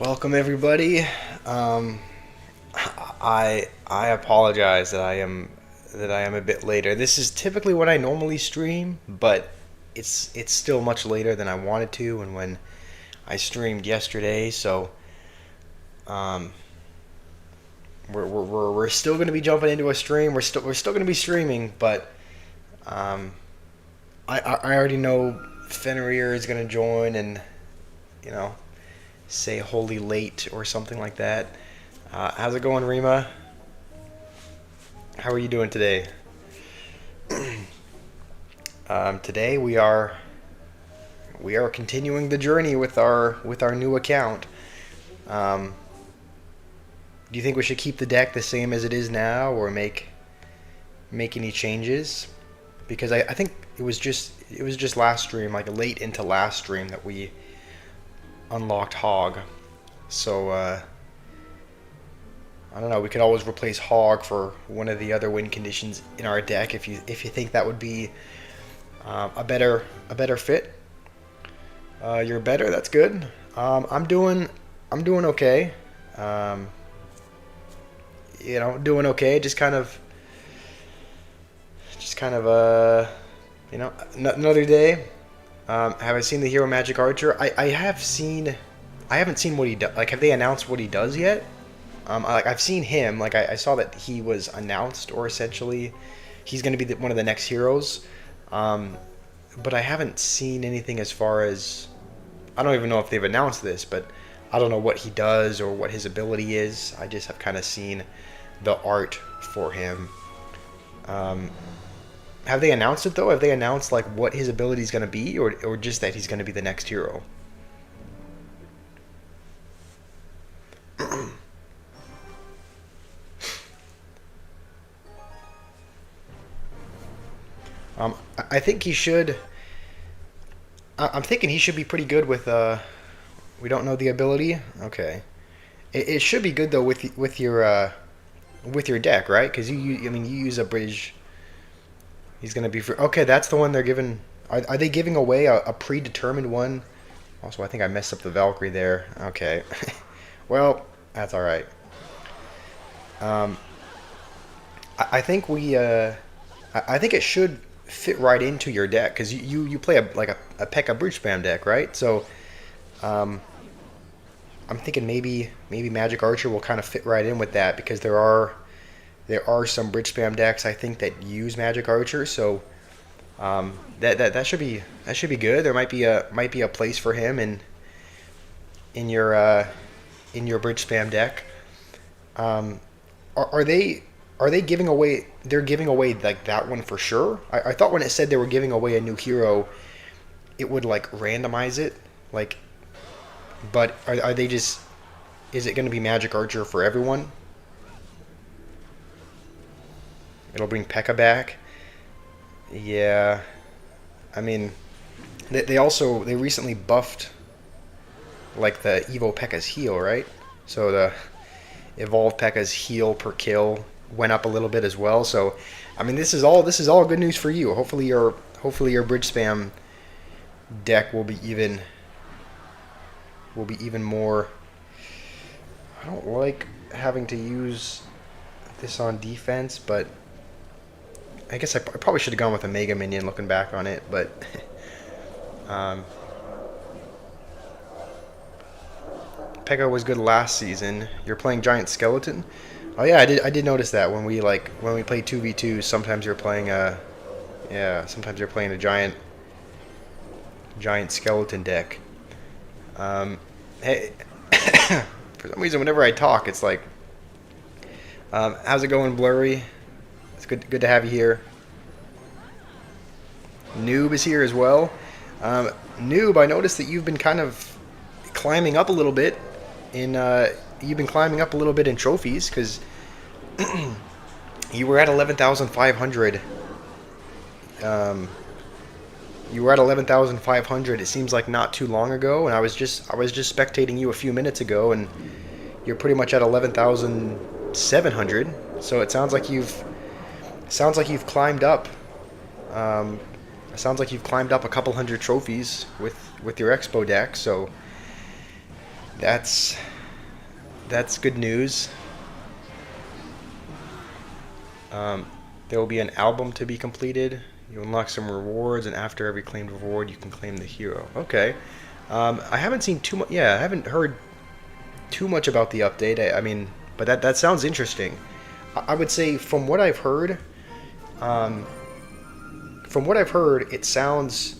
Welcome everybody. Um, I apologize that I am a bit later. This is typically when I normally stream, but it's still much later than I wanted to, and when I streamed yesterday. So um, we're still going to be jumping into a stream. We're still going to be streaming, but um, I already know Fenrir is going to join, and you know say holy late or something like that. How's it going, Rima? How are you doing today? Today we are continuing the journey with our new account. Um, do you think we should keep the deck the same as it is now, or make any changes? Because I think it was just last stream, like late into last stream, that we unlocked Hog. So I don't know. We could always replace Hog for one of the other win conditions in our deck if you think that would be a better fit. You're better. That's good. I'm doing okay. Um, doing okay. Just kind of another day. Have I seen the hero Magic Archer? I haven't seen what he does. Like, have they announced what he does yet? I've seen him. Like, I saw that he was announced, or essentially, he's going to be one of the next heroes. Um, but I haven't seen anything as far as, I don't even know if they've announced this, but I don't know what he does or what his ability is. I just have kind of seen the art for him. Um, have they announced it though? Have they announced like what his ability is going to be, or just that he's going to be the next hero? I think he should. I'm thinking he should be pretty good with. We don't know the ability. Okay, it should be good though with your deck, right? Because I mean, you use a bridge. He's gonna be okay. That's the one they're giving. Are they giving away a predetermined one? Also, I think I messed up the Valkyrie there. Okay, well, that's all right. Um, I think I think it should fit right into your deck because you play a P.E.K.K.A bridge spam deck, right? So um, I'm thinking maybe Magic Archer will kind of fit right in with that because there are some bridge spam decks I think that use Magic Archer. So that should be good. There might be a place for him in your in your bridge spam deck. Um, are they giving away? They're giving away like that one for sure. I thought when it said they were giving away a new hero, it would like randomize it. Like, but are they just? Is it going to be Magic Archer for everyone? It'll bring P.E.K.K.A back. Yeah, I mean, they recently buffed like the Evo P.E.K.K.A's heal, right? So the evolved P.E.K.K.A's heal per kill went up a little bit as well. So, I mean, this is all good news for you. Hopefully your bridge spam deck will be even more. I don't like having to use this on defense, but I guess I probably should have gone with a Mega Minion looking back on it, but um, P.E.K.K.A was good last season. You're playing Giant Skeleton. Oh yeah, I did notice that when we play 2v2, sometimes you're playing a giant skeleton deck. Um, hey, for some reason whenever I talk, it's like, how's it going, Blurry? It's good to have you here. Noob is here as well. Noob, I noticed that you've been kind of climbing up a little bit in trophies because you were at 11,500. Um, you were at 11,500. It seems like not too long ago, and I was just spectating you a few minutes ago, and you're pretty much at 11,700. So it sounds like you've climbed up. Um, it sounds like you've climbed up a couple hundred trophies with your Expo deck. So that's that's good news. Um, there will be an album to be completed. You unlock some rewards, and after every claimed reward, you can claim the hero. Okay. I haven't seen too much. Yeah, I haven't heard too much about the update. I mean, but that sounds interesting. I would say um, from what I've heard, it sounds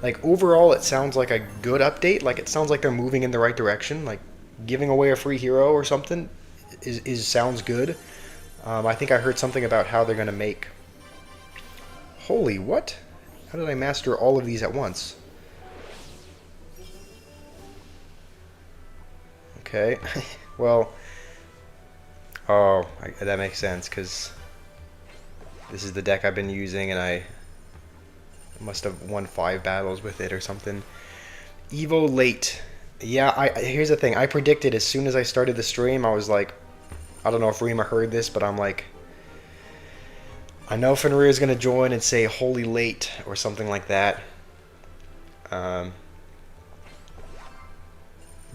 like overall it sounds like a good update. Like it sounds like they're moving in the right direction. Like giving away a free hero or something is sounds good. I think I heard something about how they're gonna make. Holy what? How did I master all of these at once? Okay. Well, oh, that makes sense because this is the deck I've been using, and I must have won 5 battles with it or something. Evo late. Yeah, here's the thing. I predicted as soon as I started the stream, I was like, I don't know if Rima heard this, but I'm like, I know Fenrir is gonna join and say "holy late" or something like that. Um,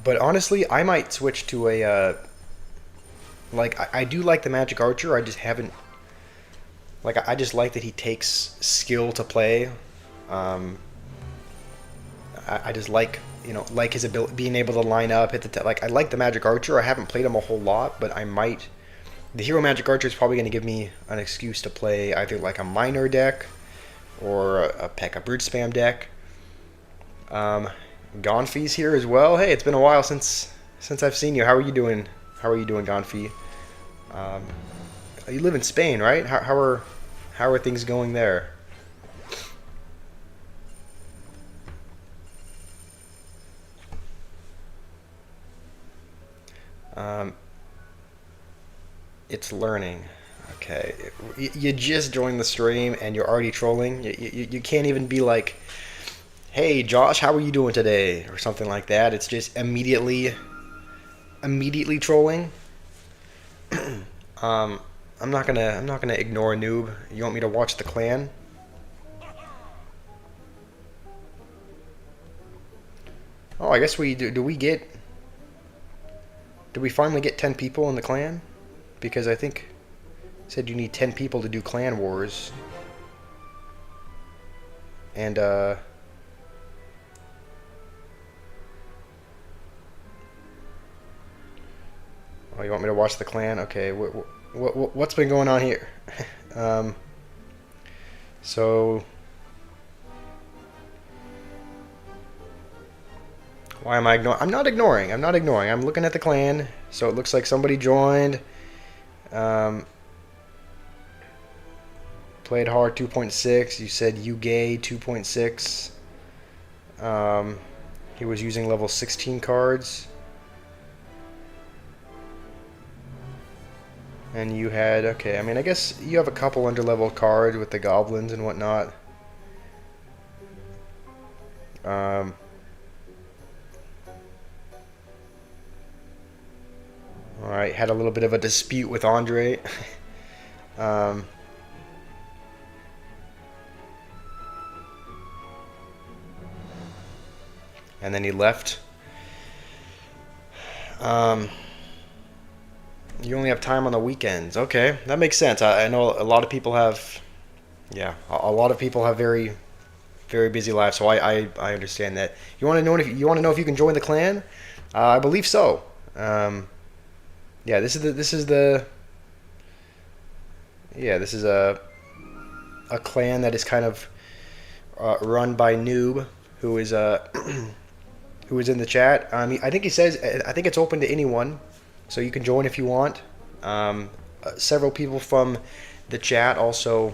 but honestly, I might switch to a like I do like the Magic Archer. I just haven't like I just like that he takes skill to play. Um, I just like like his ability, being able to line up, hit the like I like the Magic Archer. I haven't played him a whole lot, but I might. The Hero Magic Archer is probably going to give me an excuse to play either like a Minor deck or a P.E.K.K.A Brute Spam deck. Gonfi's here as well. Hey, it's been a while since I've seen you. How are you doing? How are you doing, Gonfi? Um, you live in Spain, right? How are things going there? Um, it's learning. Okay, you just joined the stream and you're already trolling. You can't even be like, "Hey, Josh, how are you doing today?" or something like that. It's just immediately trolling. um, I'm not gonna ignore a noob. You want me to watch the clan? Oh, I guess we do. Do we finally get 10 people in the clan? Because I think it said you need 10 people to do clan wars. And oh, you want me to watch the clan? Okay, what's been going on here? um, so why am I ignoring? I'm not ignoring. I'm not ignoring. I'm looking at the clan. So it looks like somebody joined. Played hard 2.6. You said you gay 2.6. He was using level 16 cards. And you had, okay, I mean, I guess you have a couple under-leveled cards with the goblins and whatnot. Alright, had a little bit of a dispute with Andre. And then he left. You only have time on the weekends. Okay, that makes sense. I know a lot of people have, yeah, a lot of people have very, very busy lives. So I understand that. You want to know if you can join the clan? I believe so. Yeah, this is a clan that is kind of run by Noob, who is who is in the chat. I think he says I think it's open to anyone. So you can join if you want. Several people from the chat also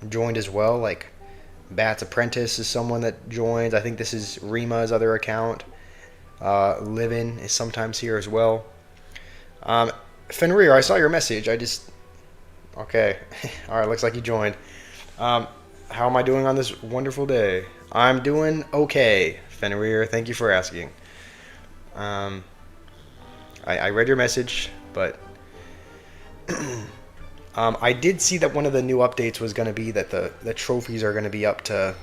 joined as well. Like Bat's Apprentice is someone that joins. I think this is Rima's other account. Livin is sometimes here as well. Fenrir, I saw your message. Okay. All right, looks like you joined. How am I doing on this wonderful day? I'm doing okay, Fenrir. Thank you for asking. I read your message, but I did see that one of the new updates was going to be that the trophies are going to be up to,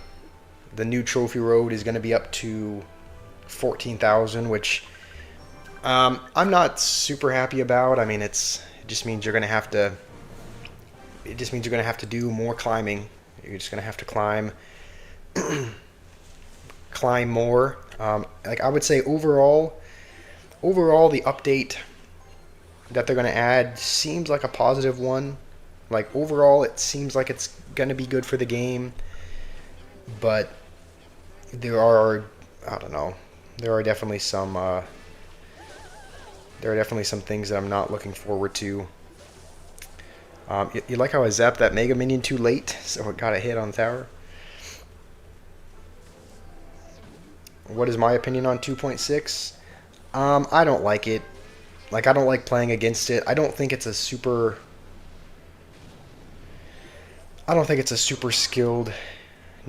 the new trophy road is going to be up to 14,000, which I'm not super happy about. I mean, it just means you're gonna have to. It just means you're gonna have to do more climbing. You're just gonna have to climb more. Like I would say overall, the update that they're gonna add seems like a positive one. Like overall, it seems like it's gonna be good for the game, but there are, I don't know, there are definitely some things that I'm not looking forward to. You like how I zapped that Mega Minion too late, so it got a hit on the tower? What is my opinion on 2.6? I don't like it. Like, I don't like playing against it. I don't think it's a super skilled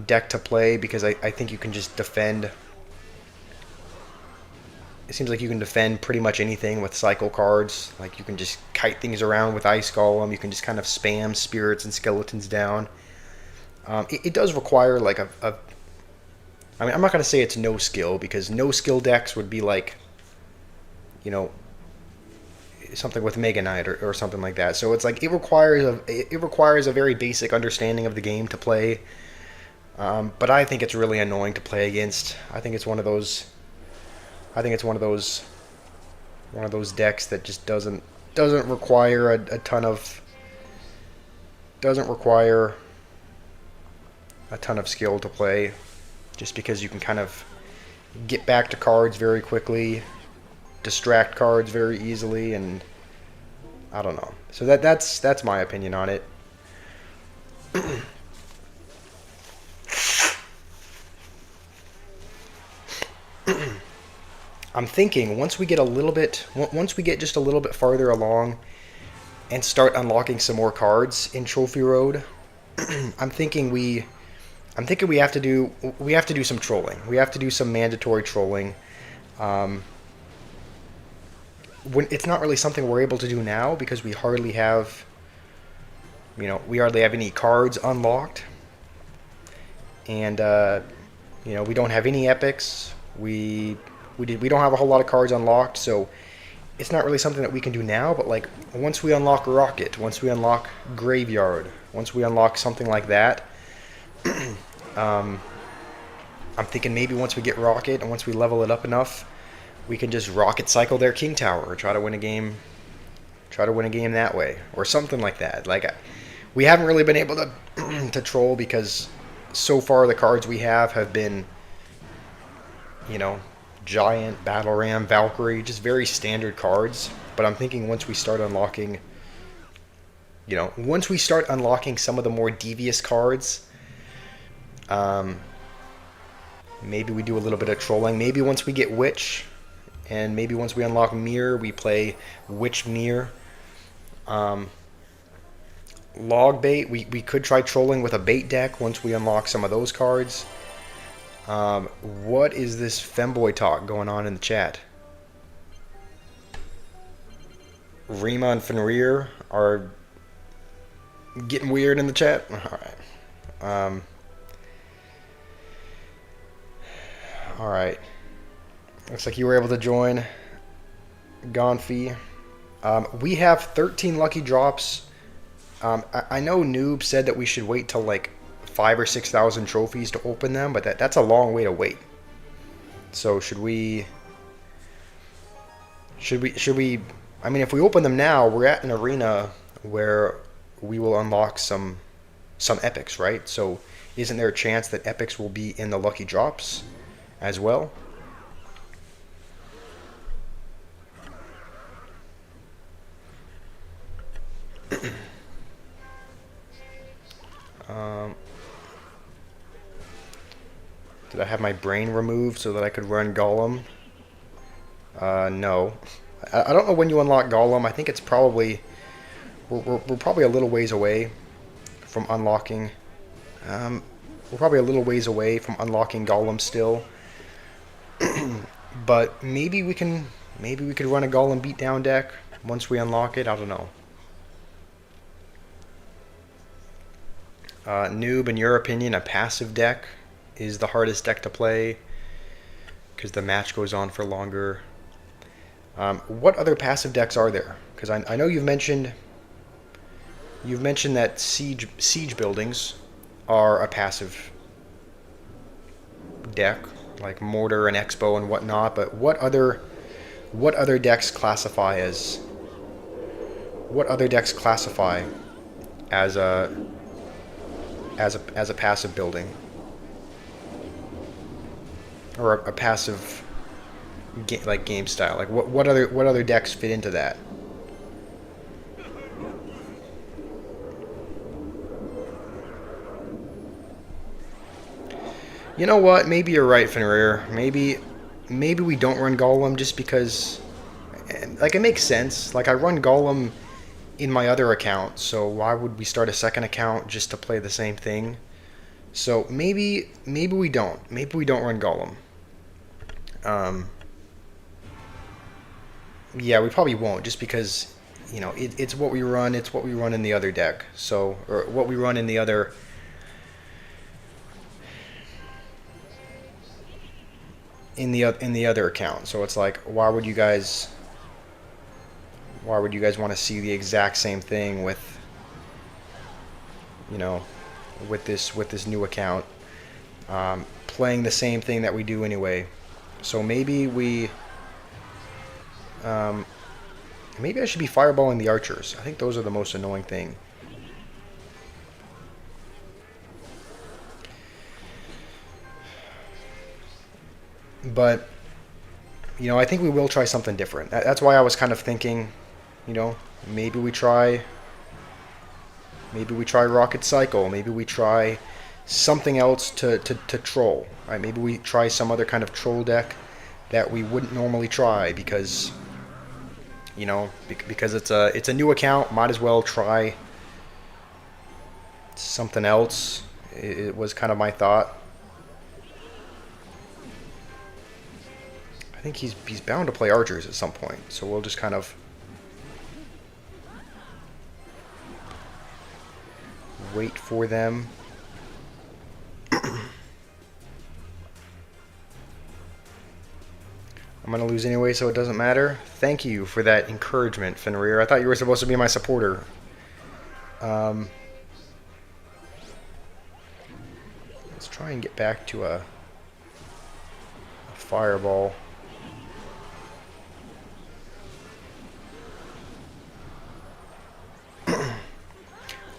deck to play because I think you can just defend. It seems like you can defend pretty much anything with cycle cards. Like you can just kite things around with Ice Golem. You can just kind of spam spirits and skeletons down. It does require like I mean, I'm not going to say it's no skill because no skill decks would be like, you know, something with Mega Knight or something like that. So it's like it requires a very basic understanding of the game to play. But I think it's really annoying to play against. I think it's one of those. I think it's one of those decks that just doesn't require a ton of doesn't require a ton of skill to play, just because you can kind of get back to cards very quickly, distract cards very easily, and I don't know. So that's my opinion on it. I'm thinking once we get just a little bit farther along and start unlocking some more cards in Trophy Road, I'm thinking we have to do some trolling. We have to do some mandatory trolling. When it's not really something we're able to do now because we hardly have any cards unlocked, and we don't have any epics. We don't have a whole lot of cards unlocked, so it's not really something that we can do now. But like once we unlock Rocket, once we unlock Graveyard, once we unlock something like that, I'm thinking maybe once we get Rocket and once we level it up enough, we can just Rocket cycle their King Tower or try to win a game that way or something like that. Like we haven't really been able to to troll because so far the cards we have been, Giant, Battle Ram, Valkyrie, just very standard cards. But I'm thinking once we start unlocking some of the more devious cards, maybe we do a little bit of trolling. Maybe once we get Witch, and maybe once we unlock Mirror, we play Witch Mirror. Log Bait, we could try trolling with a bait deck once we unlock some of those cards. What is this femboy talk going on in the chat? Rima and Fenrir are getting weird in the chat? Alright. Alright. Looks like you were able to join, Gonfi. We have 13 lucky drops. I know Noob said that we should wait till like 5,000 or 6,000 trophies to open them, but that's a long way to wait. So should we? I mean, if we open them now, we're at an arena where we will unlock some epics, right? So isn't there a chance that epics will be in the lucky drops as well? Did I have my brain removed so that I could run Golem? No. I don't know when you unlock Golem. I think it's probably... We're probably a little ways away from unlocking... we're probably a little ways away from unlocking Golem still. But maybe we could run a Golem beatdown deck once we unlock it. I don't know. Noob, in your opinion, a passive deck is the hardest deck to play because the match goes on for longer. What other passive decks are there? Because I know you've mentioned that siege buildings are a passive deck, like Mortar and Expo and whatnot. But what other decks classify as what other decks classify as a passive building or a passive like game style? Like what other decks fit into that? You know what? Maybe you're right, Fenrir. Maybe we don't run Golem just because, like, it makes sense. Like, I run Golem in my other account, so why would we start a second account just to play the same thing? So maybe we don't. Maybe we don't run Golem. Um, yeah, we probably won't just because it's what we run. It's what we run in the other deck. So or what we run in the other account. So it's like, why would you guys want to see the exact same thing you know, with this new account, playing the same thing that we do anyway? So um, maybe I should be fireballing the archers. I think those are the most annoying thing. But I think we will try something different. That's why I was kind of thinking, you know, maybe we try maybe we try Rocket Cycle. Maybe we try something else to troll. Right? Maybe we try some other kind of troll deck that we wouldn't normally try because because it's a new account. Might as well try something else. It was kind of my thought. I think he's bound to play archers at some point, so we'll just kind of wait for them. I'm going to lose anyway, so it doesn't matter. Thank you for that encouragement, Fenrir. I thought you were supposed to be my supporter. Um, let's try and get back to a fireball.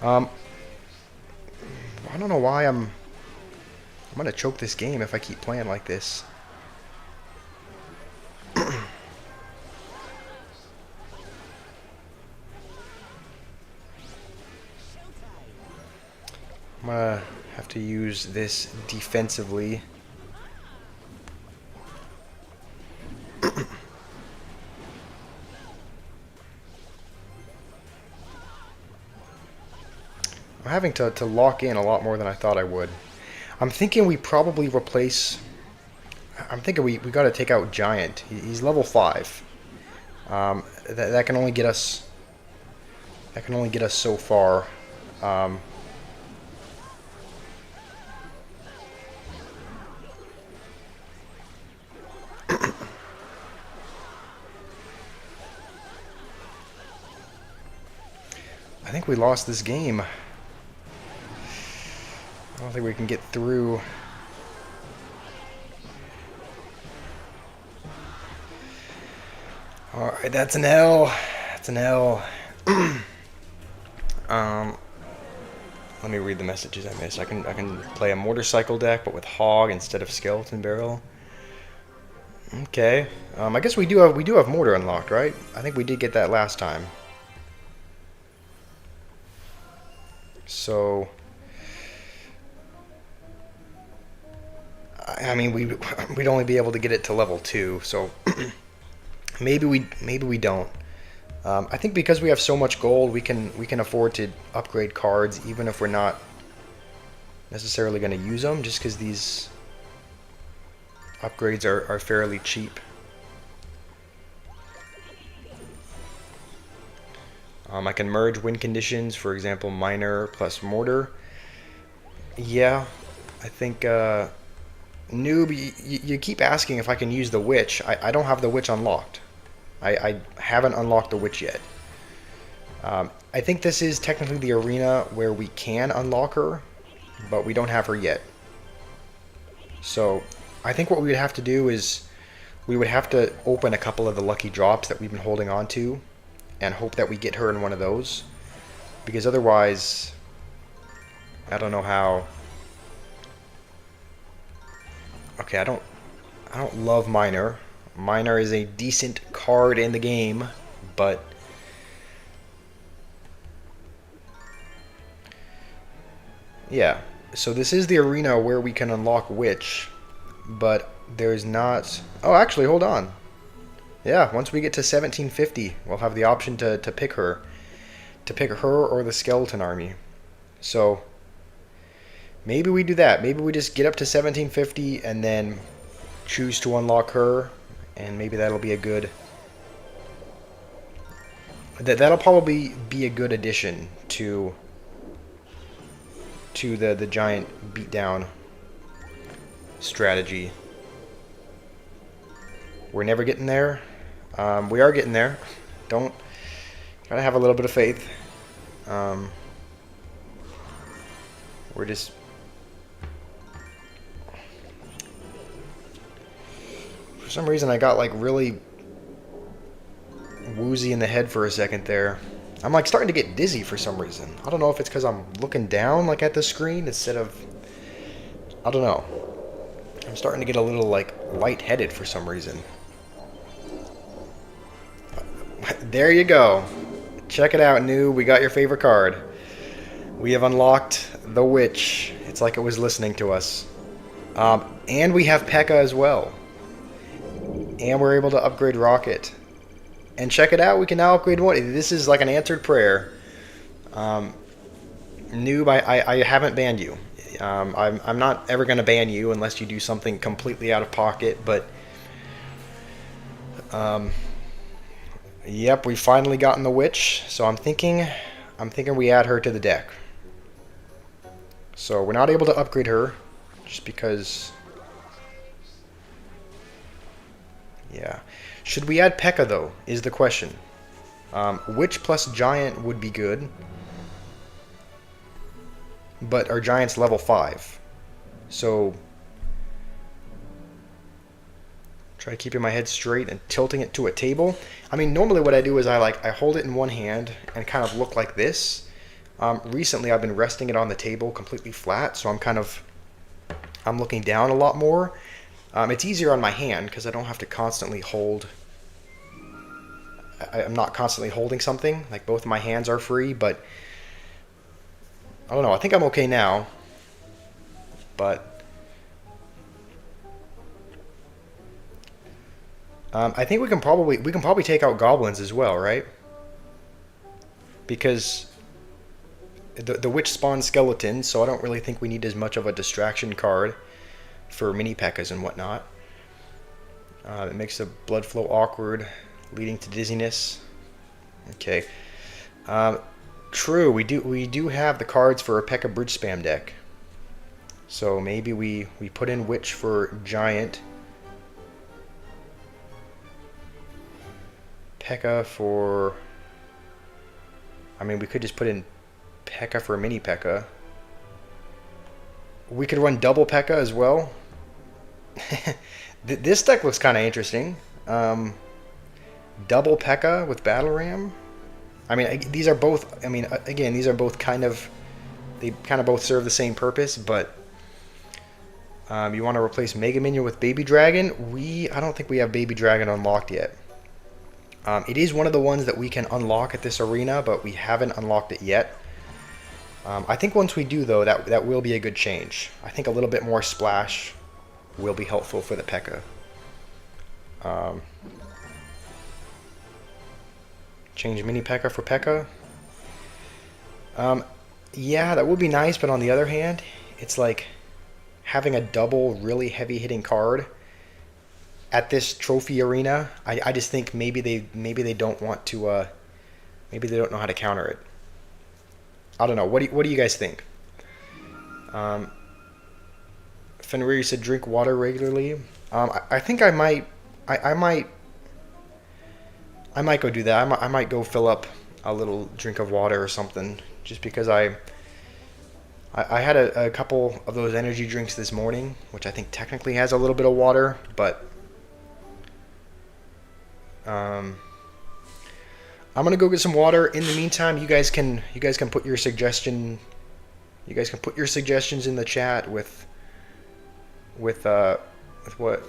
I don't know why I'm going to choke this game if I keep playing like this. I'm going to have to use this defensively. I'm having to lock in a lot more than I thought I would. I'm thinking we probably replace... I'm thinking we got to take out Giant. He's level 5. That can only get us... That can only get us so far. I think we lost this game. I don't think we can get through. Alright, that's an L. That's an L. Let me read the messages I missed. I can play a motorcycle deck, but with Hog instead of Skeleton Barrel. Okay. I guess we do have Mortar unlocked, right? I think we did get that last time. So, I mean, we'd only be able to get it to level 2. So maybe we don't. I think because we have so much gold, we can afford to upgrade cards even if we're not necessarily going to use them, just because these upgrades are fairly cheap. I can merge win conditions, for example, Miner plus Mortar. Yeah, I think Noob, you keep asking if I can use the Witch. I don't have the Witch unlocked. I haven't unlocked the witch yet. I think this is technically the arena where we can unlock her, but we don't have her yet. So I think what we would have to do is we would have to open a couple of the lucky drops that we've been holding on to and hope that we get her in one of those. Because otherwise, I don't know how. Okay, I don't love Miner. Miner is a decent card in the game, but yeah. So this is the arena where we can unlock Witch, but there's not. Oh, actually, hold on. Yeah, once we get to 1750, we'll have the option to pick her. To pick her or the skeleton army. So maybe we do that. Maybe we just get up to 1750 and then choose to unlock her, and maybe that'll be a good. That'll probably be a good addition to the giant beatdown strategy. We're never getting there. We are getting there. Gotta have a little bit of faith. We're just. For some reason, I got like really woozy in the head for a second there. I'm like starting to get dizzy for some reason. I don't know if it's because I'm looking down like at the screen instead of. I don't know. I'm starting to get a little like lightheaded for some reason. There you go. Check it out, New. We got your favorite card. We have unlocked the Witch. It's like it was listening to us. And we have P.E.K.K.A. as well. And we're able to upgrade Rocket. And check it out, we can now upgrade one. This is like an answered prayer. Noob, I haven't banned you. I'm not ever going to ban you unless you do something completely out of pocket, but yep, we finally gotten the Witch, so I'm thinking we add her to the deck. So we're not able to upgrade her just because. Yeah. Should we add P.E.K.K.A. though, is the question. Witch plus Giant would be good. But our Giant's level 5. So try keeping my head straight and tilting it to a table. I mean, normally what I do is I hold it in one hand and kind of look like this. Recently I've been resting it on the table completely flat, so I'm looking down a lot more. It's easier on my hand because I don't have to constantly hold. I'm not constantly holding something. Like both of my hands are free, but I don't know. I think I'm okay now. But I think we can probably take out goblins as well, right? Because the witch spawns skeletons, so I don't really think we need as much of a distraction card for mini P.E.K.K.As and whatnot. It makes the blood flow awkward, leading to dizziness. Okay. True, we do have the cards for a P.E.K.K.A. bridge spam deck. So maybe we put in Witch for Giant. P.E.K.K.A. for. I mean, we could just put in P.E.K.K.A. for mini P.E.K.K.A. We could run double P.E.K.K.A. as well. This deck looks kind of interesting. Double P.E.K.K.A. with Battle Ram. I mean, these are both. I mean, again, these are both kind of. They kind of both serve the same purpose, but you want to replace Mega Minion with Baby Dragon. I don't think we have Baby Dragon unlocked yet. It is one of the ones that we can unlock at this arena, but we haven't unlocked it yet. I think once we do, though, that will be a good change. I think a little bit more splash will be helpful for the P.E.K.K.A. Change mini P.E.K.K.A. for P.E.K.K.A. Yeah, that would be nice, but on the other hand, it's like having a double really heavy hitting card at this trophy arena. I just think maybe they don't want to maybe they don't know how to counter it. I don't know. What do you guys think? Fenrir said drink water regularly. I think I might I might go do that. I might go fill up a little drink of water or something, just because I had a couple of those energy drinks this morning, which I think technically has a little bit of water, but um, I'm gonna go get some water. In the meantime, you guys can put your suggestions in the chat with with what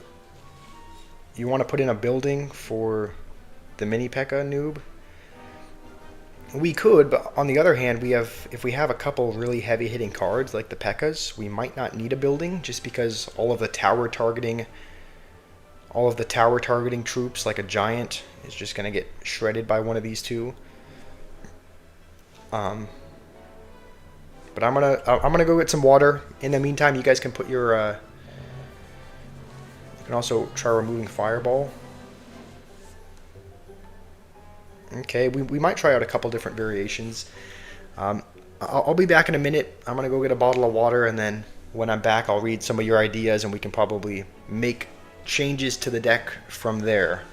you want to put in a building for the mini P.E.K.K.A. noob. We could, but on the other hand, if we have a couple really heavy hitting cards like the P.E.K.K.A.s, we might not need a building just because all of the tower targeting troops like a giant is just gonna get shredded by one of these two. Um, but I'm gonna go get some water. In the meantime, you guys can put your you can also try removing fireball. Okay, we might try out a couple different variations. Um, I'll be back in a minute. I'm gonna go get a bottle of water, and then when I'm back, I'll read some of your ideas, and we can probably make changes to the deck from there.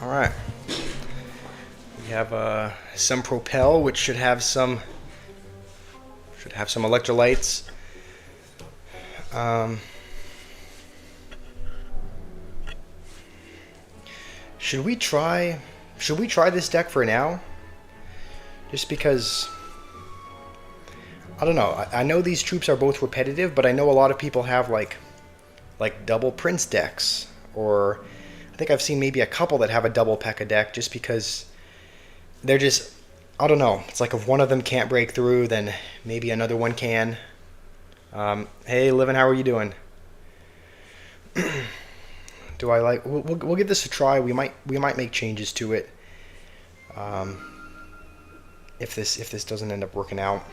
All right. We have some propel, which should have some electrolytes. Um, should we try this deck for now? Just because I don't know. I know these troops are both repetitive, but I know a lot of people have like double Prince decks, or I think I've seen maybe a couple that have a double P.E.K.K.A. deck just because they're just, I don't know. It's like if one of them can't break through, then maybe another one can. Hey, Livin, how are you doing? Do I like? We'll give this a try. We might make changes to it. If this doesn't end up working out.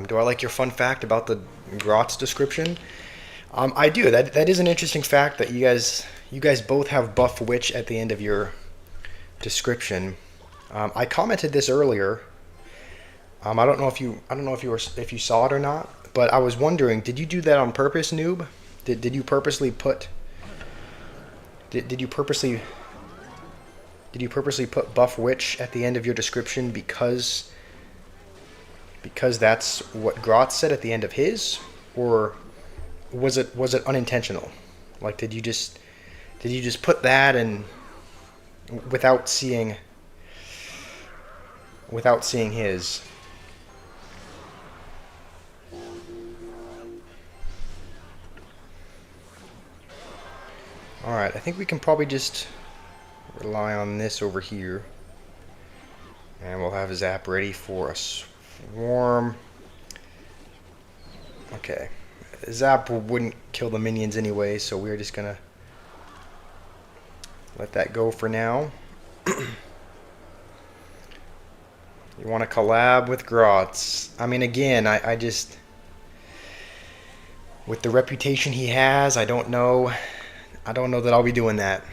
Do I like your fun fact about the Grotz description? I do. That is an interesting fact that you guys both have buff witch at the end of your description. I commented this earlier. I don't know if you saw it or not, but I was wondering, did you do that on purpose, noob? Did you purposely put put buff witch at the end of your description because that's what Grotz said at the end of his, or was it unintentional? Like, did you just put that and without seeing his? All right, I think we can probably just rely on this over here, and we'll have his app ready for a swarm. Okay, Zap wouldn't kill the minions anyway, so we're just gonna let that go for now. You want to collab with Grotz? I mean, again, I just, With the reputation he has, I don't know. I don't know that I'll be doing that.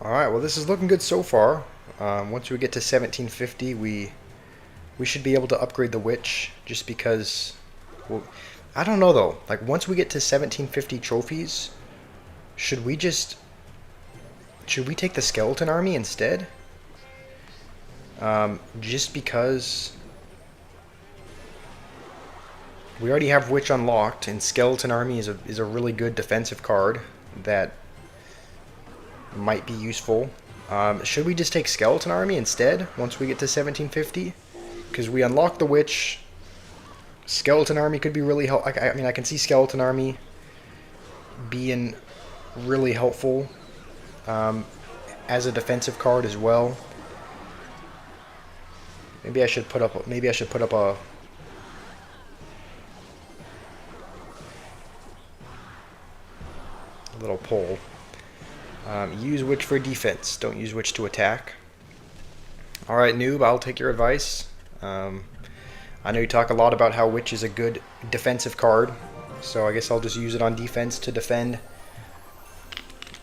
All right, well, this is looking good so far. Once we get to 1750, we should be able to upgrade the witch. Just because, well, I don't know though. Like once we get to 1750 trophies, should we take the skeleton army instead? Just because we already have witch unlocked, and skeleton army is a really good defensive card that might be useful. Should we just take skeleton army instead once we get to 1750? Because we unlock the witch. Skeleton army could be really helpful. I mean, I can see skeleton army being really helpful as a defensive card as well. Maybe I should put up a little poll. Use witch for defense. Don't use witch to attack. Alright, noob, I'll take your advice. I know you talk a lot about how witch is a good defensive card, so I guess I'll just use it on defense to defend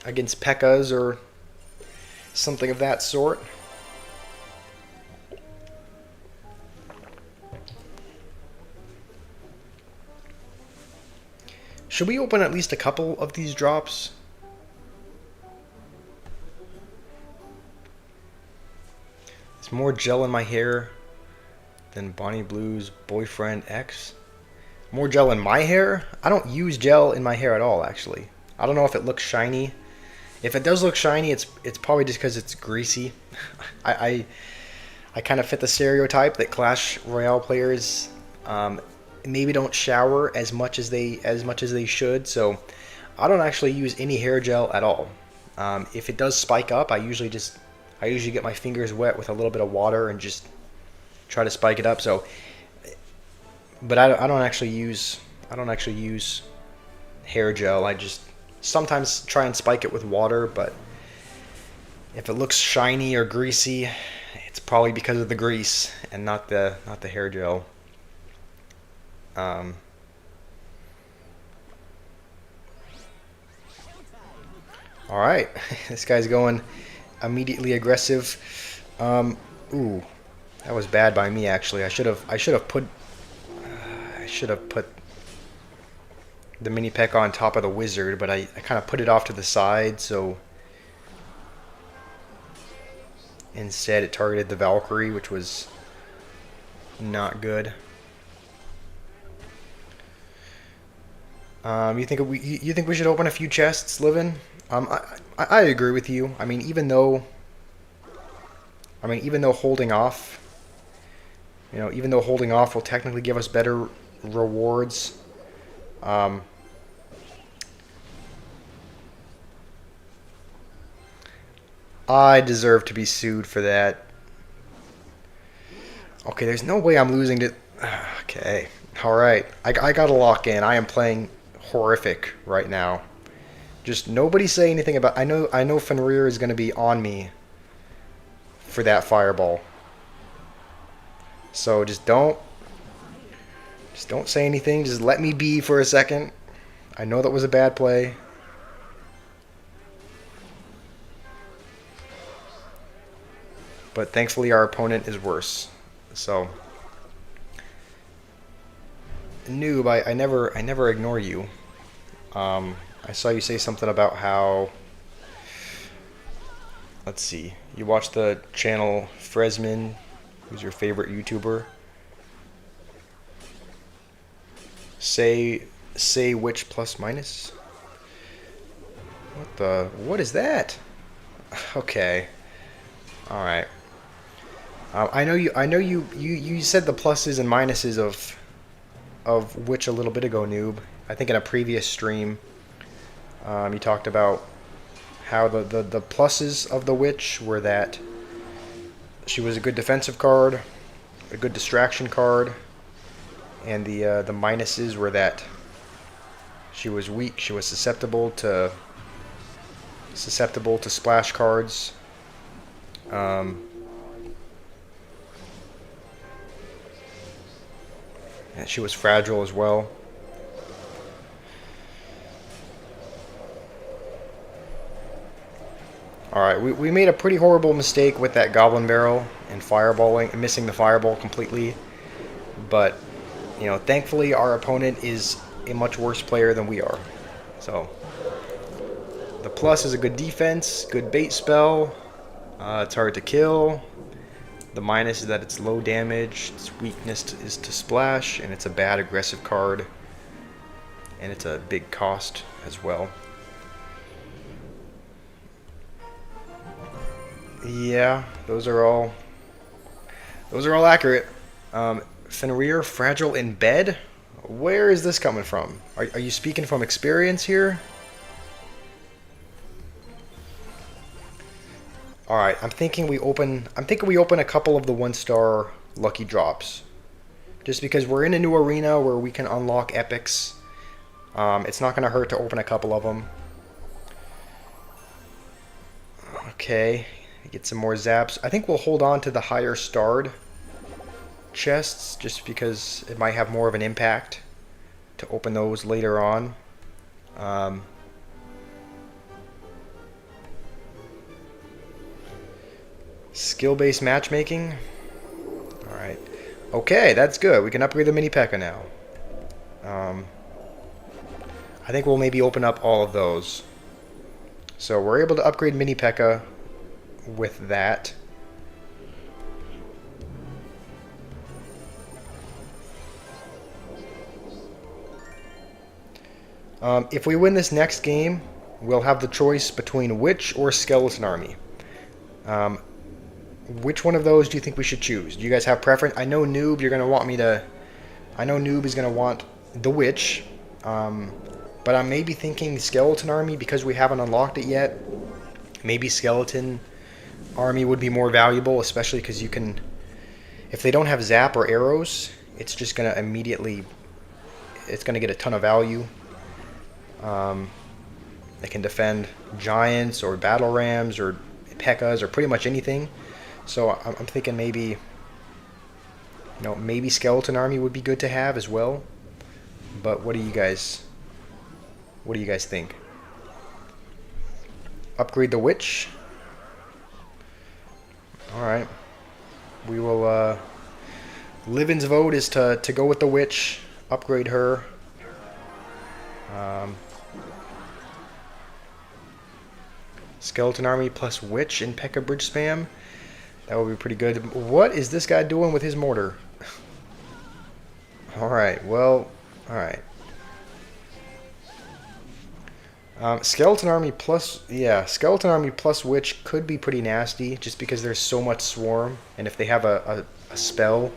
against P.E.K.K.A.s or something of that sort. Should we open at least a couple of these drops? It's more gel in my hair than Bonnie Blue's boyfriend X. More gel in my hair? I don't use gel in my hair at all, actually. I don't know if it looks shiny. If it does look shiny, it's probably just because it's greasy. I kind of fit the stereotype that Clash Royale players maybe don't shower as much as they should. So I don't actually use any hair gel at all. If it does spike up, I usually get my fingers wet with a little bit of water and just try to spike it up. So, but I don't actually use hair gel. I just sometimes try and spike it with water. But if it looks shiny or greasy, it's probably because of the grease and not the hair gel. All right, this guy's going immediately aggressive. Ooh, that was bad by me actually. I should have put the mini P.E.K.K.A. on top of the wizard, but I kind of put it off to the side, so instead it targeted the Valkyrie, which was not good. You think we should open a few chests, Livin? I agree with you. I mean, even though holding off, even though holding off will technically give us better rewards, I deserve to be sued for that. Okay, there's no way I'm losing to. Okay, all right. I gotta lock in. I am playing horrific right now. Just nobody say anything about. I know Fenrir is going to be on me for that fireball. So just don't say anything. Just let me be for a second. I know that was a bad play. But thankfully our opponent is worse. So noob, I never ignore you. I saw you say something about how, let's see, you watch the channel Fresman, who's your favorite YouTuber. Say which plus minus? What is that? Okay. Alright. You said the pluses and minuses of Witch a little bit ago, Noob. I think in a previous stream, you talked about how the pluses of the Witch were that she was a good defensive card, a good distraction card, and the minuses were that she was weak. She was susceptible to splash cards. And she was fragile as well. Alright, we made a pretty horrible mistake with that Goblin Barrel and fireballing, and missing the fireball completely. But, you know, thankfully our opponent is a much worse player than we are. So, the plus is a good defense, good bait spell, it's hard to kill. The minus is that it's low damage, its weakness is to splash, and it's a bad aggressive card. And it's a big cost as well. Yeah, those are all accurate. Fenrir, fragile in bed? Where is this coming from? Are you speaking from experience here? Alright, I'm thinking we open a couple of the 1-star lucky drops. Just because we're in a new arena where we can unlock epics. It's not going to hurt to open a couple of them. Okay, get some more zaps. I think we'll hold on to the higher starred chests just because it might have more of an impact to open those later on. Skill-based matchmaking. Alright. Okay, that's good. We can upgrade the mini P.E.K.K.A. now. I think we'll maybe open up all of those. So we're able to upgrade mini P.E.K.K.A. with that. If we win this next game, we'll have the choice between Witch or Skeleton Army. Which one of those do you think we should choose? Do you guys have preference? I know Noob, you're gonna want me to. I know Noob is gonna want the Witch, but I'm maybe thinking Skeleton Army because we haven't unlocked it yet. Maybe Skeleton Army would be more valuable, especially because you can. If they don't have zap or arrows, it's just gonna immediately. It's gonna get a ton of value. They can defend giants or battle rams or P.E.K.K.A.s or pretty much anything. So I'm thinking maybe, maybe Skeleton Army would be good to have as well. But what do you guys think? Upgrade the Witch. All right. We will. Livin's vote is to go with the Witch. Upgrade her. Skeleton Army plus Witch in P.E.K.K.A. bridge spam. That would be pretty good. What is this guy doing with his mortar? Alright, well, alright. Skeleton Army plus, Skeleton Army plus Witch could be pretty nasty just because there's so much swarm. And if they have a spell,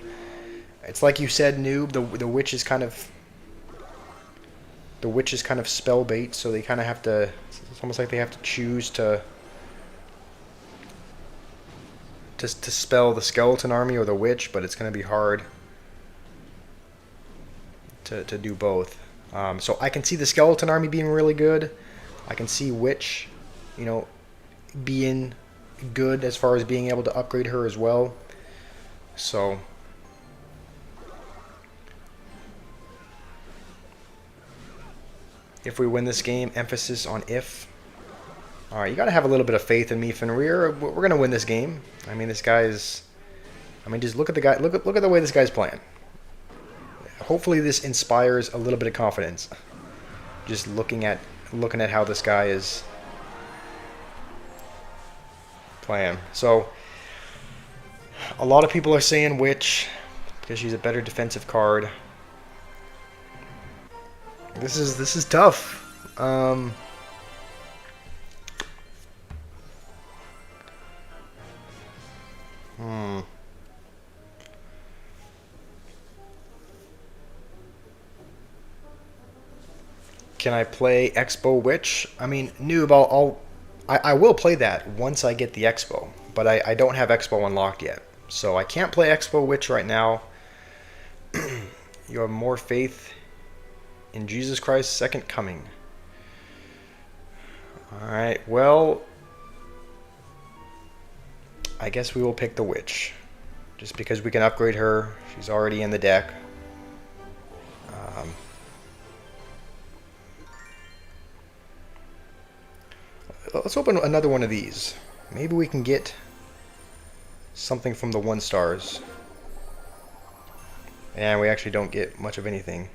it's like you said, Noob, the Witch is kind of... The Witch is kind of spell bait, so they kind of have to... It's almost like they have to choose to spell the Skeleton Army or the Witch, but it's going to be hard to do both. So I can see the Skeleton Army being really good. I can see Witch, being good as far as being able to upgrade her as well. So... If we win this game, emphasis on if. Alright, you gotta have a little bit of faith in me, Fenrir. We're gonna win this game. I mean, this guy is... I mean, just look at the guy. Look at the way this guy's playing. Hopefully this inspires a little bit of confidence. Just looking at how this guy is playing. So, a lot of people are saying Witch because she's a better defensive card. This is tough. Can I play Expo Witch? I mean, noob, I will play that once I get the Expo, but I don't have Expo unlocked yet. So I can't play Expo Witch right now. You have more faith in Jesus Christ's second coming. Alright, well, I guess we will pick the Witch. Just because we can upgrade her. She's already in the deck. Let's open another one of these. Maybe we can get something from the 1 stars. And we actually don't get much of anything.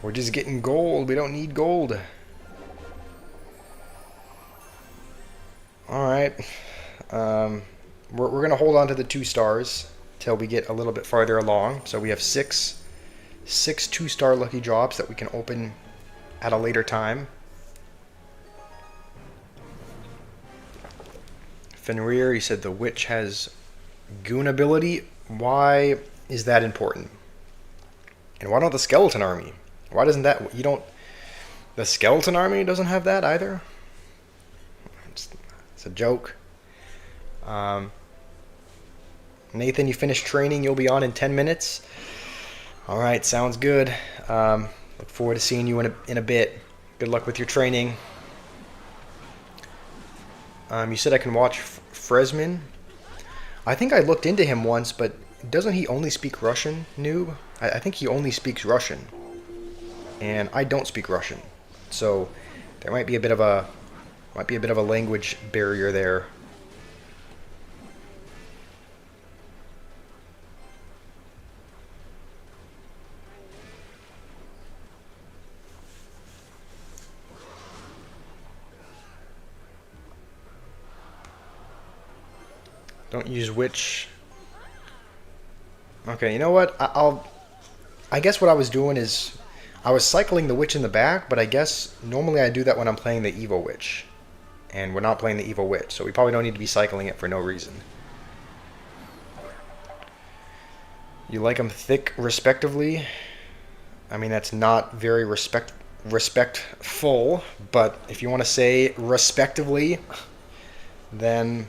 We're just getting gold. We don't need gold. Alright. We're going to hold on to the 2 stars till we get a little bit farther along. So we have six 2-star lucky drops that we can open at a later time. Fenrir, he said the witch has goon ability. Why is that important? And why don't the skeleton army? Why doesn't that... The skeleton army doesn't have that either? It's a joke. Nathan, you finished training. You'll be on in 10 minutes. Alright, sounds good. Look forward to seeing you in a bit. Good luck with your training. You said I can watch Fresman. I think I looked into him once, but doesn't he only speak Russian, noob? I think he only speaks Russian. And I don't speak Russian. So there might be a bit of a language barrier there. Don't use witch. Okay, you know what? I guess what I was doing is I was cycling the witch in the back, but I guess normally I do that when I'm playing the evil witch. And we're not playing the evil witch, so we probably don't need to be cycling it for no reason. You like them thick, respectively? I mean, that's not very respectful, but if you want to say respectively, then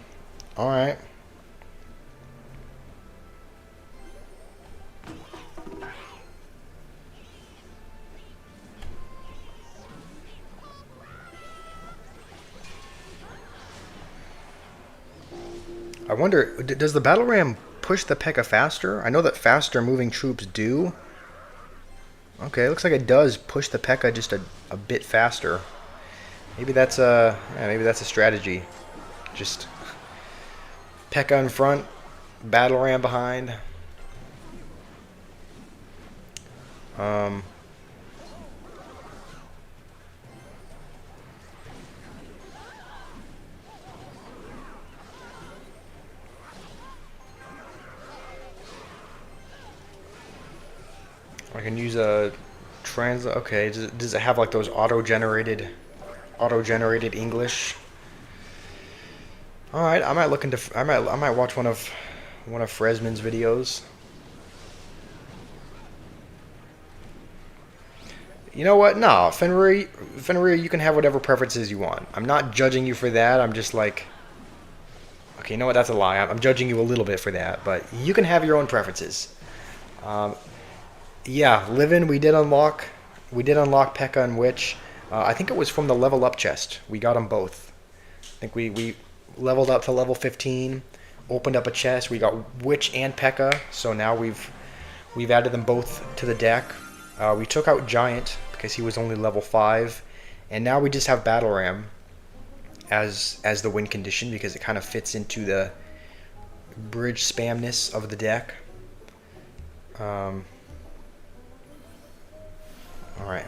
alright. I wonder, does the battle ram push the P.E.K.K.A. faster? I know that faster moving troops do. Okay, looks like it does push the P.E.K.K.A. just a bit faster. Maybe that's a strategy. Just P.E.K.K.A. in front, battle ram behind. I can use a translate. Okay, does it have like those auto-generated English? All right, I might look into. I might watch one of Fresman's videos. You know what? No, Fenrir, you can have whatever preferences you want. I'm not judging you for that. I'm just like, okay, you know what? That's a lie. I'm judging you a little bit for that, but you can have your own preferences. Yeah, Livin, we did unlock P.E.K.K.A. and Witch. I think it was from the level up chest. We got them both. I think we leveled up to level 15, opened up a chest. We got Witch and P.E.K.K.A. So now we've added them both to the deck. We took out Giant because he was only level 5, and now we just have Battle Ram as the win condition because it kind of fits into the bridge spamness of the deck. All right.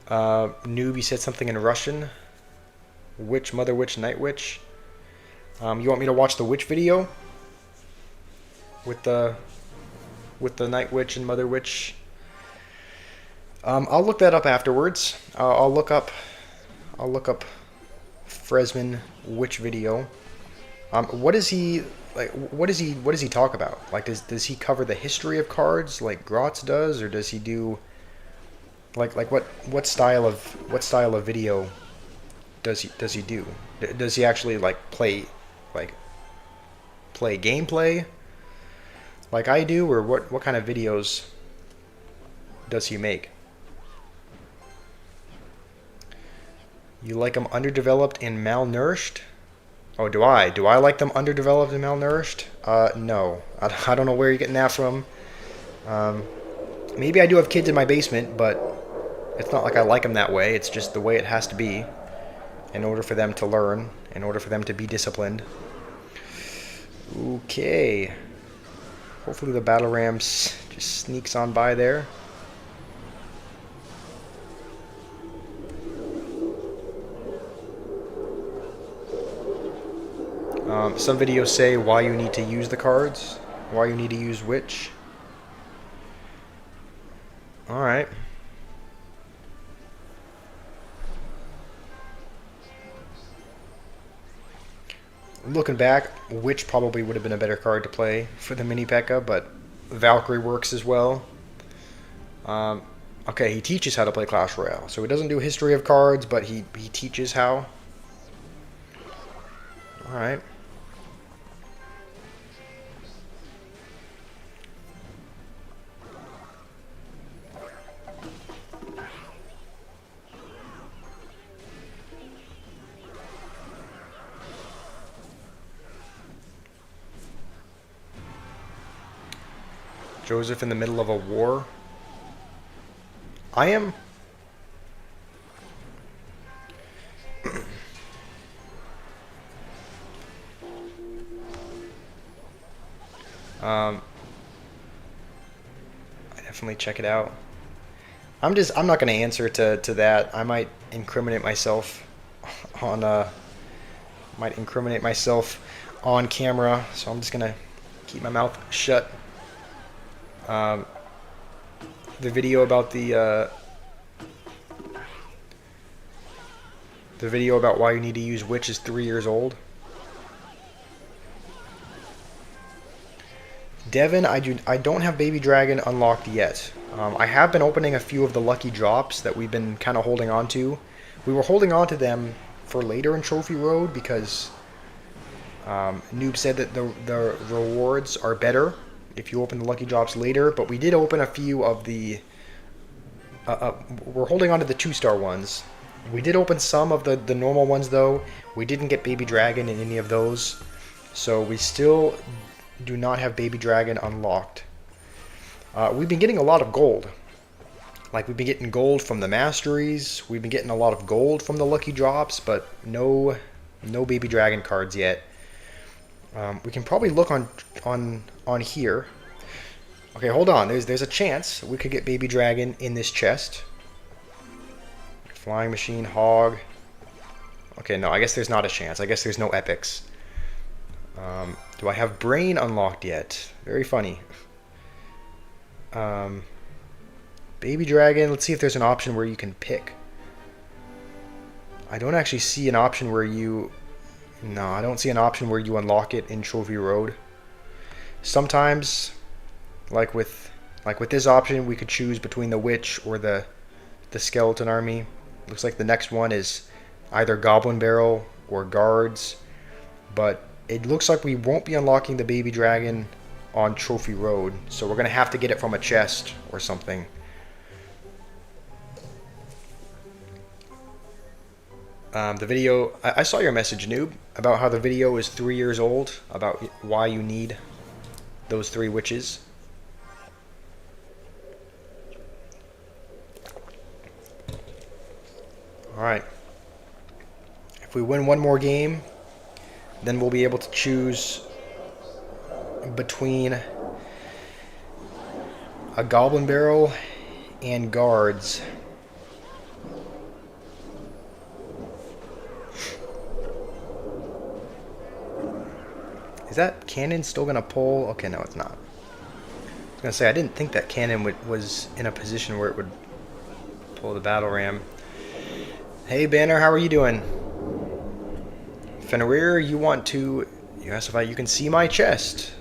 Noob, you said something in Russian. Witch, Mother Witch, Night Witch. You want me to watch the Witch video with the Night Witch and Mother Witch? I'll look that up afterwards. I'll look up Fresman Witch video. What is he like? What does he talk about? Like, does he cover the history of cards like Grotz does, or does he do like what style of video does he do? Does he actually like like play gameplay like I do, or what kind of videos does he make? You like them underdeveloped and malnourished? Oh, do I? Do I like them underdeveloped and malnourished? No. I don't know where you're getting that from. Maybe I do have kids in my basement, but it's not like I like them that way. It's just the way it has to be in order for them to learn, in order for them to be disciplined. Okay. Hopefully the battle ram just sneaks on by there. Some videos say why you need to use the cards, why you need to use which. Alright. Looking back, which probably would have been a better card to play for the mini P.E.K.K.A, but Valkyrie works as well. Okay, he teaches how to play Clash Royale. So he doesn't do history of cards, but he teaches how. Alright. Joseph in the middle of a war. I am. I definitely check it out. I'm not going to answer to that. I might incriminate myself on camera, so I'm just going to keep my mouth shut. The video about the video about why you need to use witch is 3 years old. Devin, I don't have Baby Dragon unlocked yet. I have been opening a few of the lucky drops that we've been kind of holding on to. We were holding on to them for later in Trophy Road because Noob said that the rewards are better if you open the lucky drops later, but we did open a few of the we're holding on to the 2-star ones. We did open some of the normal ones though. We didn't get Baby Dragon in any of those, so we still do not have Baby Dragon unlocked. We've been getting a lot of gold. Like, we've been getting gold from the masteries, we've been getting a lot of gold from the lucky drops, but no Baby Dragon cards yet. We can probably look on here. Okay, hold on. There's a chance we could get Baby Dragon in this chest. Flying Machine, Hog. Okay, no, I guess there's not a chance. I guess there's no epics. Do I have Brain unlocked yet? Very funny. Baby Dragon, let's see if there's an option where you can pick. I don't actually see an option where you... No, I don't see an option where you unlock it in Trophy Road. Sometimes, like with this option, we could choose between the Witch or the Skeleton Army. Looks like the next one is either Goblin Barrel or Guards, but it looks like we won't be unlocking the Baby Dragon on Trophy Road, so we're gonna have to get it from a chest or something. The video, I saw your message, Noob, about how the video is 3 years old, about why you need those 3 witches. Alright. If we win one more game, then we'll be able to choose between a Goblin Barrel and Guards. Is that cannon still gonna pull? Okay, no, it's not. I was gonna say, I didn't think that cannon was in a position where it would pull the battle ram. Hey Banner, how are you doing? Fenrir, you asked if you can see my chest.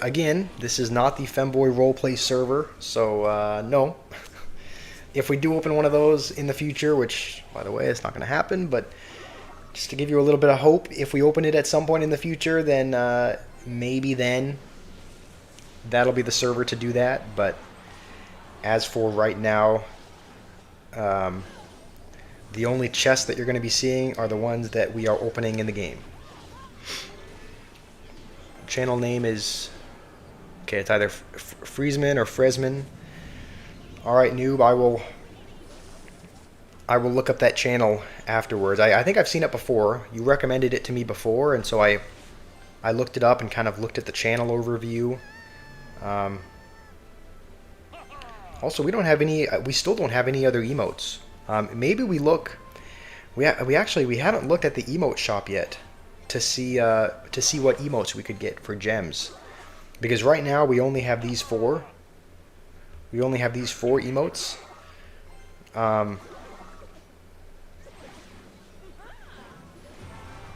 Again, this is not the Femboy roleplay server, so no. If we do open one of those in the future, which, by the way, it's not going to happen, but just to give you a little bit of hope, if we open it at some point in the future, then maybe then that'll be the server to do that. But as for right now, the only chests that you're going to be seeing are the ones that we are opening in the game. Channel name is, okay, it's either Friesman or Fresman. Alright, noob, I will look up that channel afterwards. I think I've seen it before. You recommended it to me before, and so I looked it up and kind of looked at the channel overview. Also, we still don't have any other emotes. Maybe we look. We haven't looked at the emote shop yet to see what emotes we could get for gems, because right now we only have these 4. We only have these 4 emotes.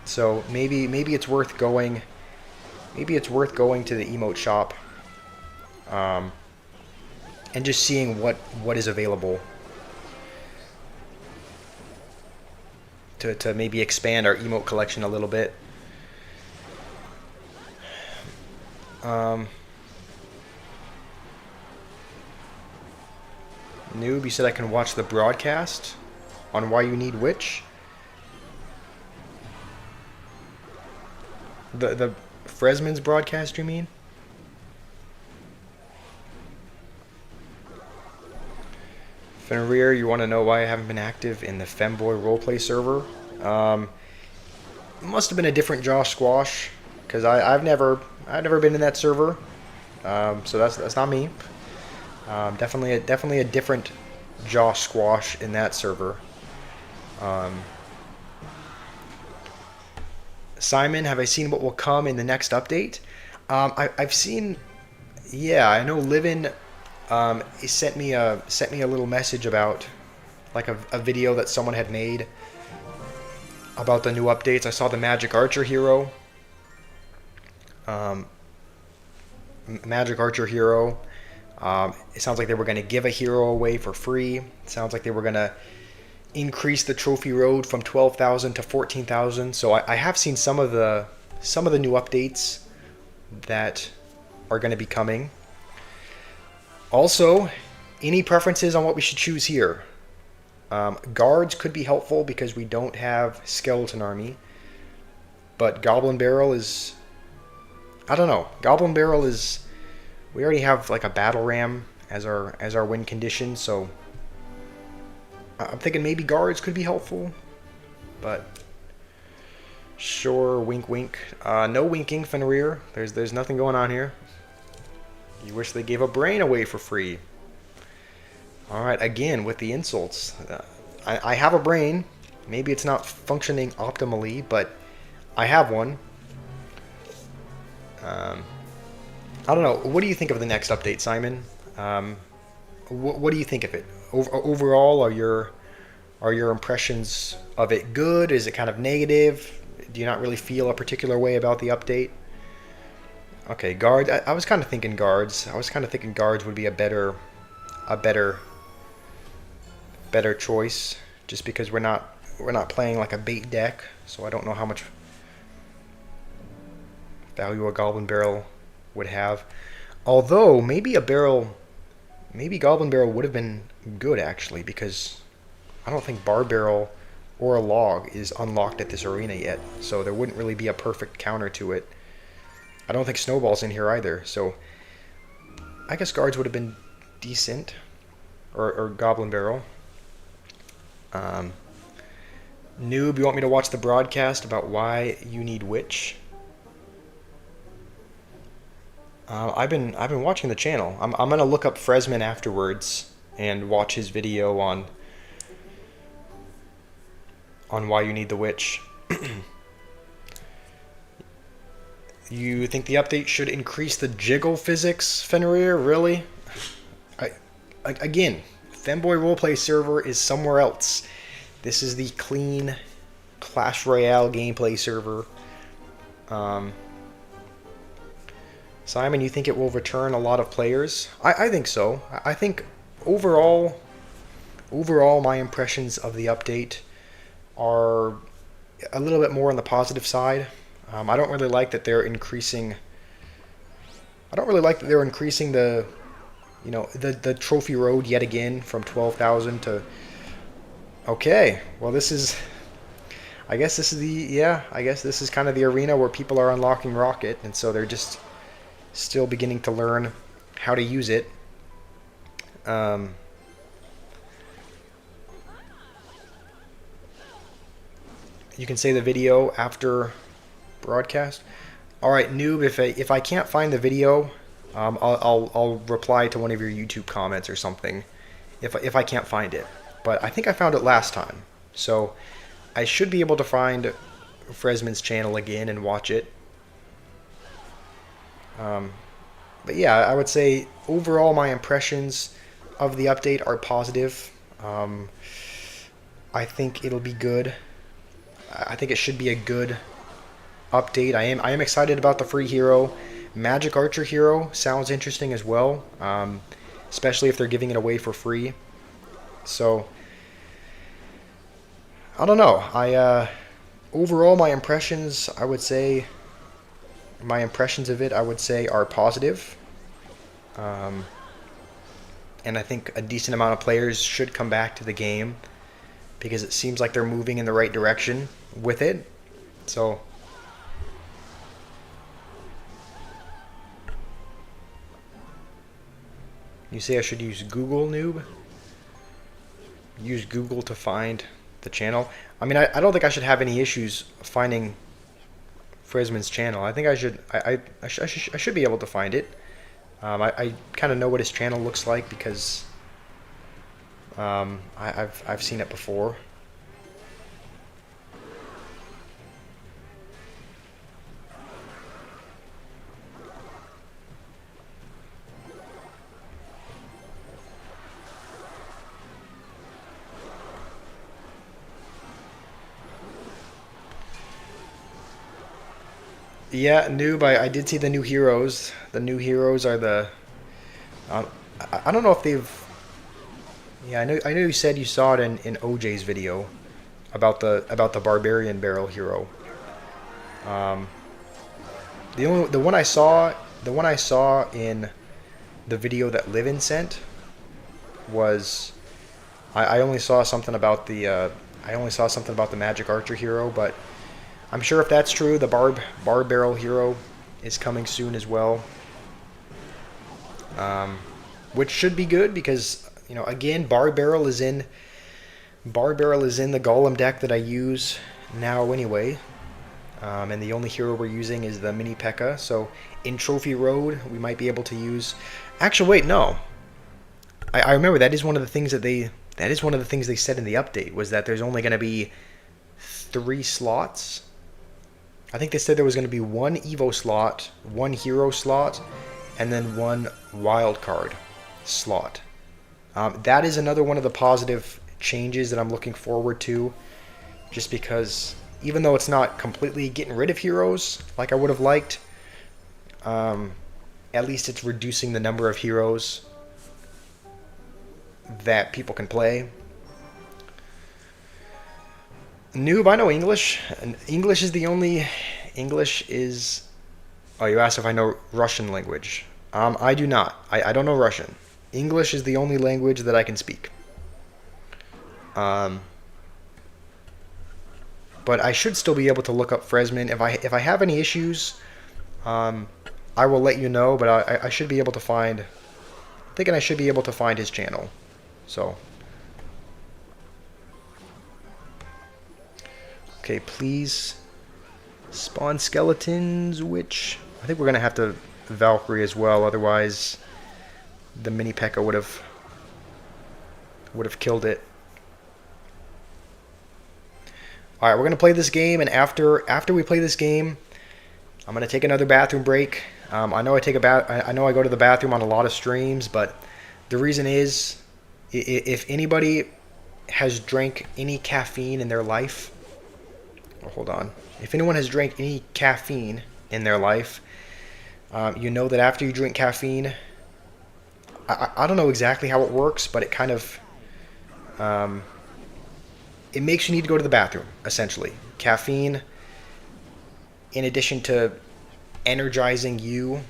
So maybe it's worth going. Maybe it's worth going to the emote shop, and just seeing what is available to maybe expand our emote collection a little bit. Noob, you said I can watch the broadcast on why you need which? The Fresman's broadcast, you mean? Fenrir, you want to know why I haven't been active in the Femboy roleplay server? Must have been a different Josh Squash, because I've never been in that server, so that's not me. Definitely a different Josh Squash in that server. Simon, have I seen what will come in the next update? I've seen. Yeah, I know. Livin he sent me a little message about like a video that someone had made about the new updates. I saw the Magic Archer hero. Magic Archer hero. It sounds like they were going to give a hero away for free. It sounds like they were going to increase the trophy road from 12,000 to 14,000. So I have seen some of the new updates that are going to be coming. Also, any preferences on what we should choose here? Guards could be helpful because we don't have Skeleton Army. But Goblin Barrel is... I don't know. Goblin Barrel is... We already have like a Battle Ram as our win condition, so... I'm thinking maybe Guards could be helpful. But... Sure, wink wink. No winking, Fenrir. There's nothing going on here. You wish they gave a brain away for free. Alright, again, with the insults. I have a brain. Maybe it's not functioning optimally, but I have one. I don't know. What do you think of the next update, Simon? What do you think of it? Overall, are your impressions of it good? Is it kind of negative? Do you not really feel a particular way about the update? Okay, guards. I was kind of thinking guards. I was kind of thinking guards would be a better choice, just because we're not playing like a bait deck, so I don't know how much value a Goblin Barrel would have. Although maybe Goblin Barrel would have been good actually, because I don't think Bar Barrel or a Log is unlocked at this arena yet, so there wouldn't really be a perfect counter to it. I don't think Snowball's in here either, so I guess guards would have been decent, or Goblin Barrel. Noob, you want me to watch the broadcast about why you need Witch? I've been watching the channel. I'm gonna look up Fresman afterwards and watch his video on why you need the Witch. You think the update should increase the jiggle physics, Fenrir? Really? Again, Femboy Roleplay server is somewhere else. This is the clean Clash Royale gameplay server. Simon, you think it will return a lot of players? I think so. I think overall, my impressions of the update are a little bit more on the positive side. I don't really like that they're increasing. I don't really like that they're increasing the, the trophy road yet again from 12,000 to. Okay, well this is. I guess this is kind of the arena where people are unlocking Rocket, and so they're just still beginning to learn how to use it. You can say the video after broadcast. All right, noob. If I can't find the video, I'll reply to one of your YouTube comments or something. If I can't find it, but I think I found it last time, so I should be able to find Fresman's channel again and watch it. But yeah, I would say overall my impressions of the update are positive. I think it'll be good. I think it should be a good update. I am excited about the free hero. Magic Archer hero sounds interesting as well, especially if they're giving it away for free. So I don't know. Overall my impressions, I would say. My impressions of it, I would say, are positive. And I think a decent amount of players should come back to the game because it seems like they're moving in the right direction with it. So you say I should use Google, noob? Use Google to find the channel? I mean, I don't think I should have any issues finding Fresman's channel. I think I should. I should be able to find it. I kind of know what his channel looks like because I've seen it before. Yeah, noob. I did see the new heroes. The new heroes are the. I don't know if they've. Yeah, I know you said you saw it in OJ's video about the barbarian barrel hero. The one I saw in the video that Livin sent was I only saw something about the Magic Archer hero, but I'm sure if that's true, the bar barrel hero is coming soon as well, which should be good because again bar barrel is in the Golem deck that I use now anyway, and the only hero we're using is the mini P.E.K.K.A. So in Trophy Road we might be able to use. Actually, wait, no. I remember that is one of the things they said in the update was that there's only going to be 3 slots. I think they said there was going to be 1 Evo slot, 1 hero slot, and then 1 wild card slot. That is another one of the positive changes that I'm looking forward to, just because even though it's not completely getting rid of heroes like I would have liked, at least it's reducing the number of heroes that people can play. Noob, I know English. English is. Oh, you asked if I know Russian language. I do not. I don't know Russian. English is the only language that I can speak. But I should still be able to look up Fresman. If I have any issues, I will let you know. But I should be able to find. I'm thinking I should be able to find his channel. So. Okay, please spawn skeletons, which I think we're going to have to Valkyrie as well, otherwise the mini P.E.K.K.A. would have killed it. Alright, we're going to play this game, and after we play this game, I'm going to take another bathroom break. I know I go to the bathroom on a lot of streams, but the reason is, if anybody has drank any caffeine in their life, oh, hold on. If anyone has drank any caffeine in their life, you know that after you drink caffeine, I don't know exactly how it works, but it kind of um, it makes you need to go to the bathroom. Essentially, caffeine, in addition to energizing you,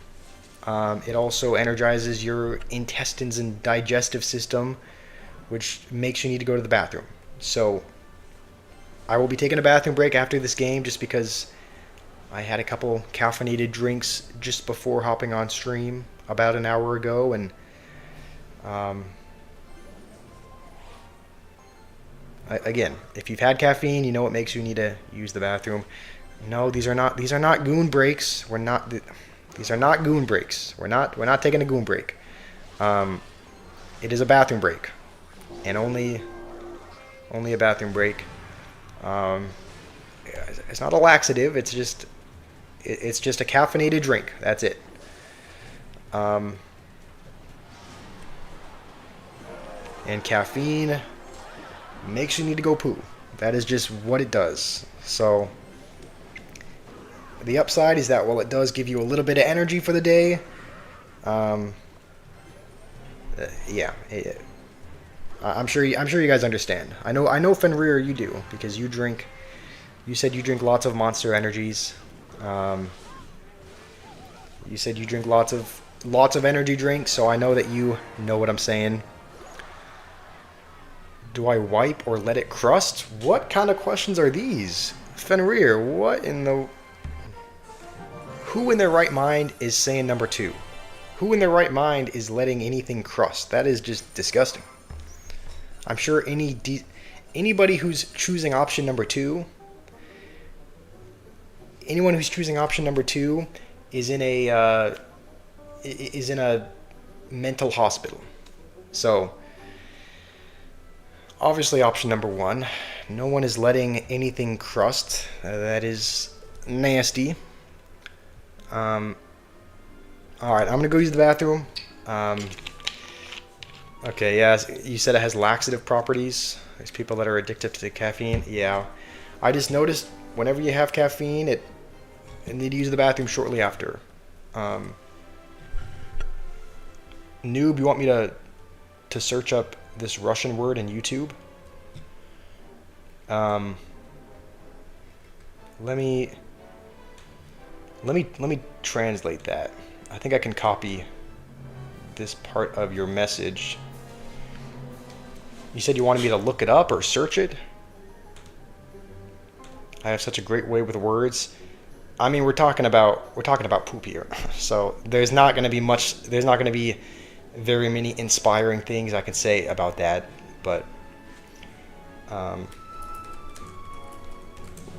it also energizes your intestines and digestive system, which makes you need to go to the bathroom. So I will be taking a bathroom break after this game just because I had a couple caffeinated drinks just before hopping on stream about an hour ago, and um, again, if you've had caffeine, you know it makes you need to use the bathroom. No, these are not goon breaks. These are not goon breaks. We're not taking a goon break. Um, it is a bathroom break, and only a bathroom break. Um, it's not a laxative. It's just a caffeinated drink. That's it. Um, and caffeine makes you need to go poo. That is just what it does. So the upside is that while it does give you a little bit of energy for the day, um, yeah, I'm sure. I'm sure you guys understand. I know, Fenrir, you do because you drink. You said you drink lots of Monster Energies. Um, you said you drink lots of energy drinks, so I know that you know what I'm saying. Do I wipe or let it crust? What kind of questions are these? Fenrir, what in the... Who in their right mind is saying number two? Who in their right mind is letting anything crust? That is just disgusting. I'm sure anybody who's choosing option number two, anyone who's choosing option number two is in a mental hospital. So obviously, option number one, no one is letting anything crust. That is nasty. All right, I'm gonna go use the bathroom. Okay, yeah, you said it has laxative properties. There's people that are addicted to caffeine. Yeah, I just noticed whenever you have caffeine, you need to use the bathroom shortly after. Noob, you want me to search up this Russian word in YouTube? Let me translate that. I think I can copy this part of your message. You said you wanted me to look it up or search it? I have such a great way with words. I mean, we're talking about poop here. So there's not going to be very many inspiring things I can say about that, but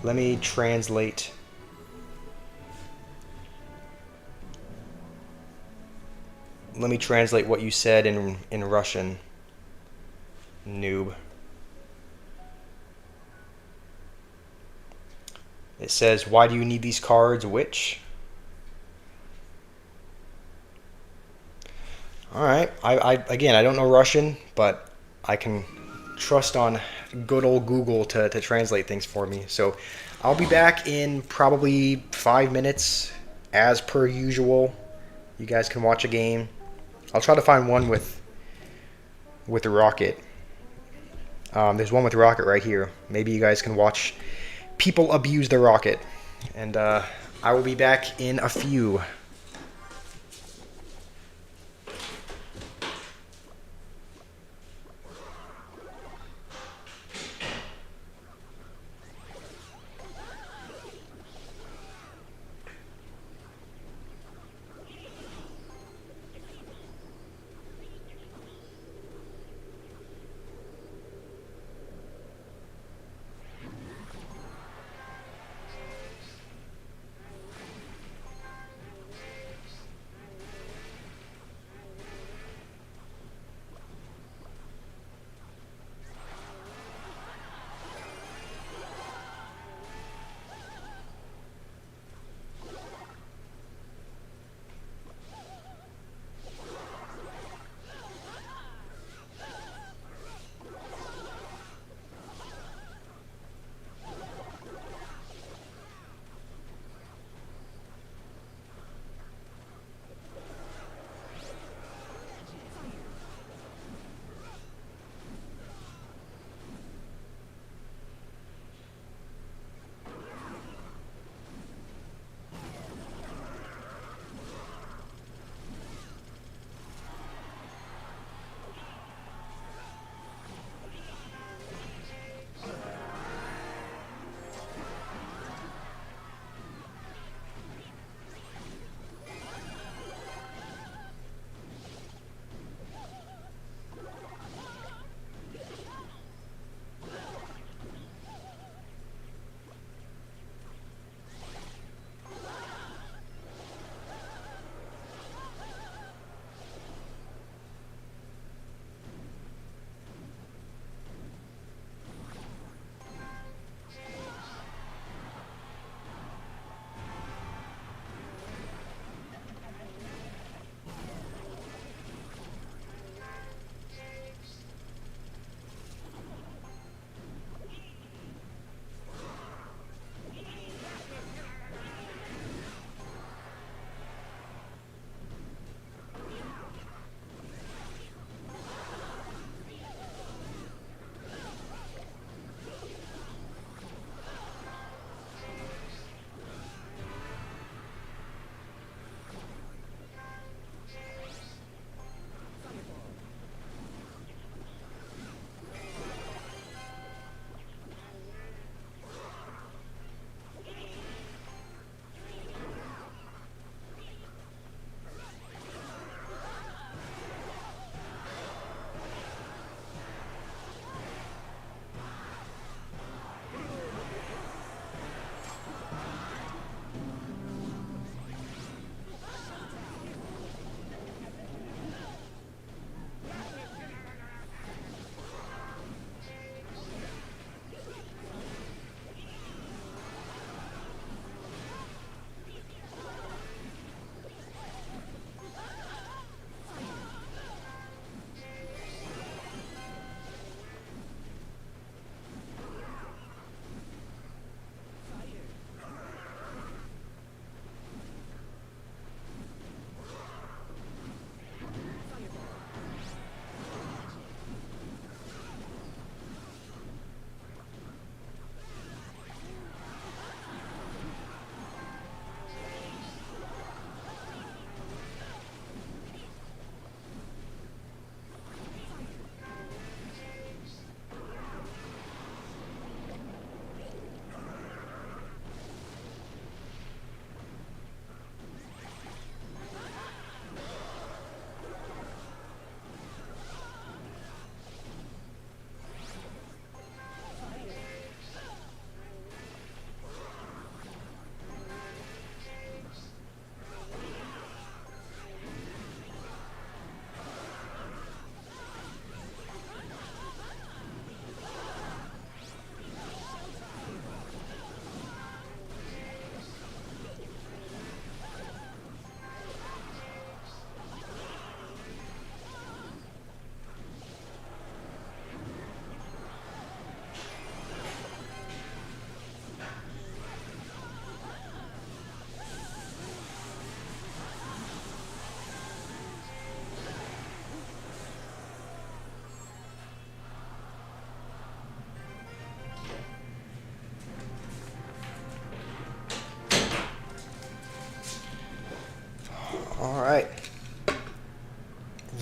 let me translate. Let me translate what you said in Russian, noob. It says, "Why do you need these cards? Which?" All right. Again, I don't know Russian, but I can trust on good old Google to translate things for me. So I'll be back in probably 5 minutes, as per usual. You guys can watch a game. I'll try to find one with the rocket. There's one with the rocket right here. Maybe you guys can watch people abuse the rocket. And I will be back in a few.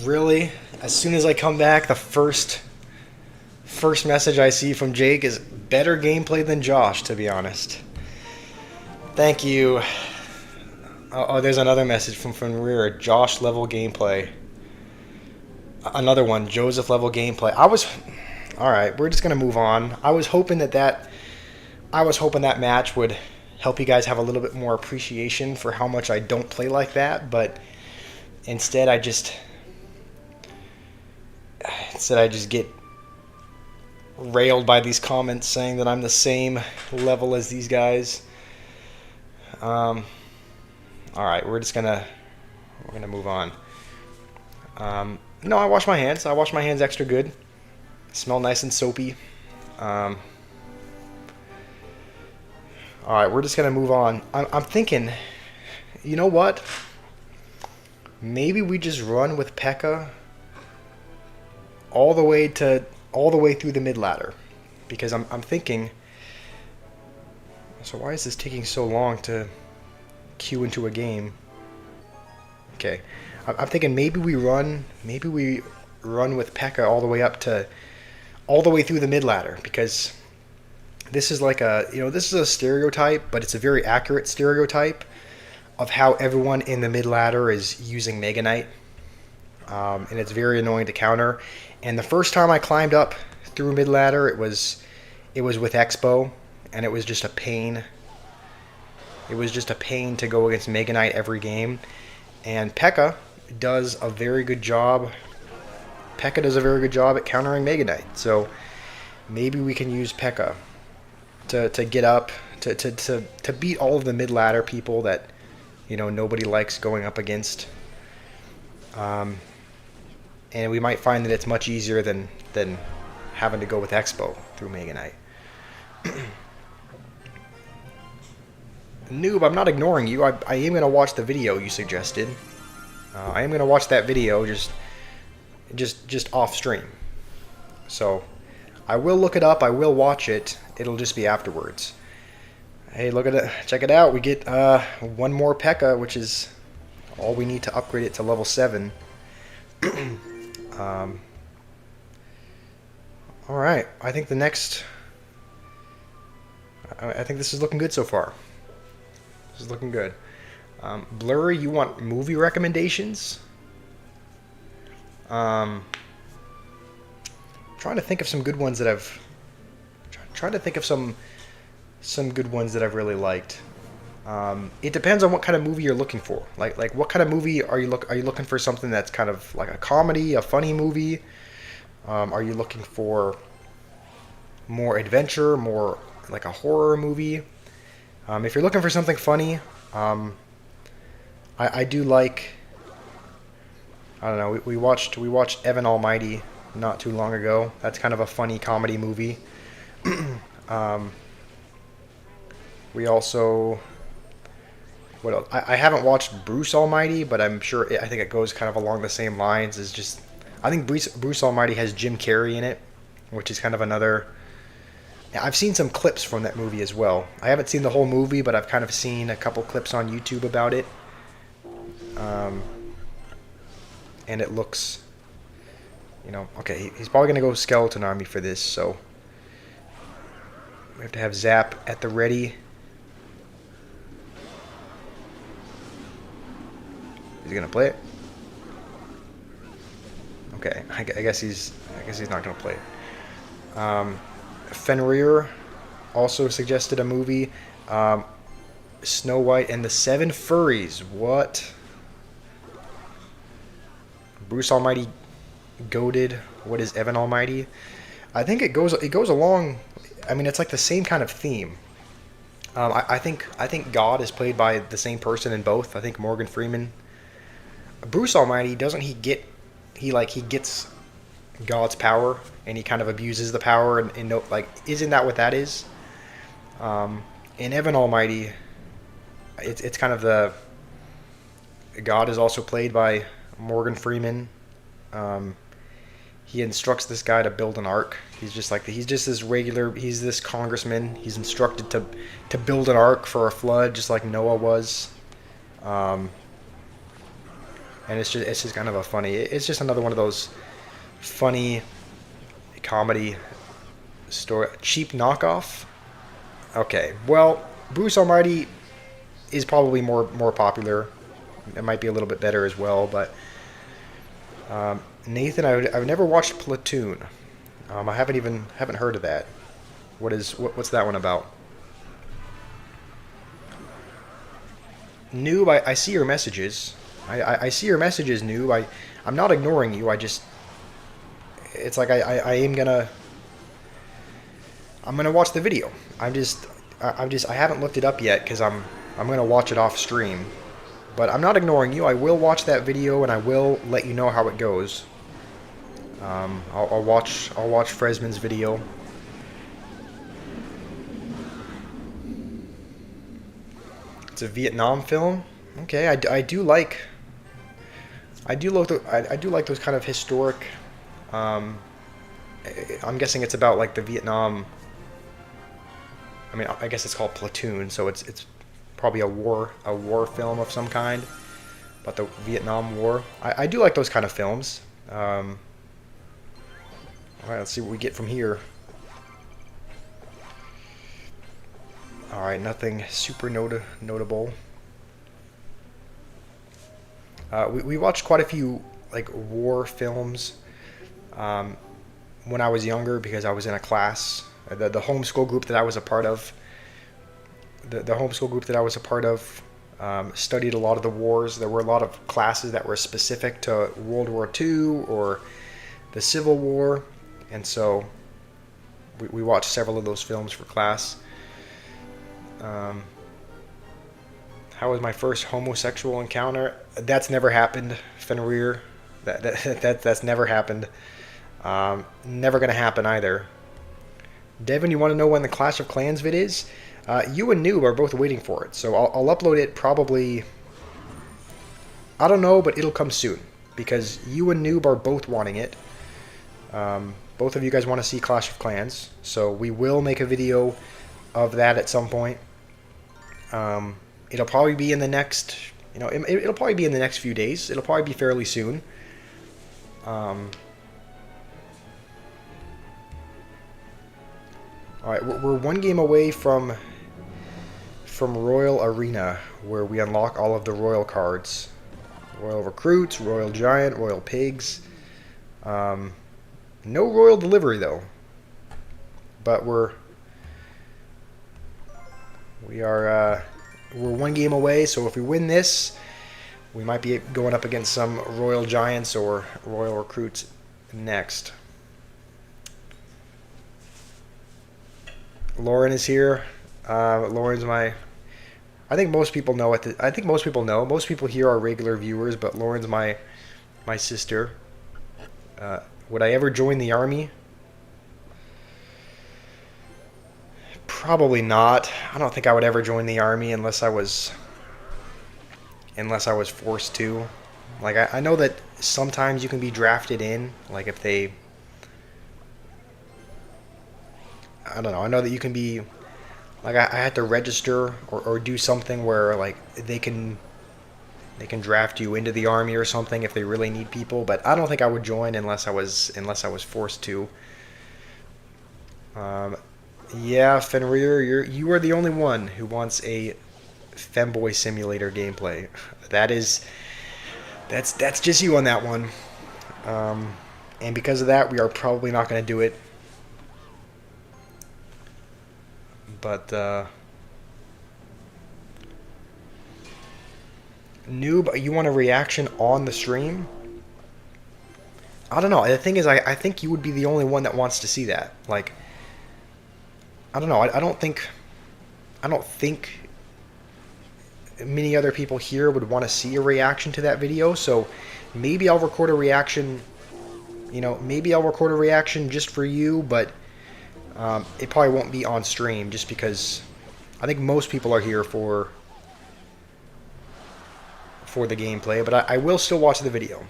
Really? As soon as I come back, the first message I see from Jake is better gameplay than Josh, to be honest. Thank you. Oh, there's another message from Rear. Josh level gameplay. Another one, Joseph level gameplay. All right. We're just gonna move on. I was hoping that match would help you guys have a little bit more appreciation for how much I don't play like that, but instead I just get railed by these comments saying that I'm the same level as these guys. All right, we're gonna move on. No, I wash my hands. I wash my hands extra good. Smell nice and soapy. All right, we're just gonna move on. I'm thinking, you know what? Maybe we just run with P.E.K.K.A. all the way through the mid ladder, because I'm thinking. So why is this taking so long to queue into a game? Okay, I'm thinking maybe we run with P.E.K.K.A. all the way through the mid ladder, because this is like this is a stereotype, but it's a very accurate stereotype of how everyone in the mid ladder is using Mega Knight, and it's very annoying to counter. And the first time I climbed up through mid ladder, it was with Expo, and it was just a pain. It was just a pain to go against Mega Knight every game, and P.E.K.K.A. does a very good job. P.E.K.K.A. does a very good job at countering Mega Knight, so maybe we can use P.E.K.K.A. to get up to beat all of the mid ladder people that nobody likes going up against. And we might find that it's much easier than having to go with Expo through Mega Knight. Noob, I'm not ignoring you. I am going to watch the video you suggested. I am going to watch that video just off stream. So I will look it up. I will watch it. It'll just be afterwards. Hey, look at it. Check it out. We get one more P.E.K.K.A., which is all we need to upgrade it to level 7. All right. I think this is looking good so far. This is looking good. Blurry, you want movie recommendations? Trying to think of some good ones that I've. Trying to think of some good ones that I've really liked. It depends on what kind of movie you're looking for. Like what kind of movie are you looking for? Something that's kind of like a comedy, a funny movie? Are you looking for more adventure, more like a horror movie? If you're looking for something funny, I do like. I don't know. We watched Evan Almighty not too long ago. That's kind of a funny comedy movie. We also. What else? I haven't watched Bruce Almighty, but I think it goes kind of along the same lines. I think Bruce Almighty has Jim Carrey in it, which is kind of another. I've seen some clips from that movie as well. I haven't seen the whole movie, but I've kind of seen a couple clips on YouTube about it. And it looks, okay, he's probably going to go Skeleton Army for this, so we have to have Zap at the ready. Is he going to play it? Okay, I guess he's not going to play it. Fenrir also suggested a movie, Snow White and the Seven Furries. What? Bruce Almighty goated. What is Evan Almighty? I think it goes along. I mean, it's like the same kind of theme. I think God is played by the same person in both. I think Morgan Freeman. Bruce Almighty, doesn't he get? He gets God's power and he kind of abuses the power and isn't that what that is? In Evan Almighty, it's kind of the. God is also played by Morgan Freeman. He instructs this guy to build an ark. He's just this congressman. He's instructed to build an ark for a flood, just like Noah was. and it's just kind of a funny. It's just another one of those funny comedy story. Cheap knockoff. Okay, well, Bruce Almighty is probably more popular. It might be a little bit better as well, but Nathan, I've never watched Platoon. I haven't heard of that. What's that one about? Noob, I see your messages. I see your messages, Noob. I'm not ignoring you. It's like I'm gonna watch the video. I haven't looked it up yet because I'm gonna watch it off stream. But I'm not ignoring you. I will watch that video and I will let you know how it goes. I'll watch Fresman's video. It's a Vietnam film. Okay, I do like those kind of historic. I'm guessing it's about like the Vietnam. I mean, I guess it's called Platoon, so it's probably a war film of some kind, about the Vietnam War. I do like those kind of films. All right, let's see what we get from here. All right, nothing super notable. We watched quite a few like war films when I was younger because I was in a class. The homeschool group that I was a part of. The homeschool group that I was a part of studied a lot of the wars. There were a lot of classes that were specific to World War II or the Civil War, and so we watched several of those films for class. How was my first homosexual encounter? That's never happened, Fenrir. That's never happened. Never gonna happen either. Devin, you want to know when the Clash of Clans vid is? You and Noob are both waiting for it, so I'll upload it probably. I don't know, but it'll come soon because you and Noob are both wanting it. Both of you guys want to see Clash of Clans, so we will make a video of that at some point. It'll probably be in the next, it'll probably be in the next few days. It'll probably be fairly soon. All right, we're one game away from Royal Arena, where we unlock all of the Royal cards. Royal Recruits, Royal Giant, Royal Pigs. No Royal Delivery though. But we're one game away, so if we win this, we might be going up against some Royal Giants or Royal Recruits next. Lauren is here. Lauren's my. I think most people know it. I think most people know. Most people here are regular viewers, but Lauren's my sister. Would I ever join the army? Probably not. I don't think I would ever join the army unless I was forced to. Like I know that sometimes you can be drafted in. Like if they. I don't know. I know that you can be, like I had to register or do something where like they can draft you into the army or something if they really need people. But I don't think I would join unless I was forced to. Yeah, Fenrir, you are the only one who wants a Femboy Simulator gameplay. That's just you on that one. And because of that, we are probably not going to do it. But Noob, you want a reaction on the stream? I don't know. The thing is, I think you would be the only one that wants to see that. Like, I don't know. I don't think many other people here would want to see a reaction to that video. So maybe I'll record a reaction. Maybe I'll record a reaction just for you, but. It probably won't be on stream just because I think most people are here for the gameplay, but I will still watch the video.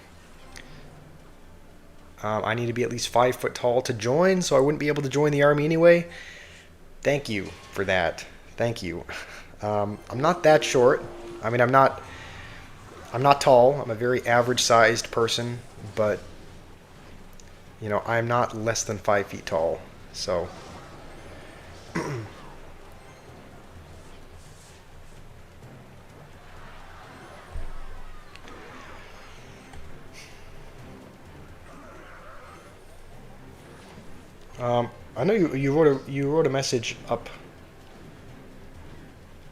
I need to be at least 5 foot tall to join, so I wouldn't be able to join the army anyway. Thank you for that. Thank you. I'm not that short. I mean, I'm not I'm not tall. I'm a very average-sized person, but you know, I'm not less than 5 feet tall. So, I know you wrote a message up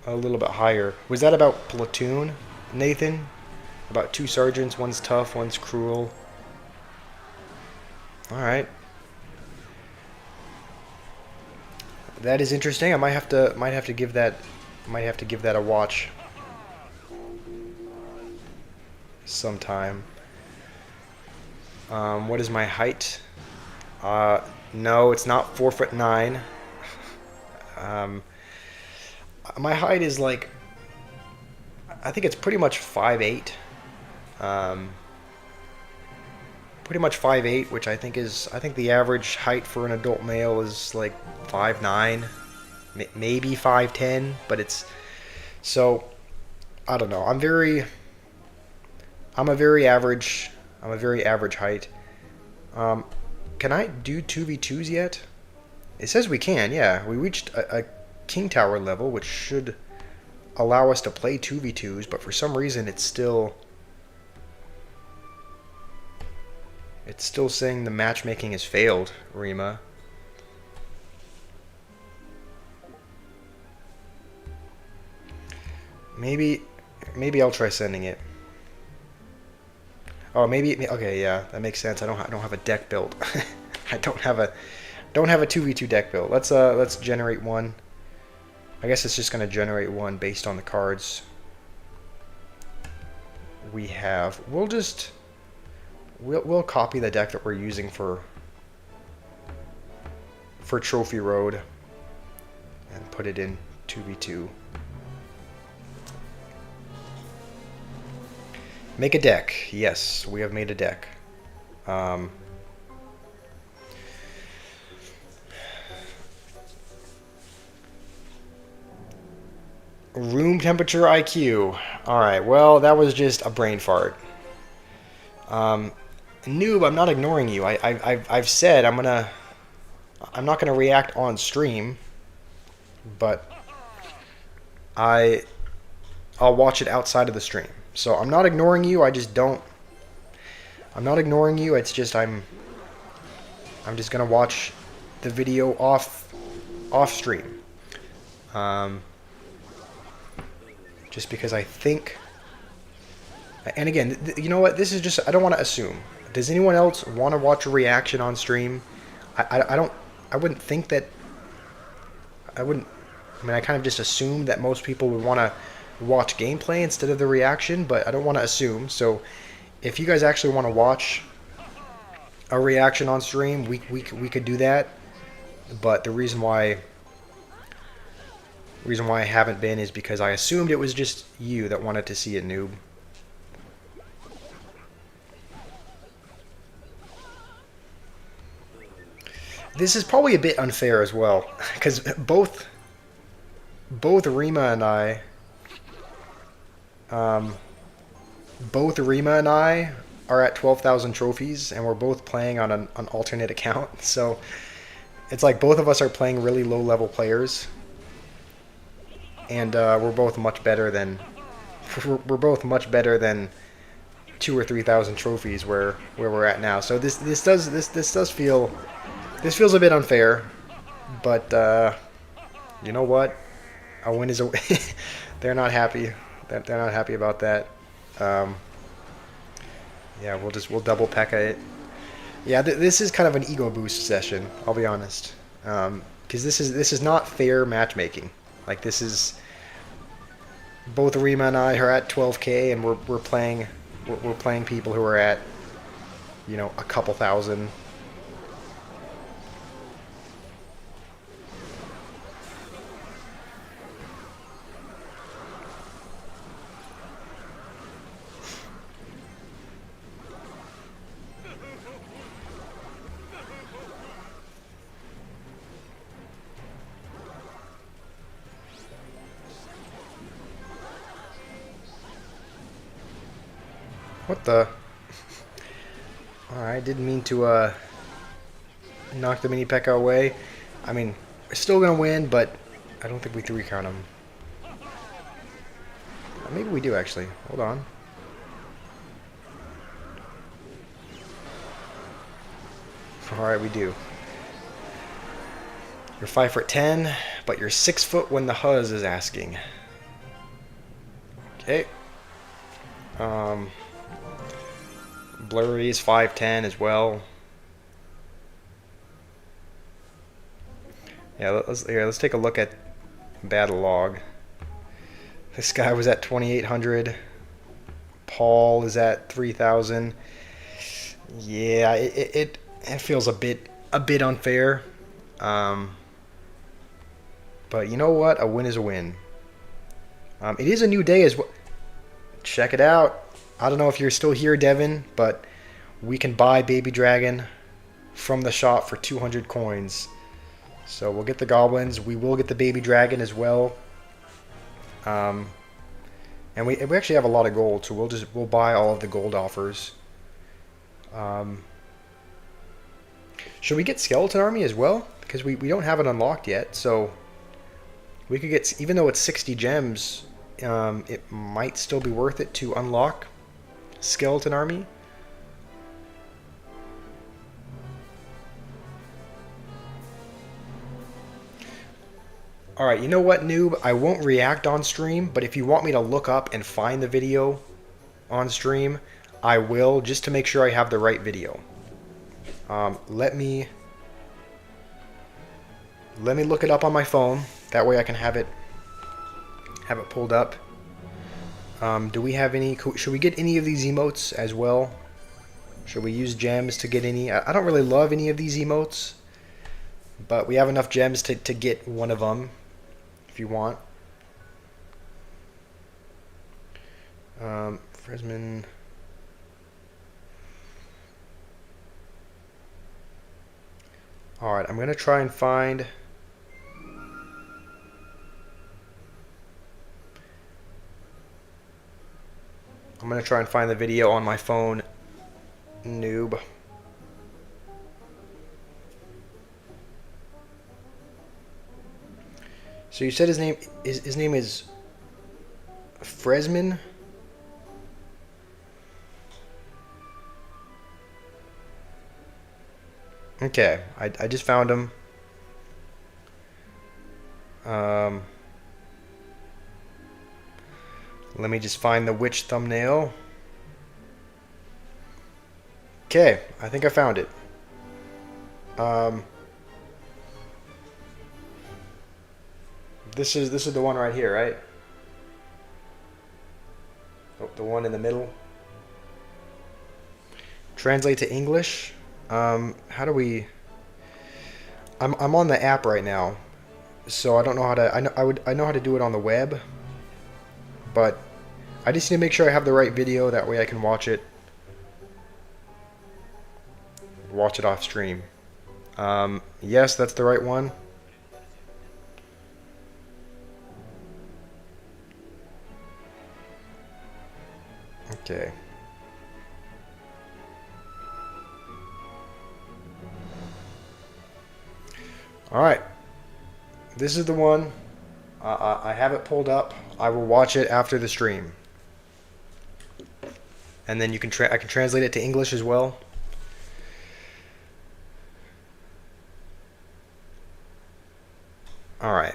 a little bit higher. Was that about platoon, Nathan? About two sergeants, one's tough, one's cruel. All right, that is interesting. I might have to give that a watch sometime. What is my height? Uh, no, it's not 4'9". Um, my height is like, I think it's pretty much 5'8". Um, pretty much 5'8", which I think the average height for an adult male is like 5'9", maybe 5'10", but it's so I don't know. I'm a very average height. Um, can I do 2v2s yet? It says we can. Yeah, we reached a king tower level, which should allow us to play 2v2s, but for some reason it's still saying the matchmaking has failed, Rima. Maybe I'll try sending it. Oh, maybe okay, yeah, that makes sense. I don't have a deck built. I don't have a 2v2 deck built. Let's generate one. I guess it's just going to generate one based on the cards we have. We'll copy the deck that we're using for Trophy Road and put it in 2v2. Make a deck. Yes, we have made a deck. Room temperature IQ. Alright, well, that was just a brain fart. Noob, I'm not ignoring you. I've said I'm not gonna react on stream, but I'll watch it outside of the stream. So I'm not ignoring you. I'm not ignoring you. It's just I'm just gonna watch the video off stream. Just because I think. And again, you know what? This is just, I don't want to assume. Does anyone else want to watch a reaction on stream? I wouldn't think that, I mean, I kind of just assumed that most people would want to watch gameplay instead of the reaction, but I don't want to assume. So if you guys actually want to watch a reaction on stream, we could do that. But the reason why I haven't been is because I assumed it was just you that wanted to see it, noob. This is probably a bit unfair as well, because both Rima and I, are at 12,000 trophies, and we're both playing on an alternate account. So it's like both of us are playing really low-level players, and we're both much better than 2,000 or 3,000 trophies where we're at now. So this does feel. This feels a bit unfair, but you know what? A win is a win. They're not happy. They're not happy about that. Yeah, we'll double P.E.K.K.A it. Yeah, this is kind of an ego boost session. I'll be honest, because this is not fair matchmaking. Like, this is both Rima and I are at 12K, and we're playing people who are at, you know, a couple thousand. What the? Alright, didn't mean to knock the mini P.E.K.K.A away. I mean, we're still gonna win, but I don't think we 3-count him. Maybe we do actually. Hold on. Alright, we do. You're 5'10", but you're 6 foot when the huzz is asking. Okay. Blurry is 5'10" as well. Yeah, let's take a look at battle log. This guy was at 2,800. Paul is at 3,000. Yeah, it feels a bit unfair. But you know what? A win is a win. It is a new day as well. Check it out. I don't know if you're still here, Devin, but we can buy Baby Dragon from the shop for 200 coins. So we'll get the goblins. We will get the Baby Dragon as well. And we actually have a lot of gold, so we'll buy all of the gold offers. Should we get Skeleton Army as well? Because we don't have it unlocked yet, so we could get, even though it's 60 gems, it might still be worth it to unlock Skeleton Army. Alright, you know what, noob? I won't react on stream, but if you want me to look up and find the video on stream, I will, just to make sure I have the right video. Let me look it up on my phone. That way I can have it pulled up. Do we have any? Should we get any of these emotes as well? Should we use gems to get any? I don't really love any of these emotes, but we have enough gems to get one of them if you want. Fresman. Alright, I'm going to try and find... the video on my phone, noob. So you said his name is Fresman? Okay, I just found him. Let me just find the witch thumbnail. Okay, I think I found it. This is the one right here, right? Oh, the one in the middle. Translate to English. How do we? I'm on the app right now, so I don't know how to. I know how to do it on the web, but I just need to make sure I have the right video. That way I can watch it off stream. Yes, that's the right one. Okay. Alright, this is the one. I have it pulled up. I will watch it after the stream. And then I can translate it to English as well. Alright.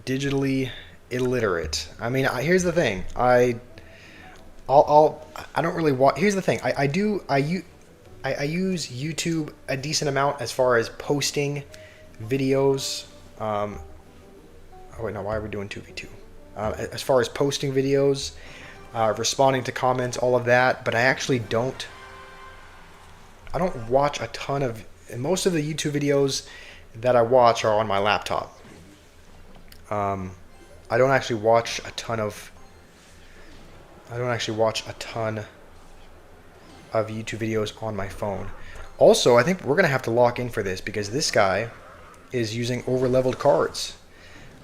Digitally illiterate. I mean, here's the thing. I don't really watch. Here's the thing. I use YouTube a decent amount as far as posting videos. Oh wait, no. Why are we doing 2v2? As far as posting videos, responding to comments, all of that. But I actually don't. I don't watch a ton of. And most of the YouTube videos that I watch are on my laptop. I don't actually watch a ton of YouTube videos on my phone. Also, I think we're going to have to lock in for this because this guy is using over-leveled cards.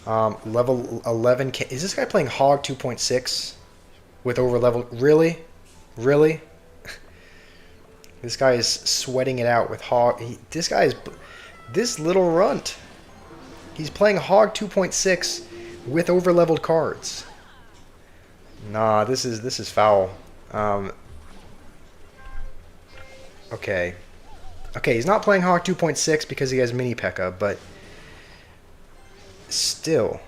Level 11. Is this guy playing Hog 2.6 with over-leveled? Really? Really? This guy is sweating it out with Hog. This guy is... This little runt. He's playing Hog 2.6 with over-leveled cards. Nah, this is foul. Okay. Okay, he's not playing Hog 2.6 because he has Mini P.E.K.K.A, but still.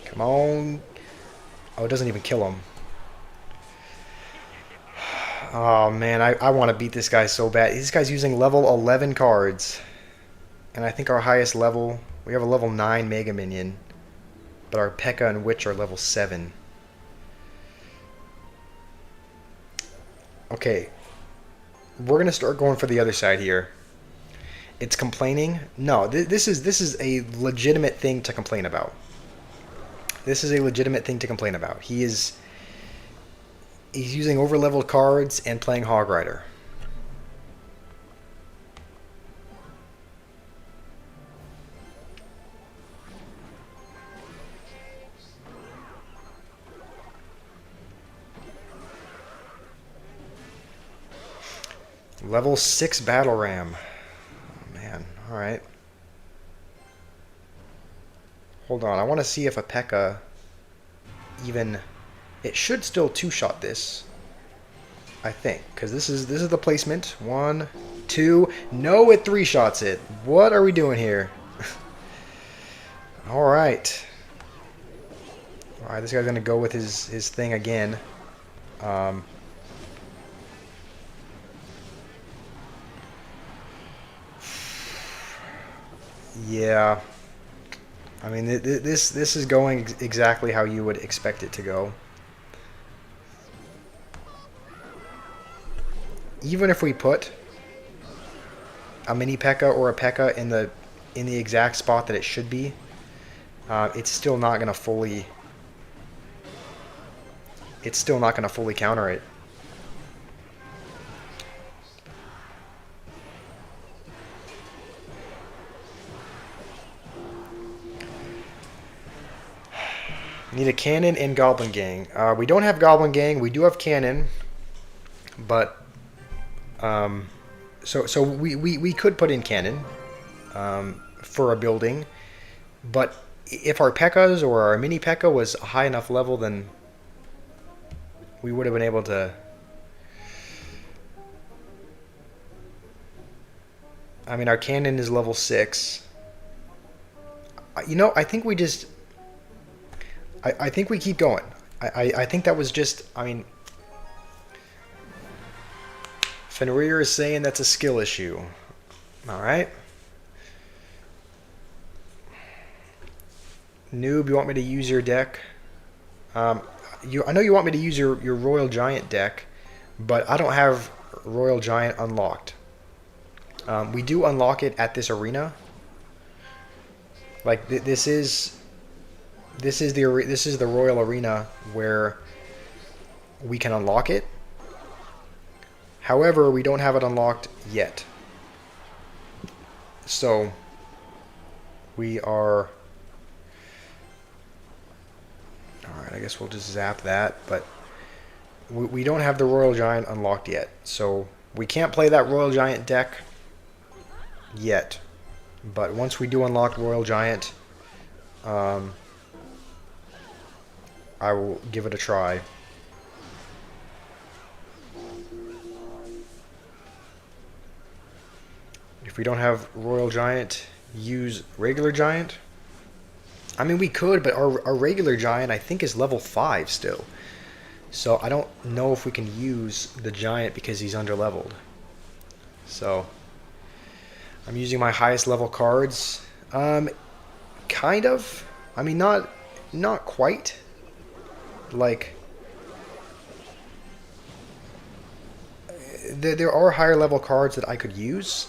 Come on. Oh, it doesn't even kill him. Oh, man, I want to beat this guy so bad. This guy's using level 11 cards. And I think our highest level... We have a level 9 Mega Minion. But our P.E.K.K.A and Witch are level 7. Okay. We're going to start going for the other side here. It's complaining? No, this is a legitimate thing to complain about. This is a legitimate thing to complain about. He's using over-leveled cards and playing Hog Rider. Level 6 Battle Ram. Oh, man. Alright. Hold on. I want to see if a P.E.K.K.A even... It should still two-shot this. I think. Because this is the placement. 1, 2... No, it three-shots it. What are we doing here? Alright. Alright, this guy's going to go with his thing again. Yeah, I mean this is going exactly how you would expect it to go. Even if we put a Mini P.E.K.K.A or a P.E.K.K.A in the exact spot that it should be, it's still not gonna fully. It's still not gonna fully counter it. Need a cannon and Goblin Gang. We don't have Goblin Gang. We do have cannon, but so we could put in cannon for a building, but if our P.E.K.K.As or our Mini P.E.K.K.A was a high enough level, then we would have been able to. I mean, our cannon is level 6. You know, I think we just. I think we keep going. I think that was just, I mean, Fenrir is saying that's a skill issue. Alright. Noob, you want me to use your deck? I know you want me to use your Royal Giant deck, but I don't have Royal Giant unlocked. We do unlock it at this arena. Like, this is the Royal Arena where we can unlock it. However, we don't have it unlocked yet. So we are... Alright, I guess we'll just zap that, but we don't have the Royal Giant unlocked yet. So we can't play that Royal Giant deck yet. But once we do unlock Royal Giant, I will give it a try. If we don't have Royal Giant, use regular Giant. I mean, we could, but our regular Giant, I think, is level 5 still. So I don't know if we can use the Giant because he's underleveled. So I'm using my highest level cards. Kind of. I mean, not quite. Like, there are higher level cards that I could use,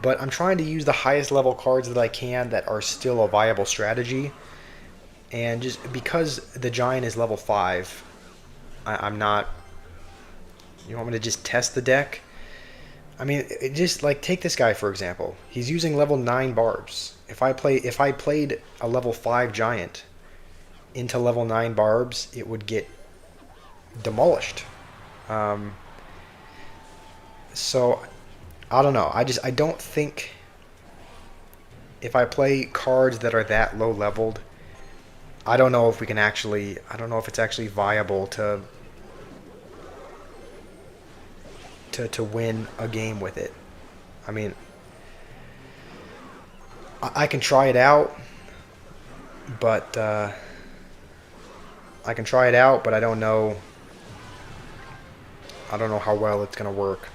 but I'm trying to use the highest level cards that I can that are still a viable strategy. And just because the Giant is level 5, I'm not You want me to just test the deck? I mean, just like take this guy for example. He's using level 9 barbs. If I played a level 5 giant into level 9 barbs, it would get demolished. Um, so I don't know. I don't think if I play cards that are that low leveled, I don't know if we can actually. I don't know if it's actually viable to win a game with it. I mean, I can try it out, but I can try it out, but I don't know. I don't know how well it's gonna work.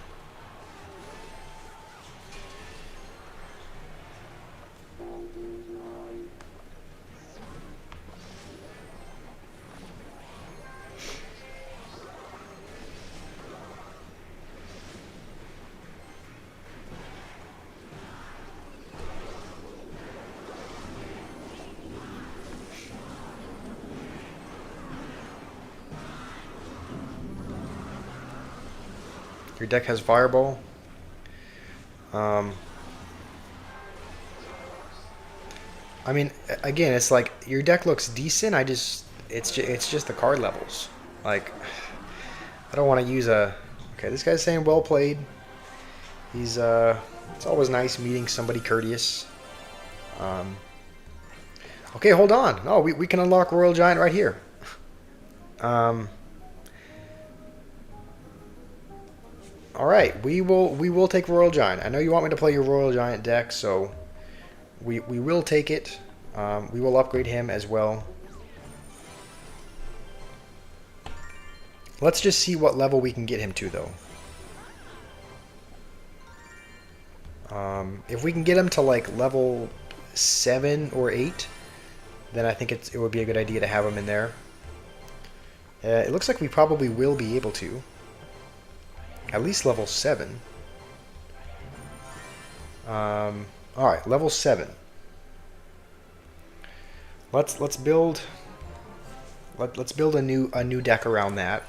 Your deck has Fireball. Um, I mean, again, it's like your deck looks decent. It's just the card levels. Like, I don't want to use a. Okay, this guy's saying well played. He's It's always nice meeting somebody courteous. Um, okay, hold on. No, we can unlock Royal Giant right here. Um, all right, we will take Royal Giant. I know you want me to play your Royal Giant deck, so we will take it. We will upgrade him as well. Let's just see what level we can get him to, though. If we can get him to like level 7 or 8, then I think it would be a good idea to have him in there. It looks like we probably will be able to. At least level 7. Alright, level 7. Let's build a new deck around that.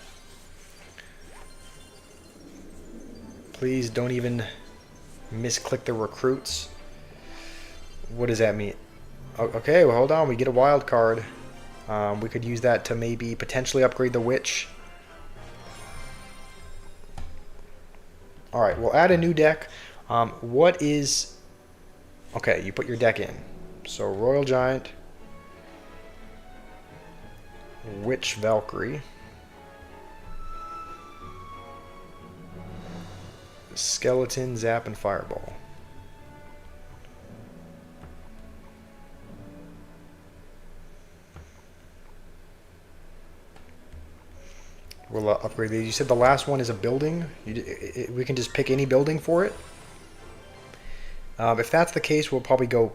Please don't even misclick the recruits. What does that mean? Okay, well hold on, we get a wild card. We could use that to maybe potentially upgrade the witch. Alright, we'll add a new deck. What is... Okay, you put your deck in. So Royal Giant, Witch Valkyrie, Skeleton, Zap, and Fireball. We'll upgrade these. You said the last one is a building. We can just pick any building for it. If that's the case, we'll probably go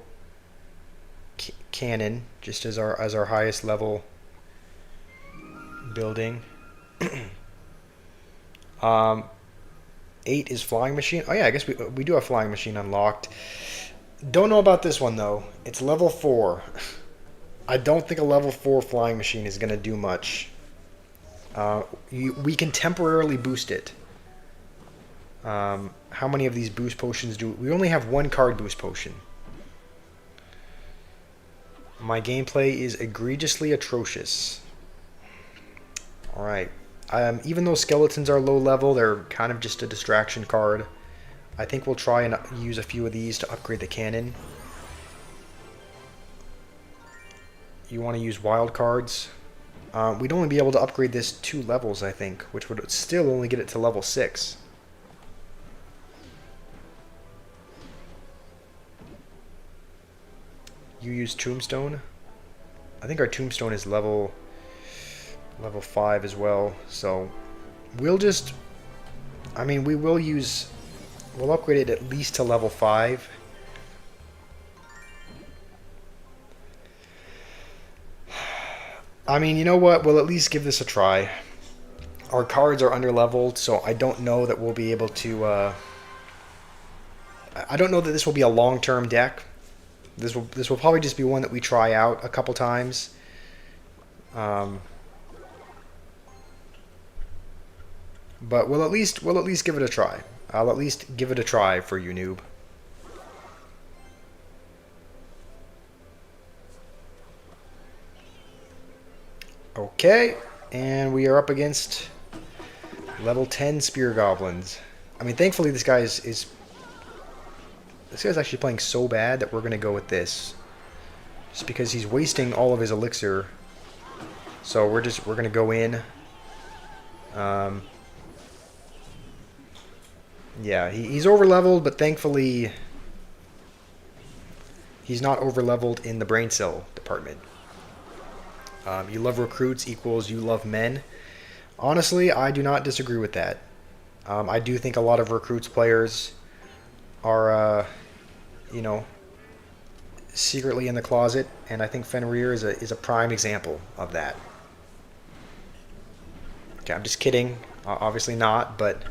cannon just as our highest level building. 8 is flying machine. Oh yeah, I guess we do have flying machine unlocked. Don't know about this one though. It's level 4. I don't think a level 4 flying machine is gonna do much. We can temporarily boost it. How many of these boost potions do we only have one card boost potion? My gameplay is egregiously atrocious. Alright. Even though skeletons are low level, they're kind of just a distraction card. I think we'll try and use a few of these to upgrade the cannon. You want to use wild cards. We'd only be able to upgrade this 2 levels, I think, which would still only get it to level 6. You use Tombstone. I think our Tombstone is level 5 as well, so we'll just... I mean, we'll upgrade it at least to level 5. I mean, you know what? We'll at least give this a try. Our cards are under-leveled, so I don't know that we'll be able to... I don't know that this will be a long-term deck. This will probably just be one that we try out a couple times. But we'll at least give it a try. I'll at least give it a try for you, noob. Okay, and we are up against level 10 spear goblins. I mean, thankfully this guy is this guy's actually playing so bad that we're gonna go with this, just because he's wasting all of his elixir. So we're gonna go in. Yeah, he's over leveled, but thankfully he's not over leveled in the brain cell department. You love recruits equals you love men. Honestly, I do not disagree with that. I do think a lot of recruits players are, you know, secretly in the closet, and I think Fenrir is a prime example of that. Okay, I'm just kidding. Obviously not, but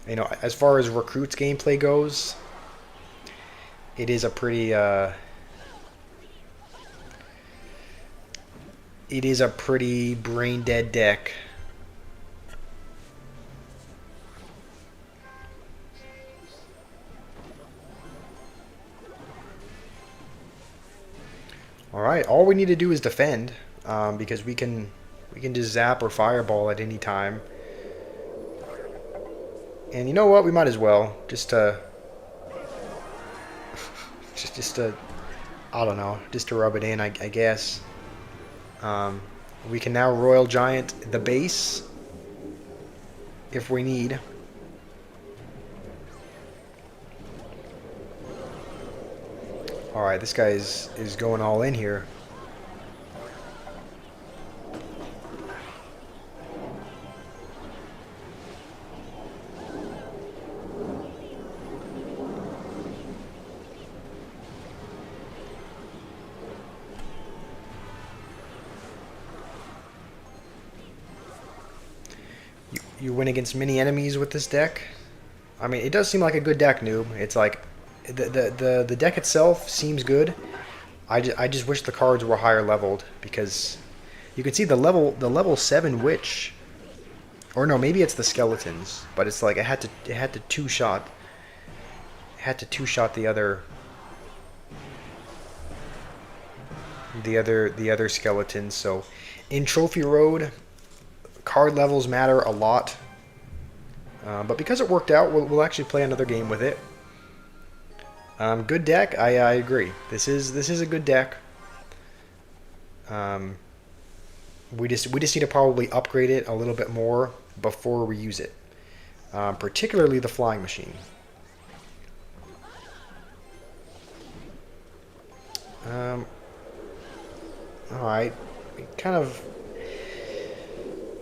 you know, as far as recruits gameplay goes, it is a pretty brain dead deck. All right, all we need to do is defend, because we can just zap or fireball at any time. And you know what? We might as well just to I don't know, just to rub it in, I guess. We can now Royal Giant the base if we need. Alright, this guy is going all in here. You win against many enemies with this deck. I mean, it does seem like a good deck, noob. It's like the deck itself seems good. I just wish the cards were higher leveled, because you can see the level 7 witch, or no, maybe it's the skeletons, but it's like it had to two shot the other skeletons. So in Trophy Road, card levels matter a lot, but because it worked out, we'll actually play another game with it. Good deck. I agree. This is a good deck. We just need to probably upgrade it a little bit more before we use it, particularly the flying machine. All right, kind of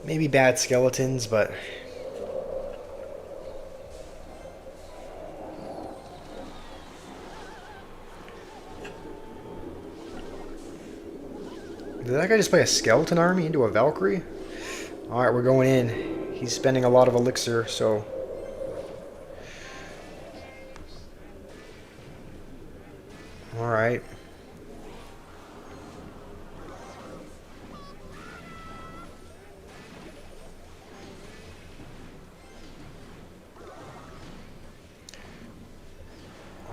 maybe bad skeletons, but did that guy just play a skeleton army into a Valkyrie? Alright, we're going in. He's spending a lot of elixir, so alright.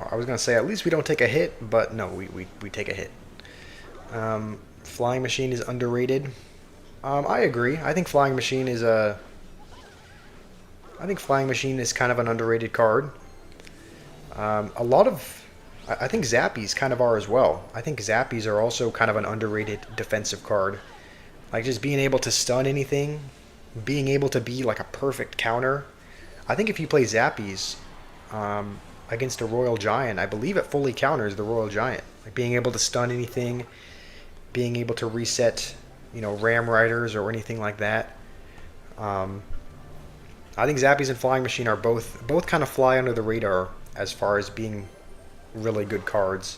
I was going to say, at least we don't take a hit, but no, we take a hit. Flying Machine is underrated. I agree. I think Flying Machine is kind of an underrated card. I think Zappies kind of are as well. I think Zappies are also kind of an underrated defensive card. Like, just being able to stun anything, being able to be like a perfect counter. I think if you play Zappies against a Royal Giant, I believe it fully counters the Royal Giant. Like, being able to stun anything, being able to reset, you know, Ram Riders or anything like that. I think Zappies and Flying Machine are both kind of fly under the radar as far as being really good cards.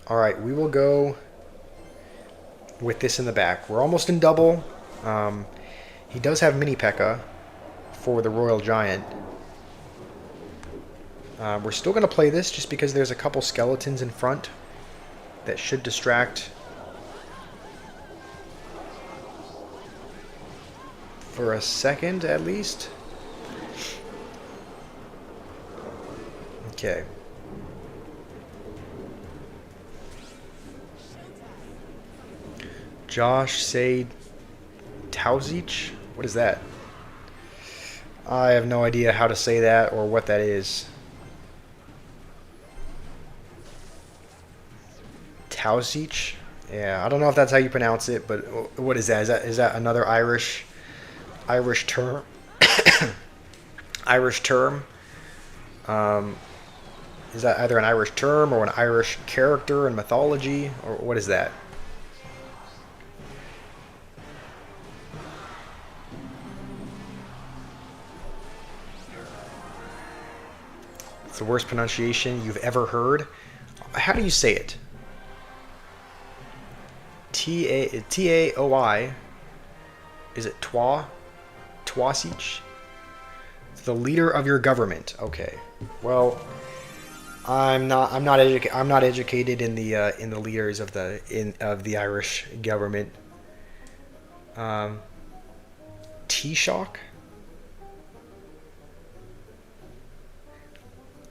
Alright, we will go with this in the back. We're almost in double. He does have Mini P.E.K.K.A. for the Royal Giant. We're still going to play this just because there's a couple skeletons in front that should distract for a second at least. Okay. Josh say Tauzic? What is that? I have no idea how to say that or what that is. Tauzic? Yeah, I don't know if that's how you pronounce it, but what is that? Is that another Irish term? Irish term? Is that either an Irish term or an Irish character in mythology, or what is that? It's the worst pronunciation you've ever heard. How do you say it? Taoi. Is it Twasic? The leader of your government. Okay. Well, I'm not educated in the leaders of the Irish government. Taoiseach.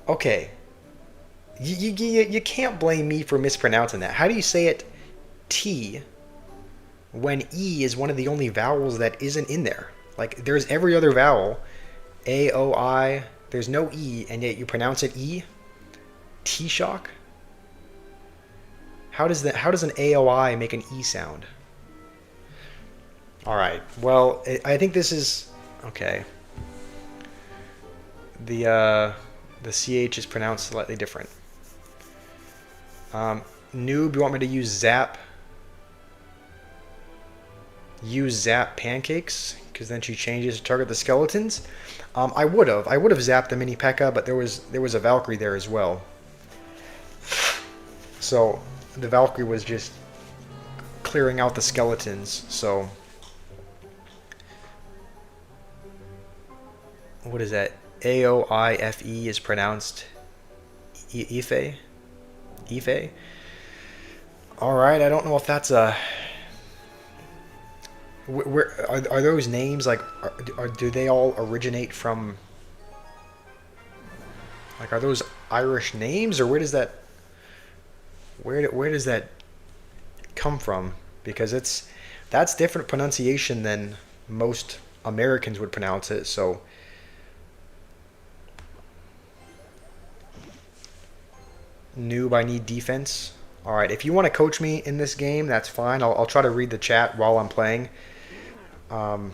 Okay. You can't blame me for mispronouncing that. How do you say it? T when E is one of the only vowels that isn't in there. Like, there's every other vowel. A, O, I. There's no E, and yet you pronounce it E? Taoiseach? How does an AOI make an E sound? Alright, well, I think this is... Okay. The CH is pronounced slightly different. Noob, you want me to use Zap? Use Zap Pancakes? Because then she changes to target the skeletons? I would have zapped the mini P.E.K.K.A, but there was a Valkyrie there as well. So the Valkyrie was just clearing out the skeletons. So what is that? AOIFE is pronounced Ife. Ife. All right, I don't know if that's a. Where are those names like? Do they all originate from? Like, are those Irish names, or where does that? Where does that come from? Because that's different pronunciation than most Americans would pronounce it. So. Noob, I need defense. Alright, if you want to coach me in this game, that's fine. I'll try to read the chat while I'm playing. But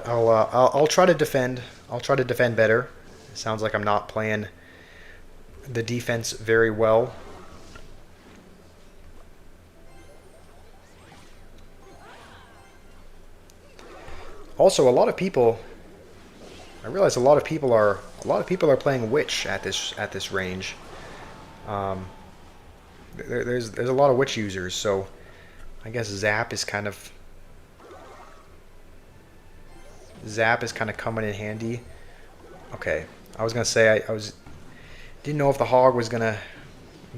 I'll try to defend. I'll try to defend better. It sounds like I'm not playing the defense very well. Also, a lot of people... I realize a lot of people are playing Witch at this range. There's a lot of Witch users, so I guess Zap is kind of coming in handy. Okay, I was gonna say I didn't know if the hog was gonna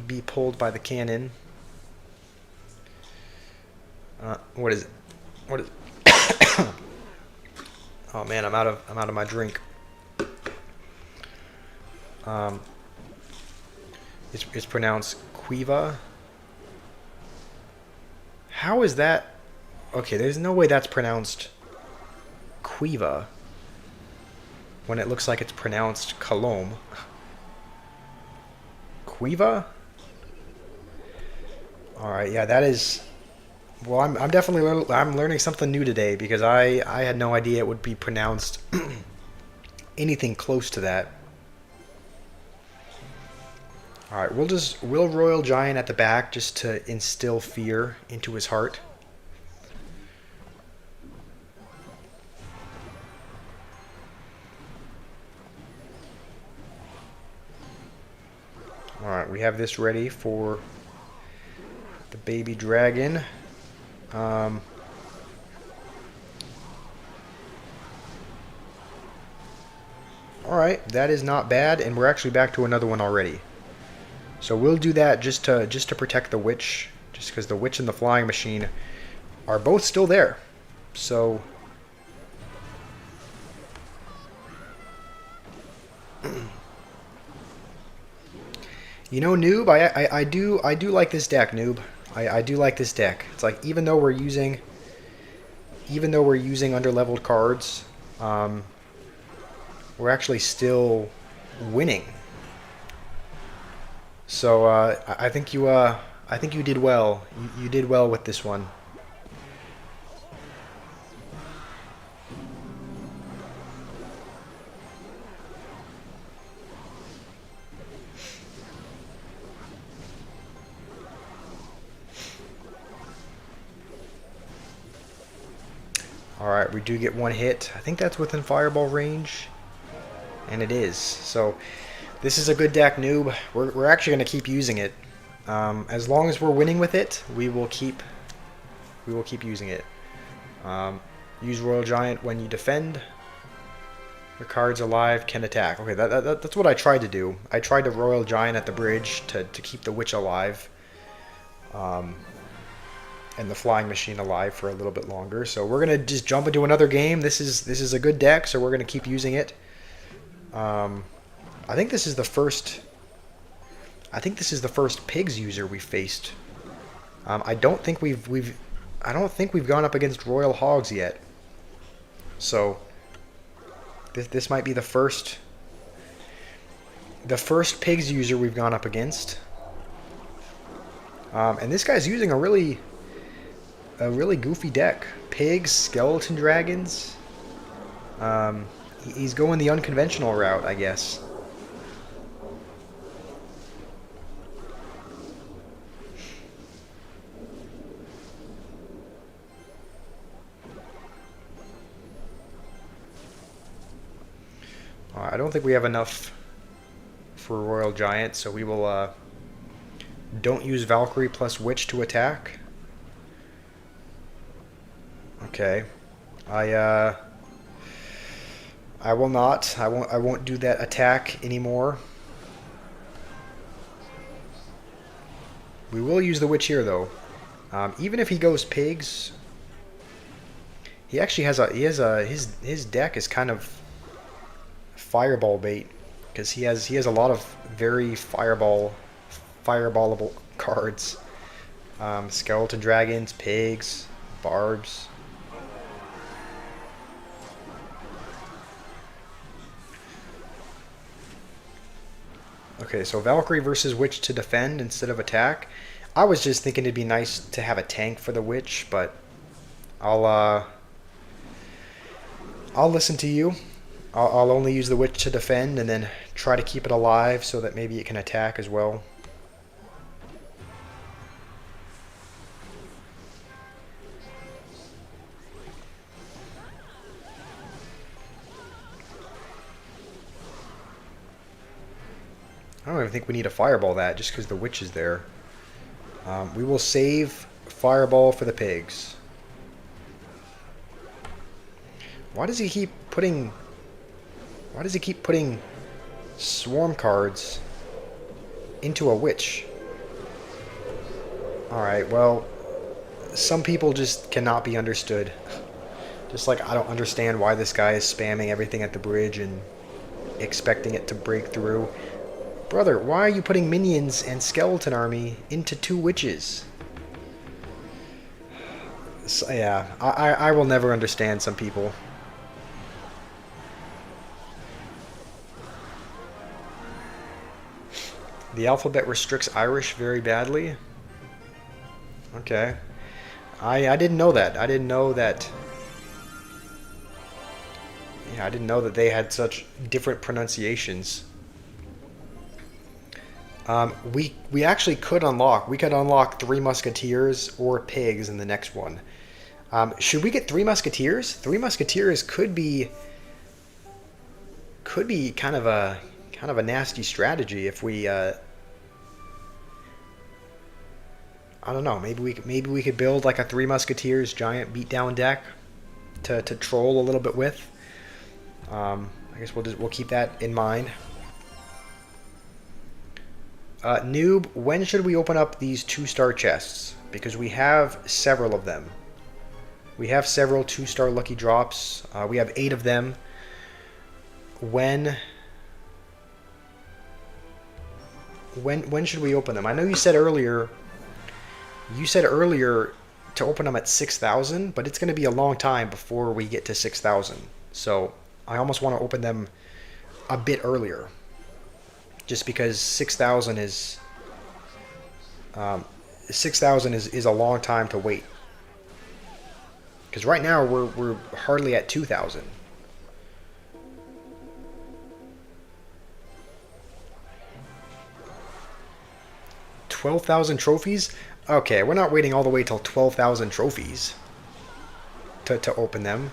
be pulled by the cannon. What is it? What is? Oh man, I'm out of my drink. It's pronounced Quiva. How is that? Okay, there's no way that's pronounced Quiva when it looks like it's pronounced Colombe. Quiva? All right, yeah, that is. Well, I'm definitely I'm learning something new today because I had no idea it would be pronounced anything close to that. All right, we'll Royal Giant at the back just to instill fear into his heart. All right, we have this ready for the baby dragon. Alright, that is not bad, and we're actually back to another one already. So we'll do that just to protect the witch, just because the witch and the flying machine are both still there. So you know, Noob, I do like this deck, Noob. I do like this deck. It's like even though we're using underleveled cards, we're actually still winning. So I think you did well. You did well with this one. Alright, we do get one hit. I think that's within fireball range. And it is. So this is a good deck, Noob. We're actually going to keep using it. As long as we're winning with it, we will keep using it. Use Royal Giant when you defend. Your cards alive can attack. Okay, that's what I tried to do. I tried to Royal Giant at the bridge to keep the witch alive. And the flying machine alive for a little bit longer. So we're gonna just jump into another game. This is a good deck, so we're gonna keep using it. I think this is the first. I think this is the first pigs user we faced. I don't think we've gone up against royal hogs yet. So this might be the first pigs user we've gone up against. And this guy's using a really goofy deck. Pigs, skeleton dragons. He's going the unconventional route, I guess. I don't think we have enough for Royal Giant, so we will don't use Valkyrie plus Witch to attack. Okay. I will not. I won't do that attack anymore. We will use the witch here though. Even if he goes pigs, he actually has his deck is kind of fireball bait because he has a lot of very fireballable cards. Skeleton dragons, pigs, barbs. Okay, so Valkyrie versus Witch to defend instead of attack. I was just thinking it'd be nice to have a tank for the Witch, but I'll listen to you. I'll only use the Witch to defend and then try to keep it alive so that maybe it can attack as well. I don't even think we need to fireball that just because the witch is there. We will save fireball for the pigs. Why does he keep putting swarm cards into a witch? Alright, well, some people just cannot be understood. Just like I don't understand why this guy is spamming everything at the bridge and expecting it to break through. Brother, why are you putting minions and skeleton army into two witches? So, yeah, I will never understand some people. The alphabet restricts Irish very badly. Okay. I didn't know that. I didn't know that. Yeah, I didn't know that they had such different pronunciations. We actually could unlock. We could unlock 3 Musketeers or pigs in the next one. Should we get 3 Musketeers? 3 Musketeers could be kind of a nasty strategy if we. I don't know. Maybe we could build like a 3 Musketeers giant beatdown deck to troll a little bit with. I guess we'll keep that in mind. Noob, when should we open up these 2-star chests? Because we have several of them. We have several 2-star lucky drops. We have 8 of them. When should we open them? I know you said earlier to open them at 6,000, but it's going to be a long time before we get to 6,000. So I almost want to open them a bit earlier, just because 6,000 is 6,000 is a long time to wait. Because right now we're hardly at 2,000. $12,000 trophies? Okay, we're not waiting all the way till 12,000 trophies to open them.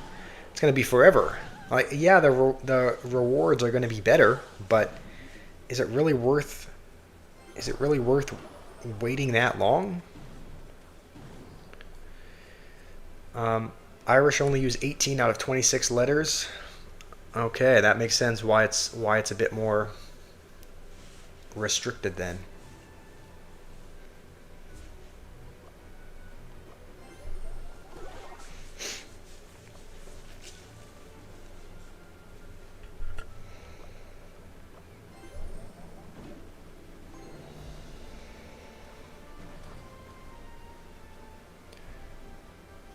It's gonna be forever. Like, yeah, the rewards are gonna be better, but is it really worth? Is it really worth waiting that long? Irish only use 18 out of 26 letters. Okay, that makes sense. Why it's a bit more restricted then.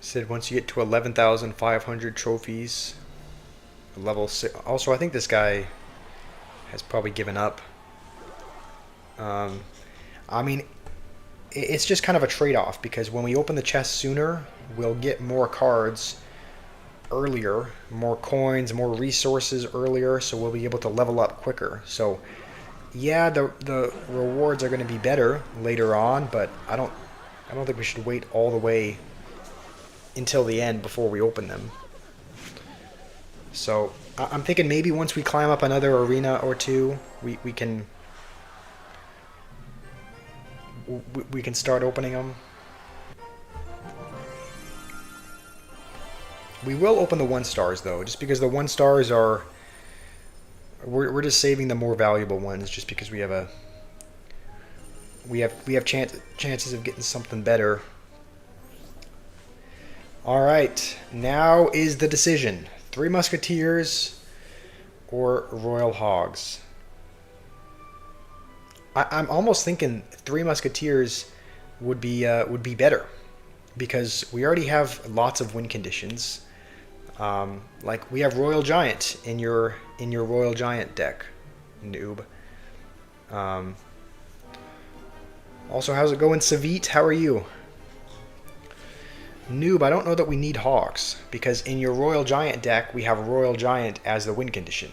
Said once you get to 11,500 trophies, level 6. Also, I think this guy has probably given up. I mean, it's just kind of a trade-off, because when we open the chest sooner, we'll get more cards earlier, more coins, more resources earlier, so we'll be able to level up quicker. So, yeah, the rewards are going to be better later on, but I don't think we should wait all the way until the end before we open them. So I'm thinking maybe once we climb up another arena or two, we can start opening them. We will open the 1-stars though, just because the 1-stars are we're just saving the more valuable ones, just because we have chances of getting something better. All right, now is the decision: Three Musketeers or Royal Hogs. I'm almost thinking Three Musketeers would be better, because we already have lots of win conditions. Like we have Royal Giant in your Royal Giant deck, noob. Also, how's it going, Savit? How are you? Noob, I don't know that we need Hogs, because in your Royal Giant deck, we have Royal Giant as the win condition.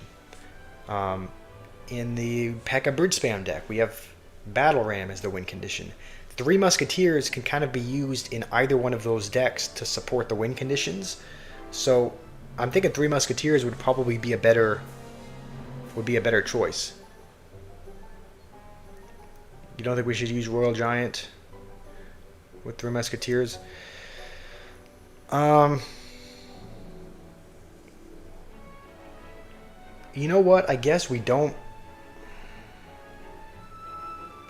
In the P.E.K.K.A. Bridge Spam deck, we have Battle Ram as the win condition. Three Musketeers can kind of be used in either one of those decks to support the win conditions. So I'm thinking Three Musketeers would probably be a better choice. You don't think we should use Royal Giant with Three Musketeers? You know what? I guess we don't.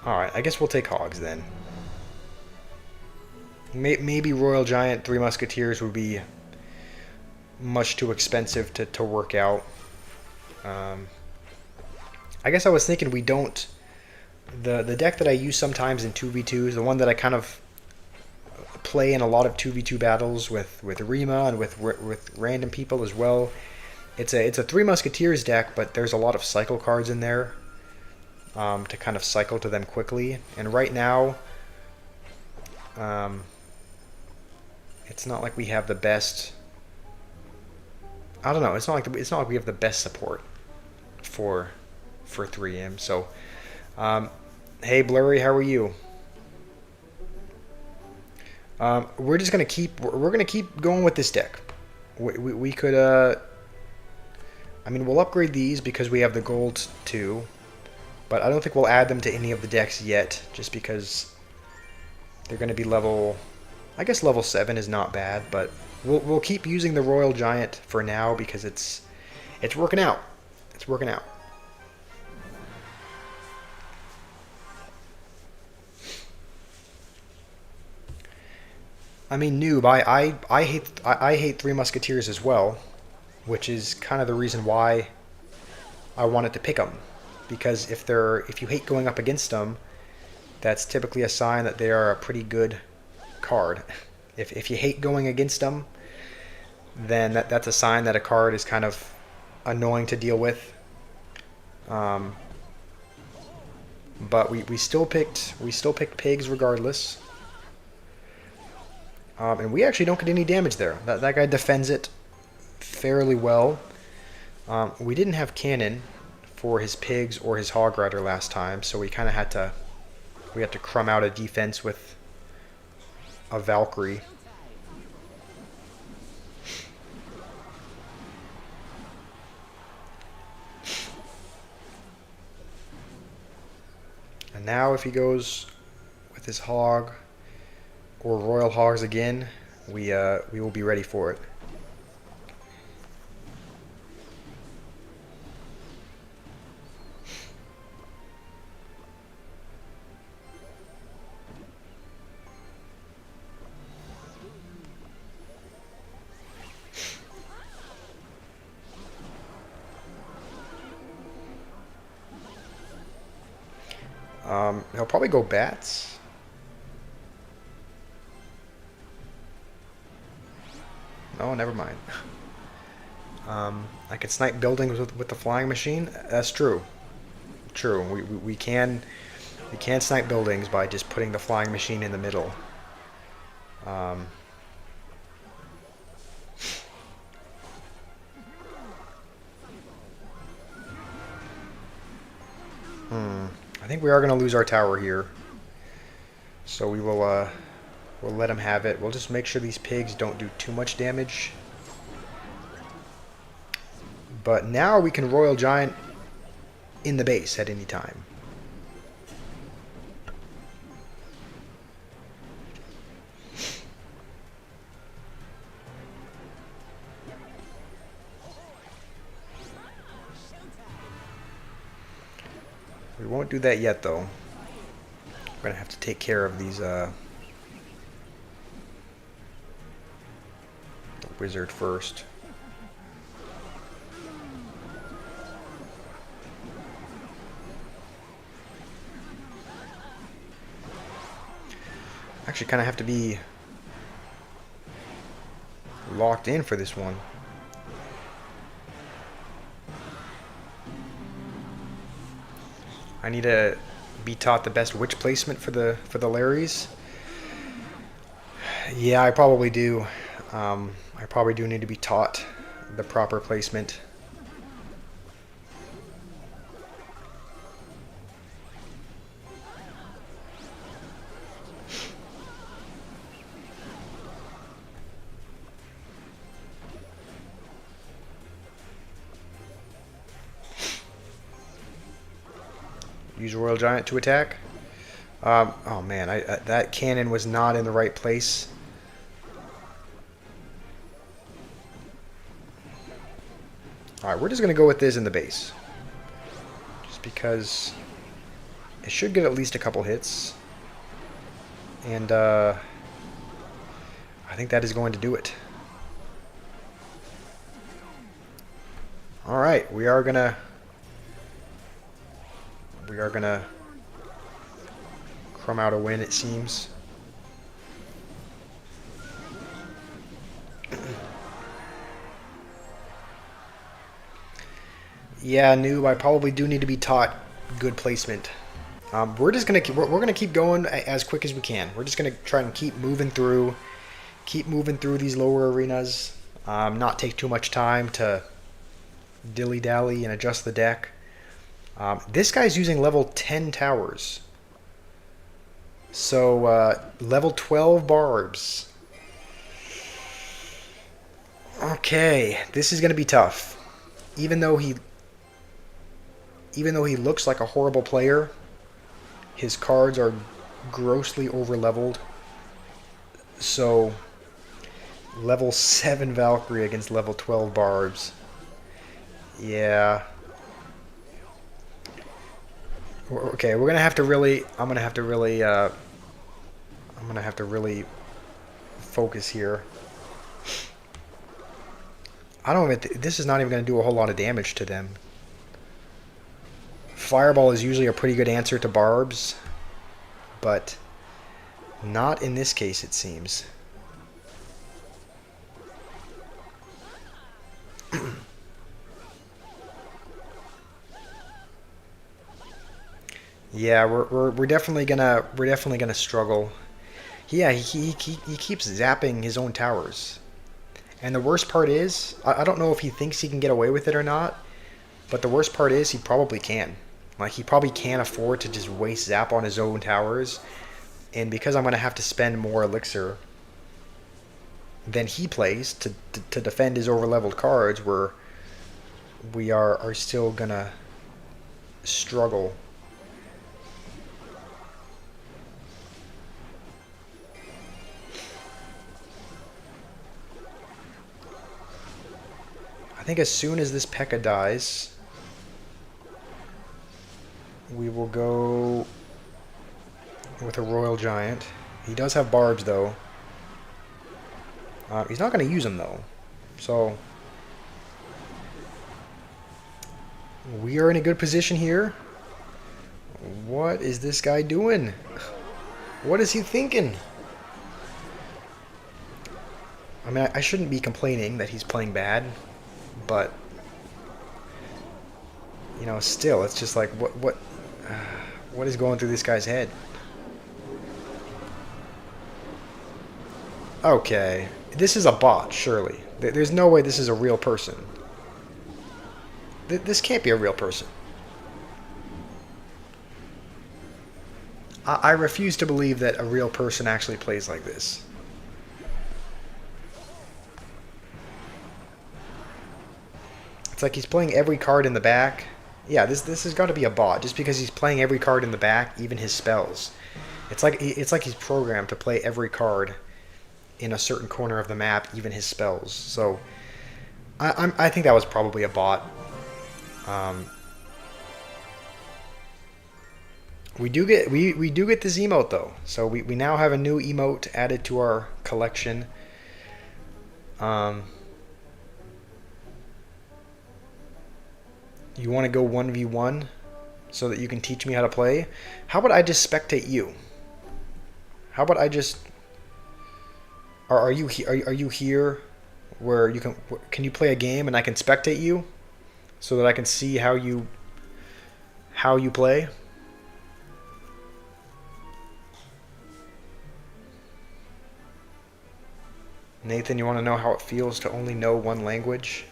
Alright, I guess we'll take Hogs then. Maybe Royal Giant, Three Musketeers would be much too expensive to work out. I guess I was thinking we don't. The deck that I use sometimes in 2v2s, the one that I kind of play in a lot of 2v2 battles with Rima and with random people as well. It's a Three Musketeers deck, but there's a lot of cycle cards in there to kind of cycle to them quickly. And right now, it's not like we have the best. I don't know. It's not like we have the best support for 3M. So, hey Blurry, how are you? We're gonna keep going with this deck. We could I mean, we'll upgrade these because we have the gold too, but I don't think we'll add them to any of the decks yet, just because they're gonna be level. I guess level 7 is not bad, but we'll keep using the Royal Giant for now because it's working out. It's working out. I mean, noob. I hate Three Musketeers as well, which is kind of the reason why I wanted to pick them. Because if you hate going up against them, that's typically a sign that they are a pretty good card. If you hate going against them, then that's a sign that a card is kind of annoying to deal with. But we still picked pigs regardless. And we actually don't get any damage there. That guy defends it fairly well. We didn't have cannon for his pigs or his hog rider last time, so we kind of had to crumb out a defense with a Valkyrie. And now if he goes with his hog or royal hogs again, we will be ready for it. He'll probably go bats. No, never mind. I can snipe buildings with the flying machine. That's true. True. We can snipe buildings by just putting the flying machine in the middle. I think we are going to lose our tower here. So we'll let him have it. We'll just make sure these pigs don't do too much damage. But now we can Royal Giant in the base at any time. We won't do that yet, though. We're going to have to take care of these the wizard first. Actually kind of have to be locked in for this one. I need to be taught the best witch placement for the Larrys. Yeah, I probably do. I probably do need to be taught the proper placement. Use Royal Giant to attack. Oh man, that cannon was not in the right place. Alright, we're just going to go with this in the base. Just because it should get at least a couple hits. And I think that is going to do it. Alright, we are gonna crumb out a win, it seems. Yeah, noob, I probably do need to be taught good placement. We're gonna keep going as quick as we can. We're just gonna try and keep moving through these lower arenas. Not take too much time to dilly-dally and adjust the deck. This guy's using level 10 towers. So, level 12 barbs. Okay, this is going to be tough. Even though he looks like a horrible player, his cards are grossly over-leveled. So, level 7 Valkyrie against level 12 barbs. Yeah. Okay, we're gonna have to really. I'm gonna have to really. I'm gonna have to really focus here. I don't even. This is not even gonna do a whole lot of damage to them. Fireball is usually a pretty good answer to barbs, but not in this case, it seems. Yeah, we're definitely gonna struggle. Yeah, he keeps zapping his own towers. And the worst part is, I don't know if he thinks he can get away with it or not, but the worst part is he probably can. Like, he probably can't afford to just waste zap on his own towers. And because I'm going to have to spend more elixir than he plays to defend his overleveled cards, we are still going to struggle. I think as soon as this P.E.K.K.A dies, we will go with a Royal Giant. He does have barbs, though. He's not going to use them, though. So we are in a good position here. What is this guy doing? What is he thinking? I mean, I shouldn't be complaining that he's playing bad, but you know, still, it's just like what is going through this guy's head? Okay, this is a bot, surely. There's no way this is a real person. This can't be a real person. I refuse to believe that a real person actually plays like this. It's like he's playing every card in the back. Yeah, this has got to be a bot, just because he's playing every card in the back, even his spells. It's like he's programmed to play every card in a certain corner of the map, even his spells. So I think that was probably a bot. We do get this emote though, so we now have a new emote added to our collection. You want to go 1v1 so that you can teach me how to play? How about I just spectate you? How about I just... Are you here where you can you play a game and I can spectate you so that I can see how you play? Nathan, you want to know how it feels to only know one language?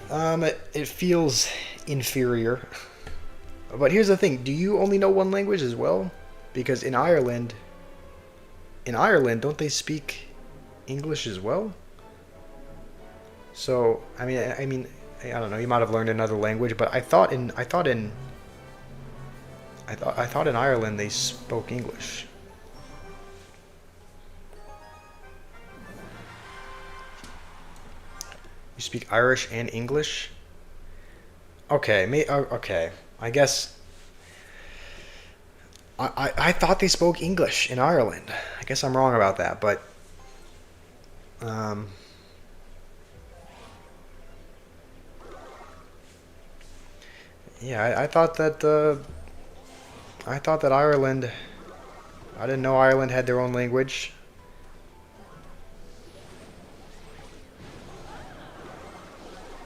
It feels inferior. But here's the thing, do you only know one language as well? Because in Ireland, don't they speak English as well? So, I mean, I don't know, you might have learned another language, but I thought in Ireland they spoke English. You speak Irish and English? Okay, okay. I guess I thought they spoke English in Ireland. I guess I'm wrong about that, but yeah, I thought that Ireland. I didn't know Ireland had their own language.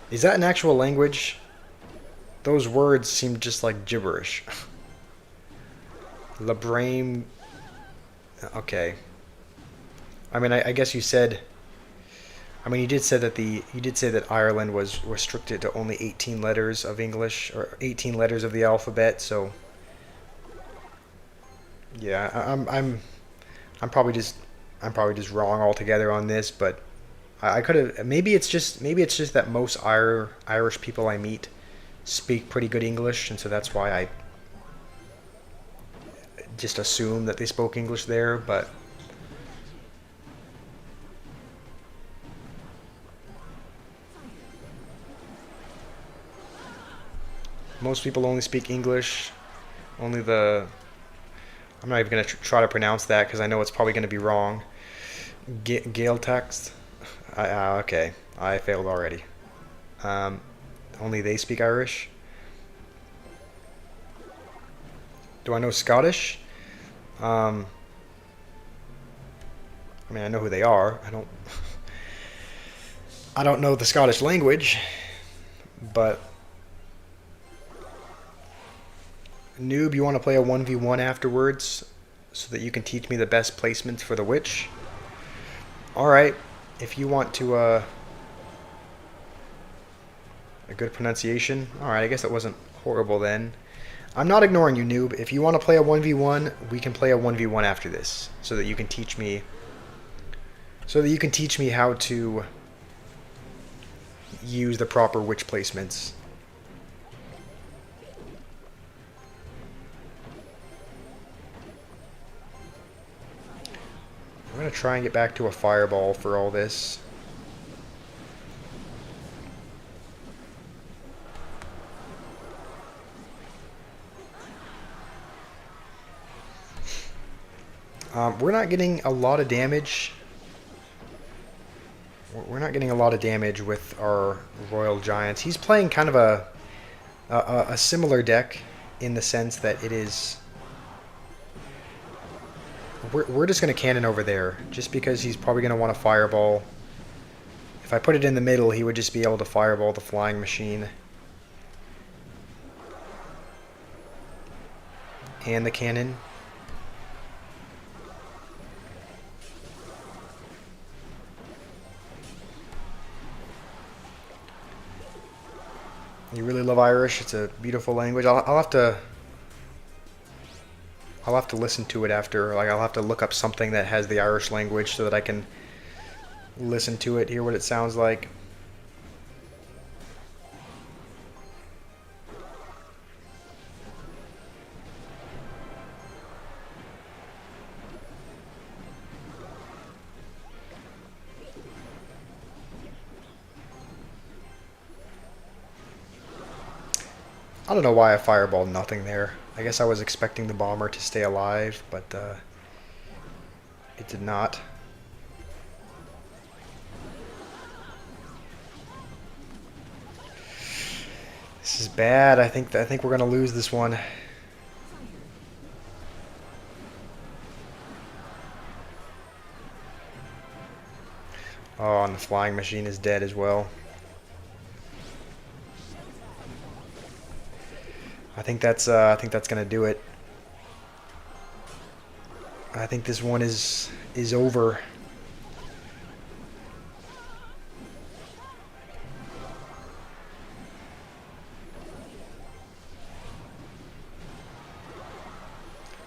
Is that an actual language? Those words seem just like gibberish. Labrame. Okay. I mean, I guess you said. I mean, you did say that Ireland was restricted to only 18 letters of English or 18 letters of the alphabet. So, yeah, I'm probably just wrong altogether on this, but I could have. Maybe it's just that most Irish people I meet speak pretty good English, and so that's why I just assume that they spoke English there. But Most people only speak English. Only the... I'm not even going to try to pronounce that because I know it's probably going to be wrong. Gale text. Okay, I failed already. Only they speak Irish. Do I know Scottish? I mean, I know who they are. I don't. I don't know the Scottish language, but Noob, you want to play a 1v1 afterwards so that you can teach me the best placements for the witch? Alright, if you want to, a good pronunciation. Alright, I guess that wasn't horrible then. I'm not ignoring you, Noob. If you want to play a 1v1, we can play a 1v1 after this so that you can teach me... So that you can teach me how to use the proper witch placements. I'm going to try and get back to a fireball for all this. We're not getting a lot of damage. We're not getting a lot of damage with our Royal Giants. He's playing kind of a similar deck in the sense that it is... We're just going to cannon over there, just because he's probably going to want to fireball. If I put it in the middle, he would just be able to fireball the flying machine. And the cannon. You really love Irish. It's a beautiful language. I'll have to listen to it after. Like, I'll have to look up something that has the Irish language so that I can listen to it, hear what it sounds like. I don't know why I fireballed nothing there. I guess I was expecting the bomber to stay alive, but it did not. This is bad. I think we're gonna lose this one. Oh, and the flying machine is dead as well. I think that's gonna do it. I think this one is over.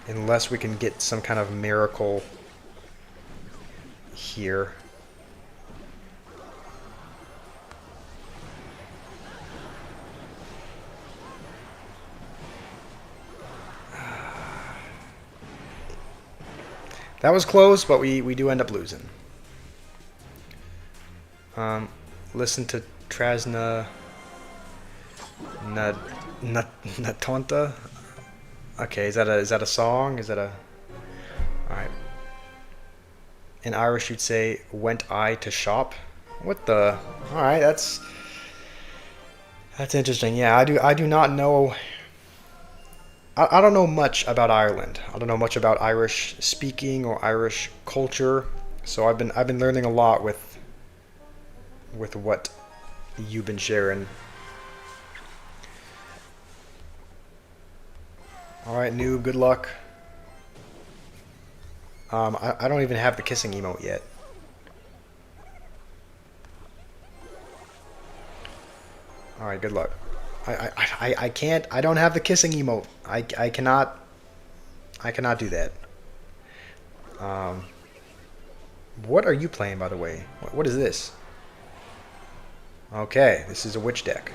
Unless we can get some kind of miracle here. That was close, but we do end up losing. Listen to Trasna Natonta. Okay, is that a song? Is that a... Alright. In Irish you'd say, went I to shop? What the... Alright, that's interesting. Yeah, I do not know... I don't know much about Ireland. I don't know much about Irish speaking or Irish culture. So I've been learning a lot with what you've been sharing. Alright, noob, good luck. I don't even have the kissing emote yet. Alright, good luck. I can't, I don't have the kissing emote. I cannot do that. What are you playing, by the way? What is this? Okay, this is a witch deck.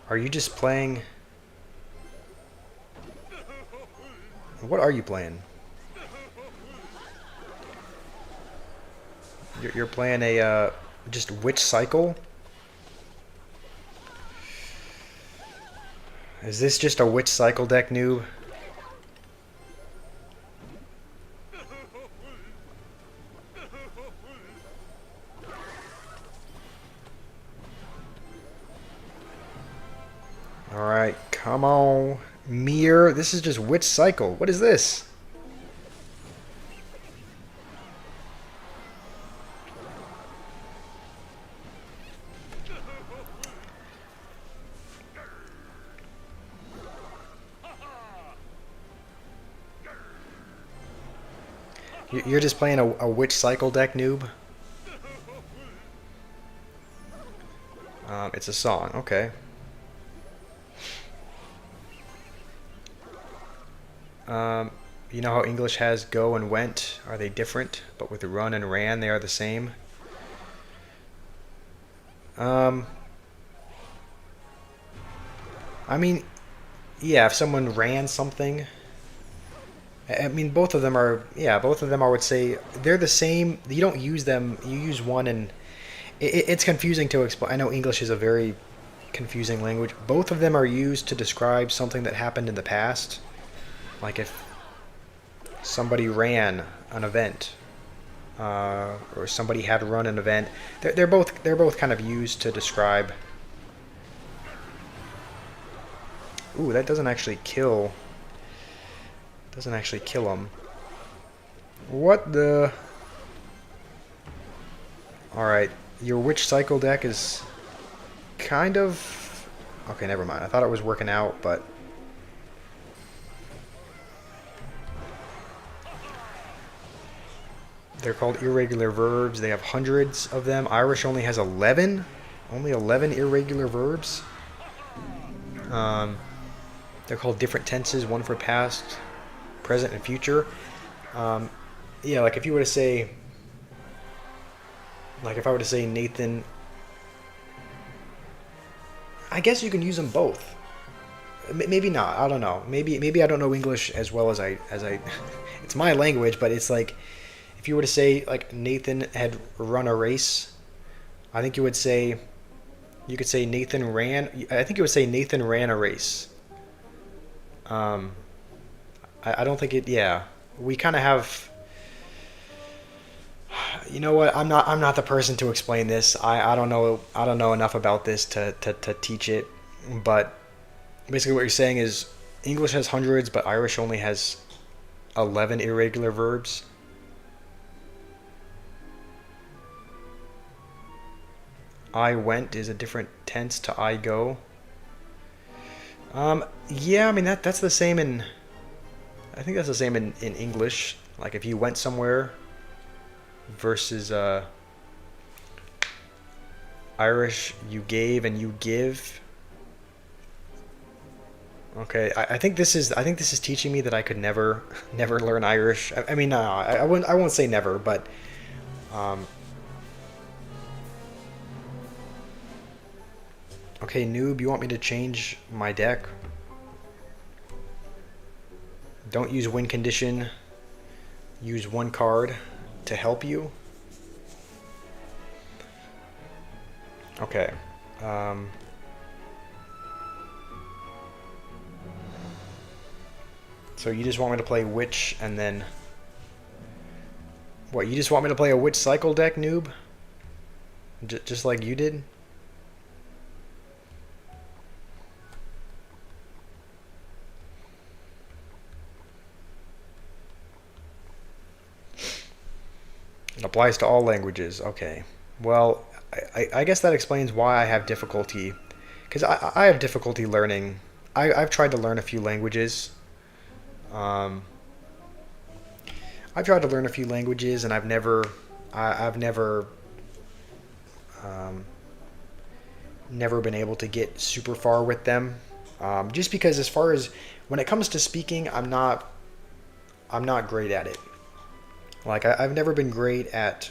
Are you just playing... What are you playing? You're playing a just witch cycle? Is this just a witch cycle deck, noob? Alright, come on. Mirror. This is just witch cycle. What is this? You're just playing a witch cycle deck, noob? It's a song. Okay. You know how English has go and went? Are they different? But with run and ran, they are the same. I mean, yeah, if someone ran something, I mean, both of them are, yeah, both of them I would say they're the same. You don't use them, you use one, and it's confusing to explain. I know English is a very confusing language. Both of them are used to describe something that happened in the past. Like if somebody ran an event, or somebody had run an event, they're both kind of used to describe. Ooh, that doesn't actually kill. Doesn't actually kill them. What the? All right, your witch cycle deck is kind of okay. Never mind. I thought it was working out, but. They're called irregular verbs. They have hundreds of them. Irish only has 11. Only 11 irregular verbs. They're called different tenses, one for past, present, and future. Yeah, like if you were to say, like if I were to say Nathan, I guess you can use them both. Maybe not. I don't know. Maybe I don't know English as well as I. It's my language, but it's like. If you were to say, like, Nathan had run a race, I think you would say, you could say Nathan ran, I think you would say Nathan ran a race. I don't think it, yeah. We kind of have, you know what, I'm not the person to explain this. I don't know enough about this to teach it, but basically what you're saying is English has hundreds, but Irish only has 11 irregular verbs. I went is a different tense to I go. Yeah, I mean that's the same in. I think that's the same in English. Like if you went somewhere versus Irish, you gave and you give. Okay, I think this is teaching me that I could never learn Irish. I mean, no, I won't say never, but. Okay, noob, you want me to change my deck? Don't use win condition. Use one card to help you. Okay. So you just want me to play witch and then... What, you just want me to play a witch cycle deck, noob? Just like you did? It applies to all languages. Okay. Well, I guess that explains why I have difficulty. Because I have difficulty learning. I've tried to learn a few languages. I've tried to learn a few languages, and I've never been able to get super far with them. Just because as far as when it comes to speaking, I'm not great at it. Like, I've never been great at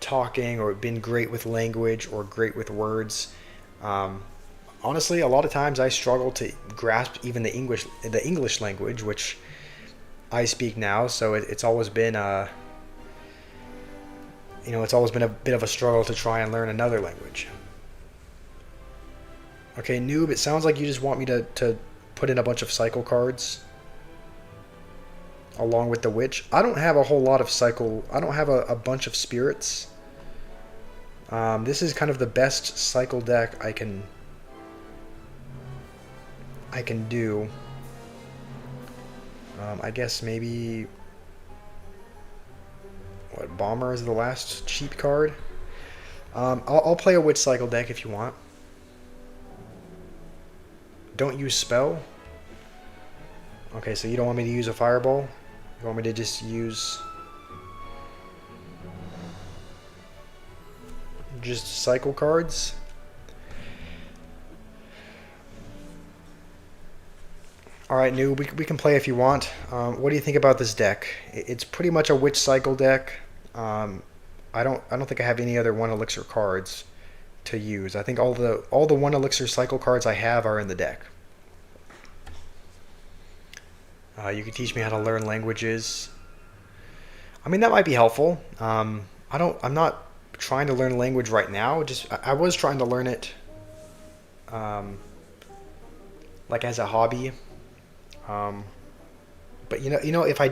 talking or been great with language or great with words. Honestly, a lot of times I struggle to grasp even the English language, which I speak now, so it's always been it's always been a bit of a struggle to try and learn another language. Okay, noob, it sounds like you just want me to put in a bunch of cycle cards along with the witch. I don't have a whole lot of cycle. I don't have a bunch of spirits. This is kind of the best cycle deck I can do. I guess maybe what, Bomber is the last cheap card. I'll play a witch cycle deck if you want. Don't use spell. Okay, so you don't want me to use a fireball? You want me to just use just cycle cards? Alright, New, we can play if you want. What do you think about this deck? It's pretty much a witch cycle deck. I don't think I have any other one elixir cards to use. I think all the one elixir cycle cards I have are in the deck. You can teach me how to learn languages. I mean, that might be helpful. I'm not trying to learn a language right now. I was trying to learn it, like as a hobby. But if I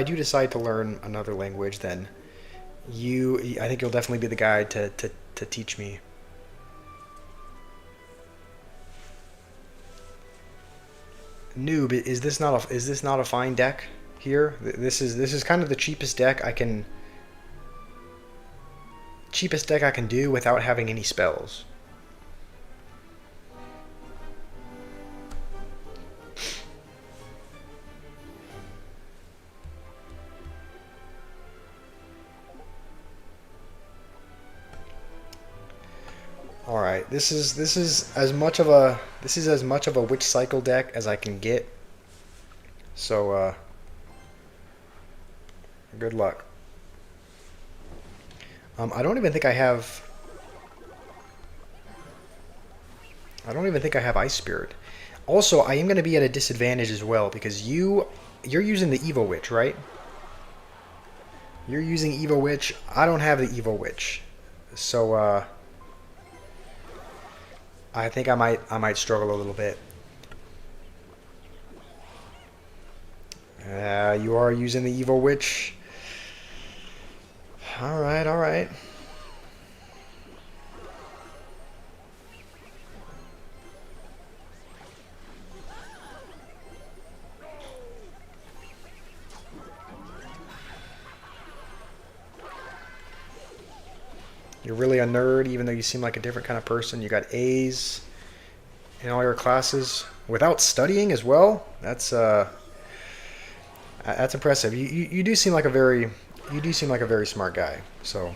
do decide to learn another language, then I think you'll definitely be the guy to teach me. Noob, is this not a fine deck here? This is kind of the cheapest deck I can do without having any spells. All right, this is as much of a witch cycle deck as I can get. So good luck. I don't even think I have Ice Spirit. Also, I am going to be at a disadvantage as well because you're using the Evo Witch, right? You're using Evo Witch. I don't have the Evo Witch, so I think I might struggle a little bit. You are using the Evo Witch. All right, all right. You're really a nerd, even though you seem like a different kind of person. You got A's in all your classes without studying as well. That's impressive. You do seem like a very smart guy. So.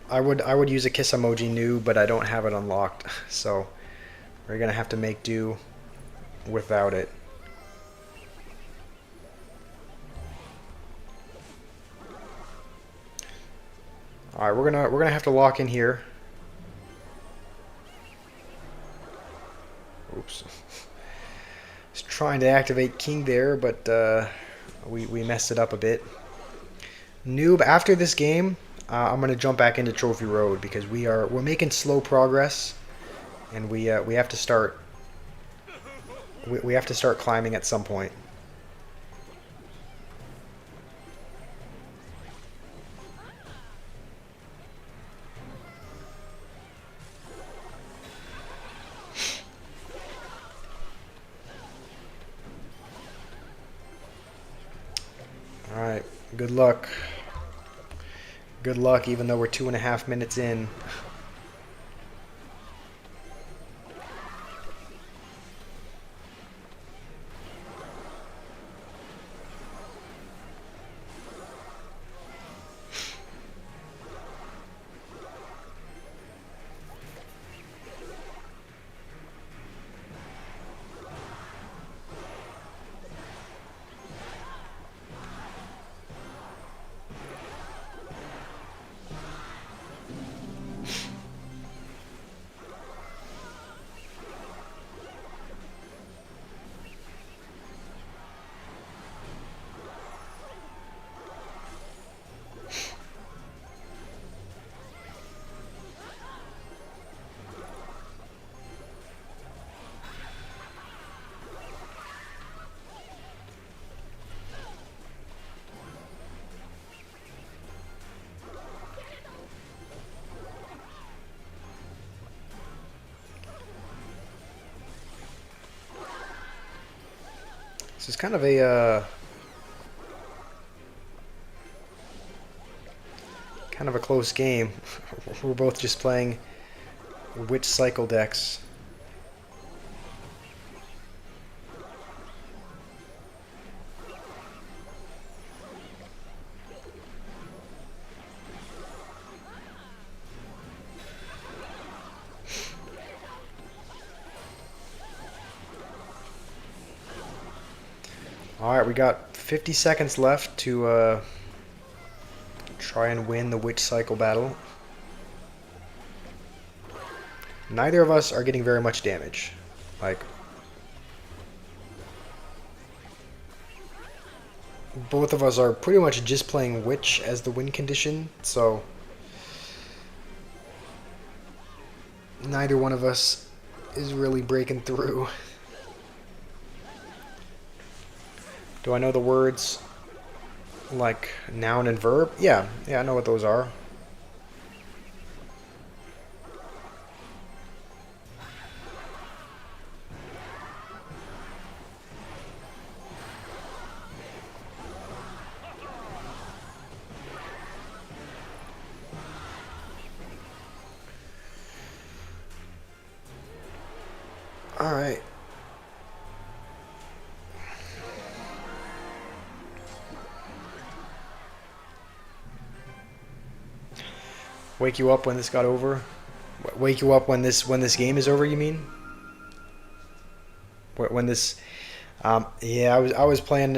I would use a kiss emoji new, but I don't have it unlocked, so we're gonna have to make do without it. All right, we're gonna have to lock in here. Oops. Was trying to activate King there, but we messed it up a bit. Noob, after this game, I'm gonna jump back into Trophy Road because we're making slow progress, and we have to start climbing at some point. All right, good luck. Good luck, even though we're 2.5 minutes in. This is kind of a close game. We're both just playing witch cycle decks. Alright, we got 50 seconds left to try and win the witch cycle battle. Neither of us are getting very much damage. Like, both of us are pretty much just playing witch as the win condition, so neither one of us is really breaking through. Do I know the words like noun and verb? Yeah, I know what those are. All right. Wake you up when this got over? Wake you up when this game is over, you mean? When this yeah, I was playing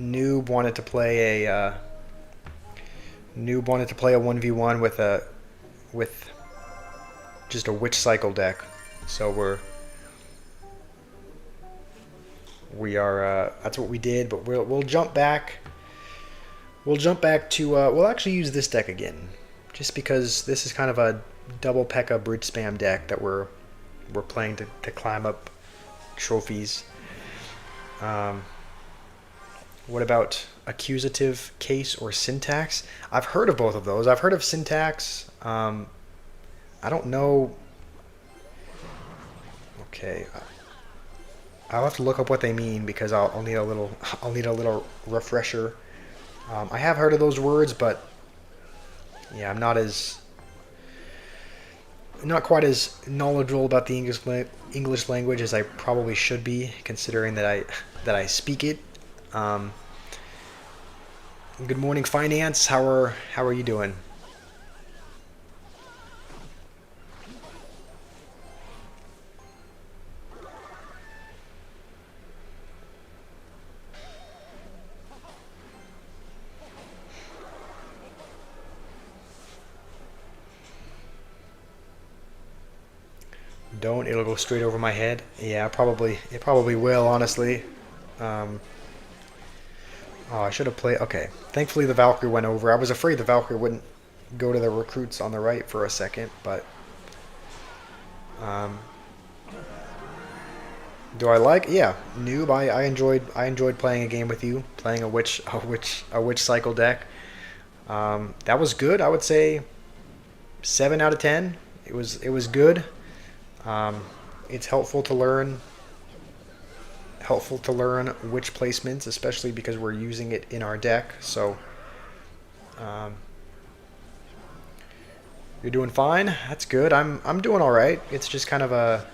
Noob wanted to play a 1v1 with just a witch cycle deck. So we are that's what we did, but we'll jump back. We'll jump back to, we'll actually use this deck again, just because this is kind of a double P.E.K.K.A brute spam deck that we're playing to climb up trophies. What about accusative case or syntax? I've heard of both of those. I've heard of syntax. I don't know. Okay, I'll have to look up what they mean because I'll need a little refresher. I have heard of those words, but yeah, I'm not quite as knowledgeable about the English language as I probably should be, considering that I speak it. Good morning, finance. How are you doing? Don't. It'll go straight over my head. Yeah, it probably will, honestly. Oh, I should have played. Okay. Thankfully, the Valkyrie went over. I was afraid the Valkyrie wouldn't go to the recruits on the right for a second, but do I like? Yeah, Noob. I enjoyed playing a game with you, playing a witch cycle deck. That was good. I would say 7 out of 10. It was good. It's helpful to learn which placements, especially because we're using it in our deck. So you're doing fine. That's good. I'm doing all right. It's just kind of a,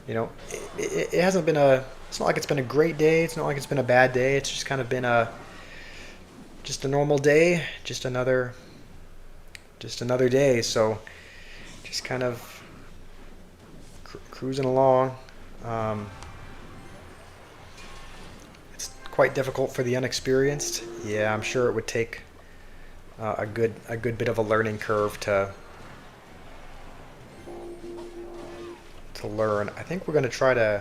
it hasn't been it's not like it's been a great day. It's not like it's been a bad day. It's just kind of been just a normal day, just another day. So just kind of cruising along. It's quite difficult for the unexperienced. Yeah, I'm sure it would take a good bit of a learning curve to learn. I think we're going to try to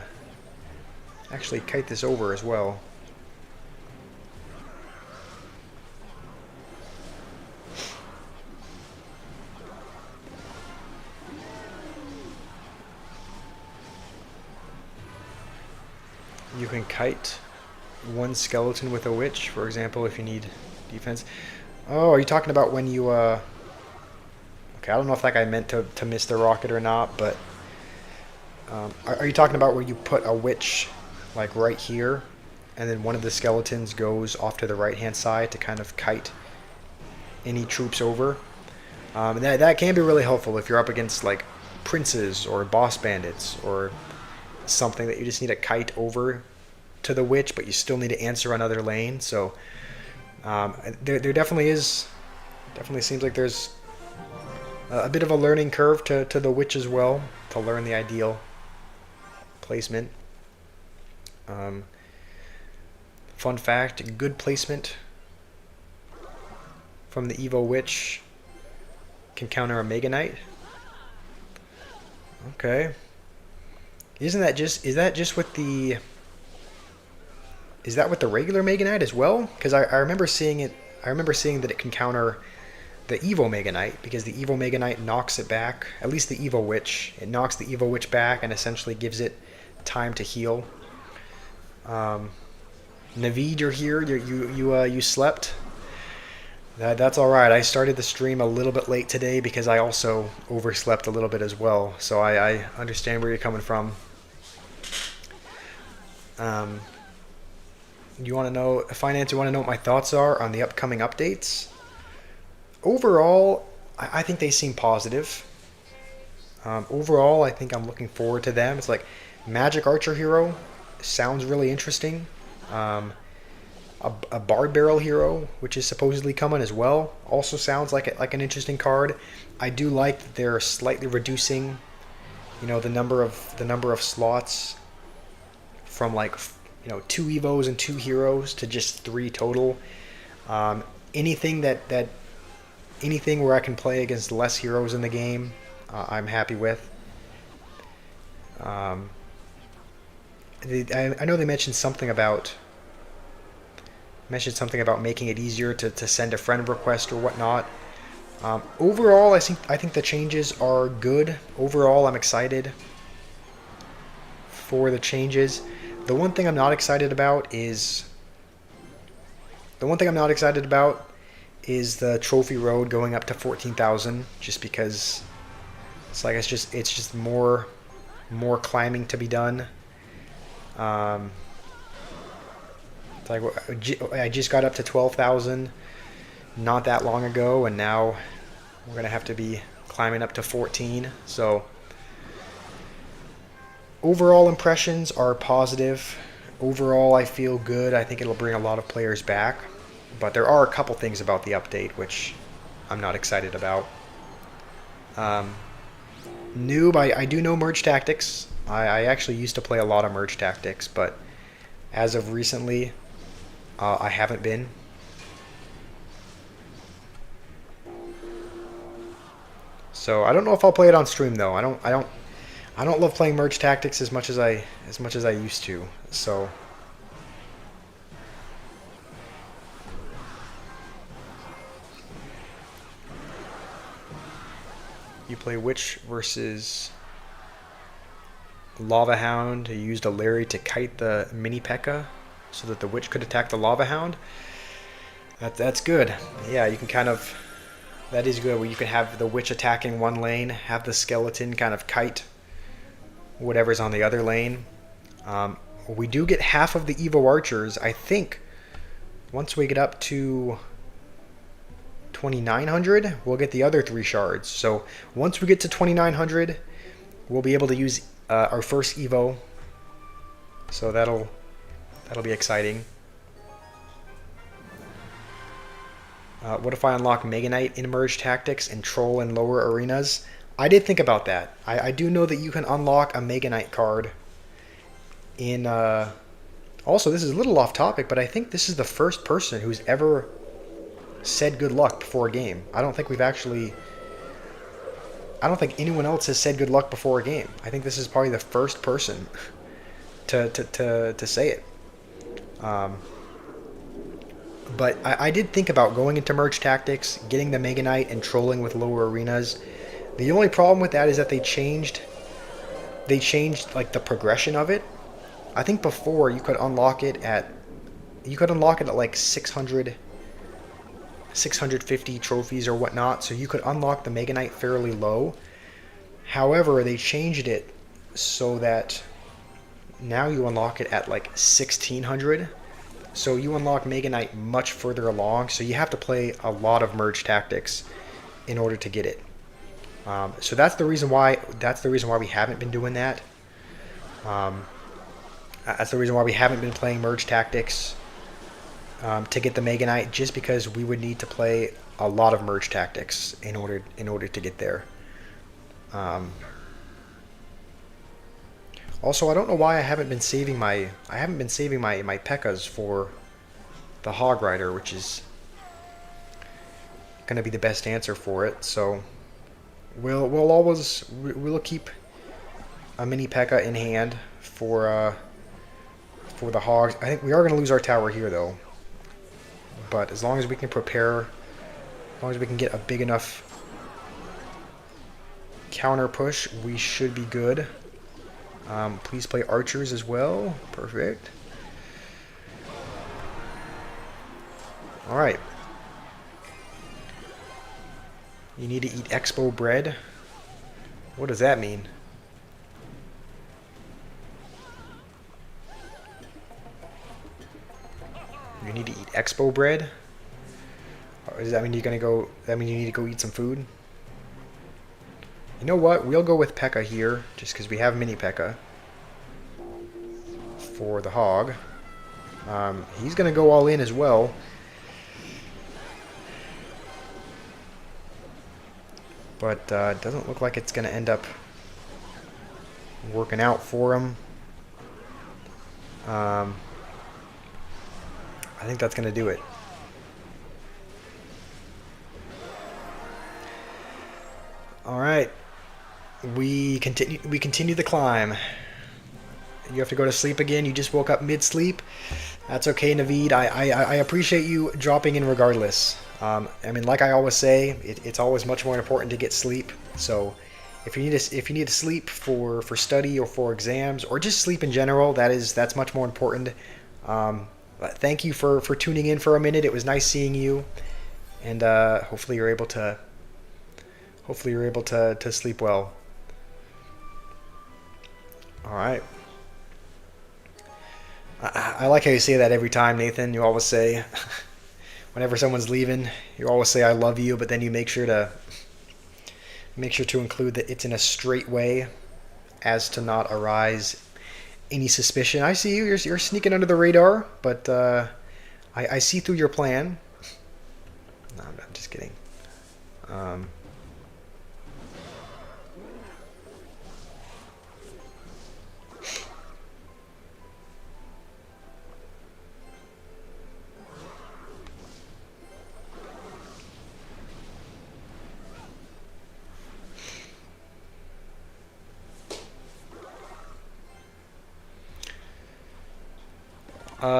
actually kite this over as well. You can kite one skeleton with a witch, for example, if you need defense. Oh, are you talking about when you, okay, I don't know if that guy meant to miss the rocket or not, but are you talking about where you put a witch like right here, and then one of the skeletons goes off to the right hand side to kind of kite any troops over. And that can be really helpful if you're up against like princes or boss bandits or something that you just need a kite over to the witch, but you still need to answer another lane. So there definitely is, definitely seems like there's a bit of a learning curve to the witch as well, to learn the ideal placement. Fun fact, good placement from the Evo Witch can counter a Mega Knight. Okay. Is that just with the... Is that with the regular Mega Knight as well? Because I remember seeing it. I remember seeing that it can counter the Evo Mega Knight, because the Evo Mega Knight knocks it back. At least the Evo Witch. It knocks the Evo Witch back and essentially gives it time to heal. Naveed, you're here. You slept. That's all right. I started the stream a little bit late today because I also overslept a little bit as well. So I understand where you're coming from. You want to know, Finance, you want to know what my thoughts are on the upcoming updates? Overall, I think they seem positive. Overall, I think I'm looking forward to them. It's like Magic Archer Hero sounds really interesting. A Bard Barrel Hero, which is supposedly coming as well, also sounds like an interesting card. I do like that they're slightly reducing, the number of slots from like 2 Evos and 2 heroes to just 3 total. Anything anything where I can play against less heroes in the game, I'm happy with. I know they mentioned something about making it easier to send a friend request or whatnot. Overall, I think the changes are good. Overall, I'm excited for the changes. The one thing I'm not excited about is the trophy road going up to 14,000. Just because it's just more climbing to be done. It's like I just got up to 12,000 not that long ago, and now we're gonna have to be climbing up to 14. So overall impressions are positive. Overall, I feel good. I think it'll bring a lot of players back. But there are a couple things about the update which I'm not excited about. Noob, I do know Merge Tactics. I actually used to play a lot of Merge Tactics, but as of recently, I haven't been. So I don't know if I'll play it on stream though. I don't love playing Merge Tactics as much as I used to. So you play Witch versus Lava Hound. You used a Larry to kite the mini P.E.K.K.A. so that the Witch could attack the Lava Hound. That's good. Yeah, you can kind of... That is good, where you can have the Witch attacking one lane, have the skeleton kind of kite whatever's on the other lane. We do get half of the Evo Archers, I think. Once we get up to 2,900, we'll get the other 3 shards. So once we get to 2,900, we'll be able to use our first Evo. So that'll be exciting. What if I unlock Mega Knight in Merge Tactics and Troll in lower arenas? I did think about that. I do know that you can unlock a Mega Knight card in... Also, this is a little off topic, but I think this is the first person who's ever said good luck before a game. I don't think anyone else has said good luck before a game. I think this is probably the first person to say it. But I did think about going into Merge Tactics, getting the Mega Knight, and trolling with lower arenas. The only problem with that is that they changed like the progression of it. I think before you could unlock it at like 650 trophies or whatnot, so you could unlock the Mega Knight fairly low. However, they changed it so that now you unlock it at like 1600. So you unlock Mega Knight much further along. So you have to play a lot of merge tactics in order to get it. So that's the reason why. That's the reason why we haven't been doing that. That's the reason why we haven't been playing merge tactics to get the Mega Knight, just because we would need to play a lot of merge tactics in order to get there. Also, I don't know why I haven't been saving my my P.E.K.K.A.s for the Hog Rider, which is going to be the best answer for it. So we'll keep a mini P.E.K.K.A. in hand for the Hogs. I think we are going to lose our tower here though, but as long as we can prepare, as long as we can get a big enough counter push, we should be good. Please play archers as well. Perfect. Alright. You need to eat expo bread. What does that mean? You need to eat expo bread? Or does that mean you're gonna go? That mean you need to go eat some food? You know what? We'll go with P.E.K.K.A. here, just because we have mini P.E.K.K.A. for the Hog. He's going to go all in as well. But it doesn't look like it's going to end up working out for him. I think that's going to do it. All right. We continue the climb. You have to go to sleep again. You just woke up mid-sleep. That's okay, Naveed. I appreciate you dropping in regardless. I mean, like I always say, it's always much more important to get sleep. So, if you need to sleep for study or for exams or just sleep in general, that's much more important. Thank you for tuning in for a minute. It was nice seeing you, and hopefully you're able to sleep well. All right. I like how you say that every time, Nathan. You always say, whenever someone's leaving, you always say, "I love you," but then you make sure to include that it's in a straight way, as to not arise any suspicion. I see you. You're sneaking under the radar, but I see through your plan. No, I'm just kidding.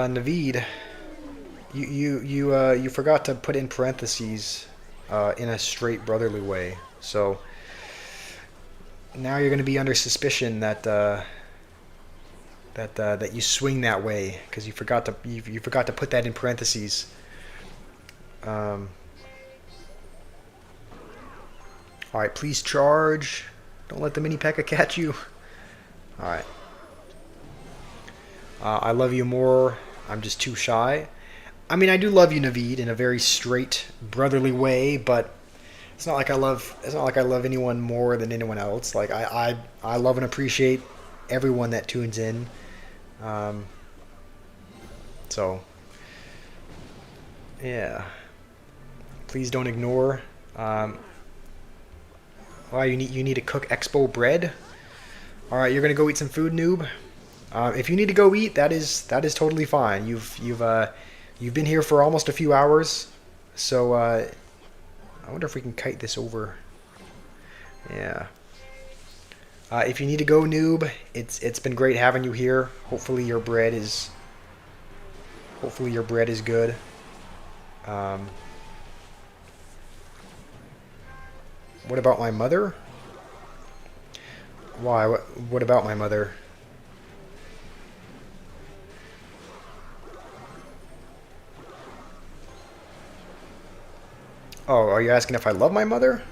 Naveed, you forgot to put in parentheses in a straight brotherly way. So now you're going to be under suspicion that that you swing that way because you forgot to put that in parentheses. All right, please charge. Don't let the mini P.E.K.K.A. catch you. All right. I love you more. I'm just too shy. I mean, I do love you, Naveed, in a very straight, brotherly way, but it's not like I love anyone more than anyone else. Like I love and appreciate everyone that tunes in. So yeah. Please don't ignore. Wow, you need to cook expo bread. All right, you're gonna go eat some food, noob. If you need to go eat, that is totally fine. You've been here for almost a few hours, so I wonder if we can kite this over. Yeah. If you need to go, noob, it's been great having you here. Hopefully your bread is good. What about my mother? Why? What about my mother? Oh, are you asking if I love my mother?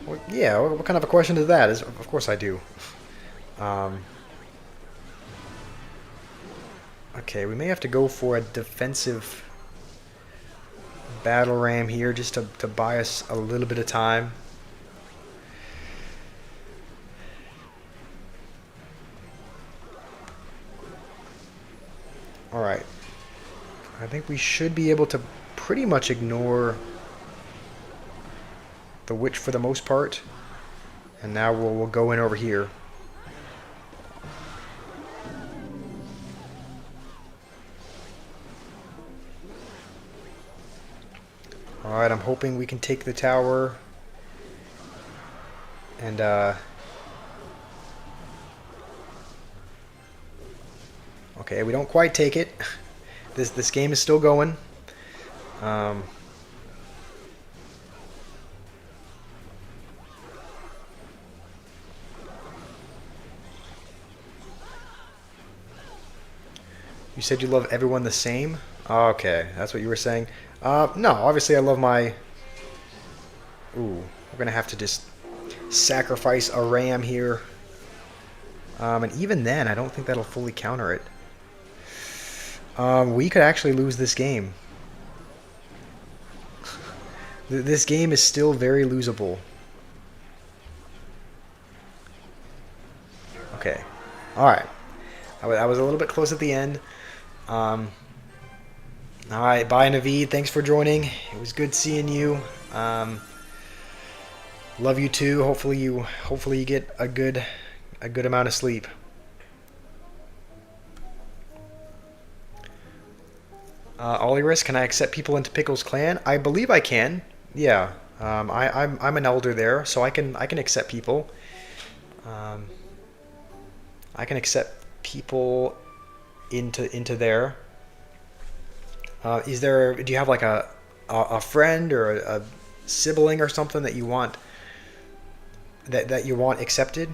Well, yeah, what kind of a question is that? Of course I do. Okay, we may have to go for a defensive battle ram here just to buy us a little bit of time. Alright. I think we should be able to pretty much ignore the witch for the most part. And now we'll go in over here. Alright, I'm hoping we can take the tower. And, okay, we don't quite take it. This game is still going. You said you love everyone the same? Okay, that's what you were saying. No, obviously I love my... Ooh, we're going to have to just sacrifice a ram here. And even then, I don't think that'll fully counter it. We could actually lose this game. This game is still very losable. Okay. Alright. I was a little bit close at the end. Alright, bye Naveed. Thanks for joining. It was good seeing you. Love you too. Hopefully you get a good amount of sleep. Oliris, can I accept people into Pickle's clan? I believe I can. Yeah. I'm an elder there, so I can accept people. I can accept people into there. Do you have like a friend or a sibling or something that you want accepted?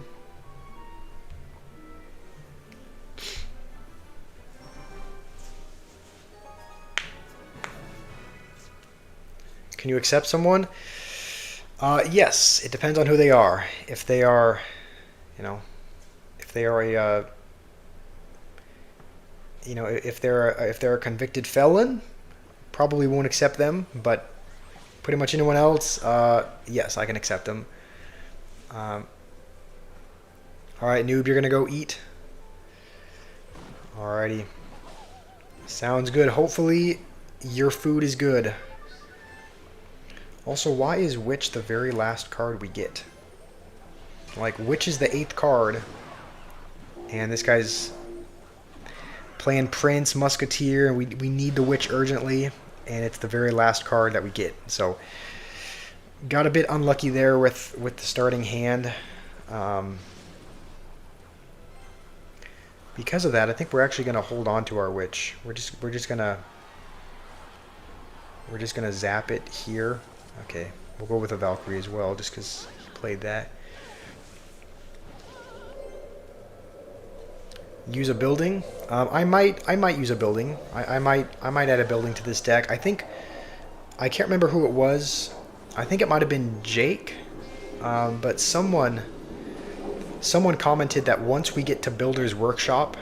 Can you accept someone? Yes, it depends on who they are. If they are, if they're a convicted felon, probably won't accept them. But pretty much anyone else, yes, I can accept them. All right, noob, you're gonna go eat. Alrighty, sounds good. Hopefully, your food is good. Also, why is Witch the very last card we get? Like, Witch is the 8th card, and this guy's playing Prince, Musketeer, and we need the Witch urgently, and it's the very last card that we get. So, got a bit unlucky there with the starting hand. Because of that, I think we're actually going to hold on to our Witch. We're just gonna zap it here. Okay, we'll go with a Valkyrie as well, just because he played that. Use a building. I might use a building. I might add a building to this deck. I can't remember who it was. I think it might have been Jake, but someone commented that once we get to Builder's Workshop,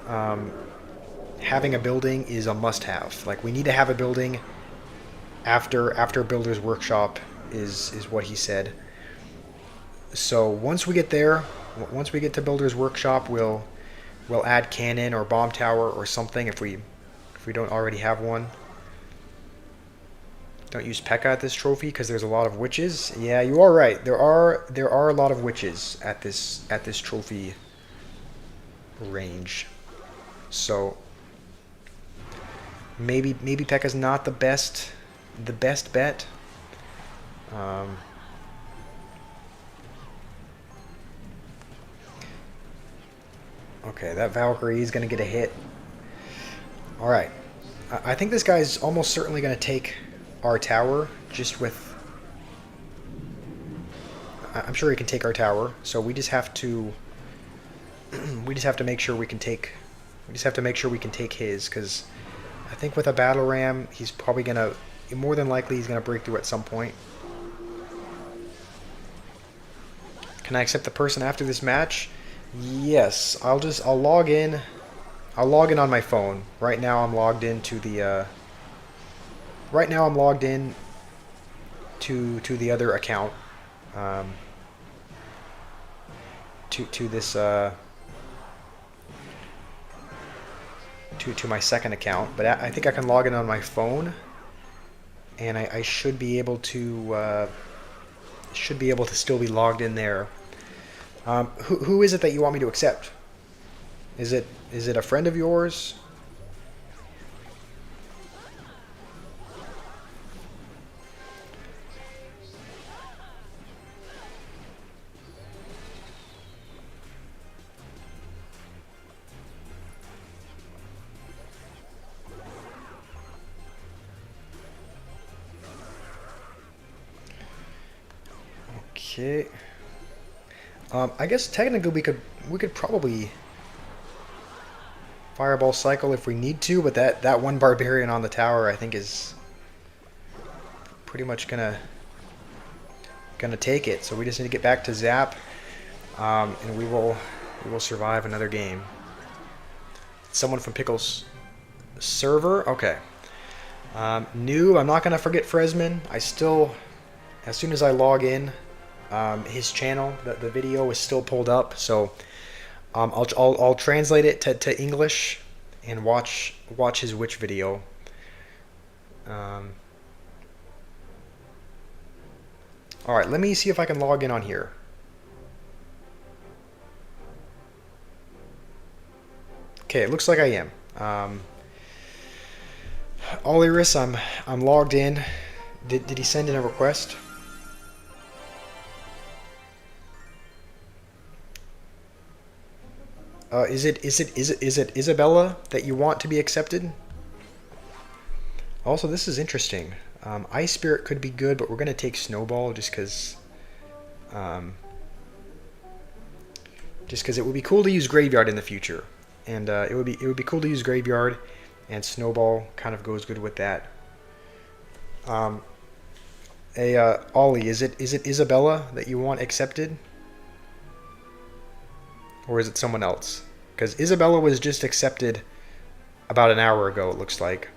having a building is a must-have. Like, we need to have a building after Builder's Workshop is what he said. So once we get there, once we get to Builder's Workshop, we'll add cannon or bomb tower or something if we don't already have one. Don't use P.E.K.K.A. at this trophy because there's a lot of witches. Yeah, you are right. There are a lot of witches at this trophy range. So maybe P.E.K.K.A.'s not the best bet. Okay, that Valkyrie is going to get a hit. Alright. I think this guy's almost certainly going to take our tower, just with... I'm sure he can take our tower, so we just have to... we just have to make sure we can take... We just have to make sure we can take his, because I think with a battle ram, he's probably going to... More than likely, he's going to break through at some point. Can I accept the person after this match? Yes, I'll log in. I'll log in on my phone. Right now I'm logged into the right now I'm logged in to the other account. Um, to this to my second account, but I think I can log in on my phone, and I should be able to still be logged in there. Who is it that you want me to accept? Is it a friend of yours? Okay. I guess technically we could probably fireball cycle if we need to, but that one barbarian on the tower I think is pretty much gonna take it. So we just need to get back to Zap, and we will survive another game. Someone from Pickle's server. Okay. New. I'm not gonna forget Fresman. I still, as soon as I log in, his channel, the video is still pulled up. So I'll translate it to English and watch his witch video. All right, let me see if I can log in on here. Okay, it looks like I am. Oliris, I'm logged in. Did he send in a request? Is it Isabella that you want to be accepted? Also, this is interesting. Ice Spirit could be good, but we're gonna take Snowball just because it would be cool to use Graveyard in the future, and it would be cool to use Graveyard, and Snowball kind of goes good with that. Ollie, is it Isabella that you want accepted? Or is it someone else? Because Isabella was just accepted about an hour ago, it looks like.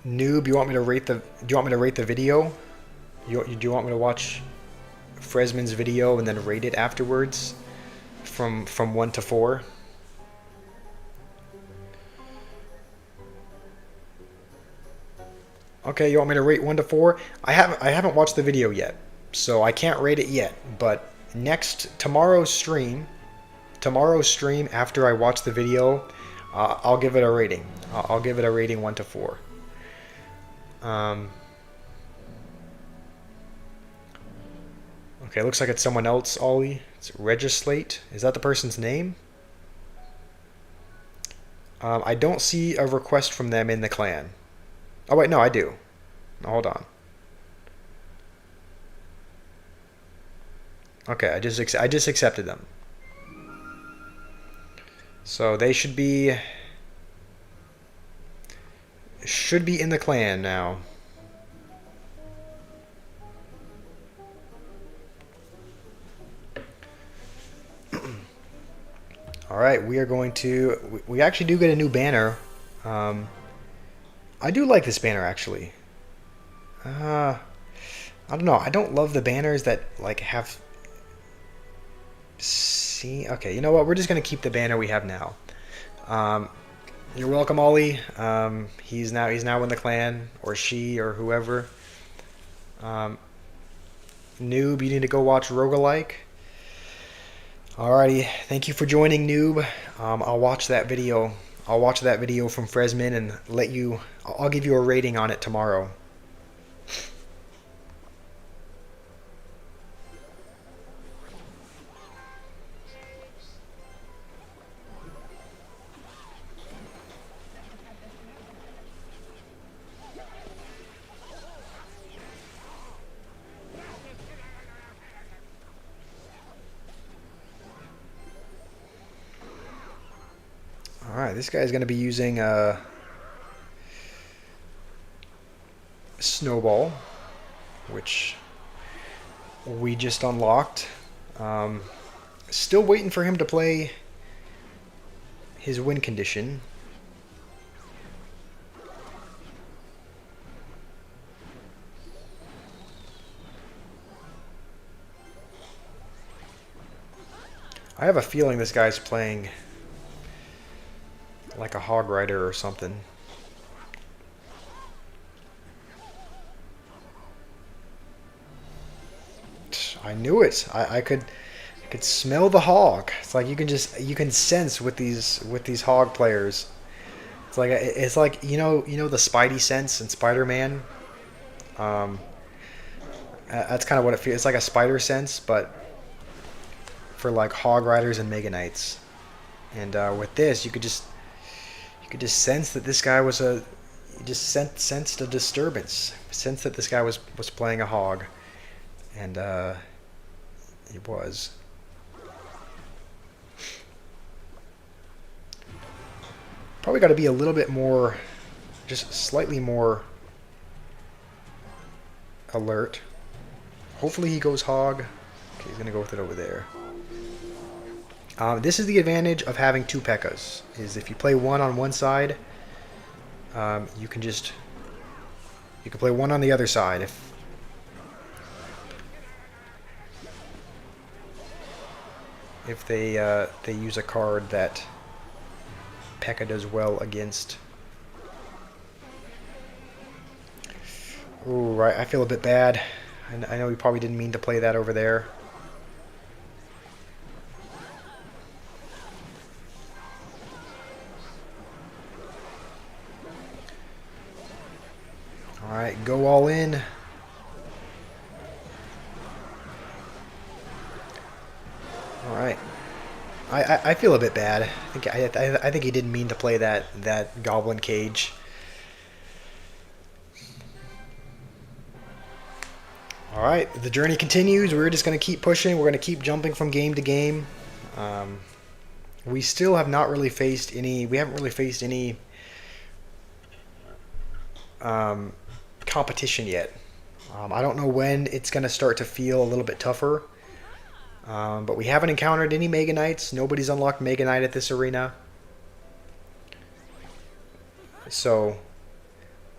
Noob, you want me to rate the? Do you want me to rate the video? Do you want me to watch Fresman's video and then rate it afterwards, from 1 to 4? Okay, you want me to rate 1 to 4? I haven't watched the video yet, so I can't rate it yet. But tomorrow's stream after I watch the video, I'll give it a rating. I'll give it a rating 1 to 4. Okay, looks like it's someone else, Ollie. It's Regislate. Is that the person's name? I don't see a request from them in the clan. Oh wait, no, I do. No, hold on. Okay, I just accepted them. So they should be in the clan now. All right, we are going to. We actually do get a new banner. I do like this banner actually. I don't know. I don't love the banners that like have. See, okay, you know what? We're just gonna keep the banner we have now. You're welcome, Ollie. He's now in the clan, or she, or whoever. Noob, you need to go watch Roguelike. Alrighty, thank you for joining, Noob. I'll watch that video. I'll watch that video from Fresman and I'll give you a rating on it tomorrow. this guy's going to be using a snowball, which we just unlocked. Still waiting for him to play his win condition. I have a feeling this guy's playing like a hog rider or something. I knew it. I could smell the hog. It's like you can sense with these hog players. It's like you know the Spidey sense in Spider-Man. That's kind of what it feels. It's like a spider sense, but for like hog riders and Mega Knights. And with this, you could just sense that this guy was a. You just sensed a disturbance. Sensed that this guy was playing a hog, and it was. Probably got to be a little bit more, just slightly more alert. Hopefully he goes hog. Okay, he's gonna go with it over there. This is the advantage of having two P.E.K.K.A.s, is if you play one on one side, you can play one on the other side. If they use a card that P.E.K.K.A. does well against. Ooh, right, I feel a bit bad. I know he probably didn't mean to play that over there. Alright, go all in. Alright. I feel a bit bad. I think he didn't mean to play that goblin cage. Alright, the journey continues. We're just going to keep pushing. We're going to keep jumping from game to game. We still have not really faced any. We haven't really faced any competition yet. I don't know when it's going to start to feel a little bit tougher. But we haven't encountered any Mega Knights. Nobody's unlocked Mega Knight at this arena. So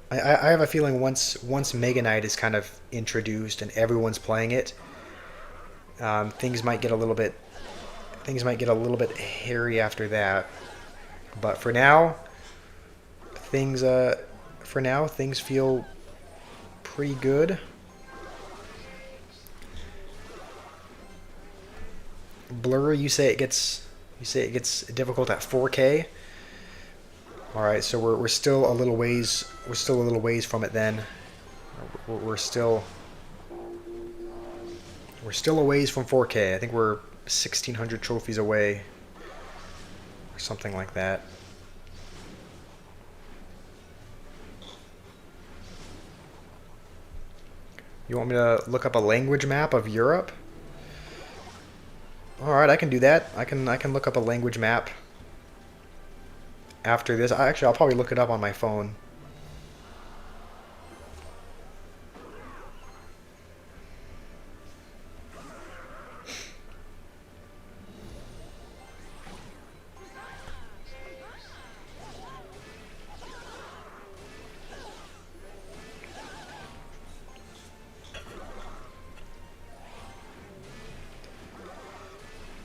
I have a feeling once Mega Knight is kind of introduced and everyone's playing it, things might get a little bit hairy after that. But for now, things feel pretty good. Blur, you say it gets difficult at 4K. All right, so we're still a little ways from it then. We're still a ways from 4K. I think we're 1,600 trophies away, or something like that. You want me to look up a language map of Europe? All right, I can do that. I can look up a language map after this. Actually, I'll probably look it up on my phone.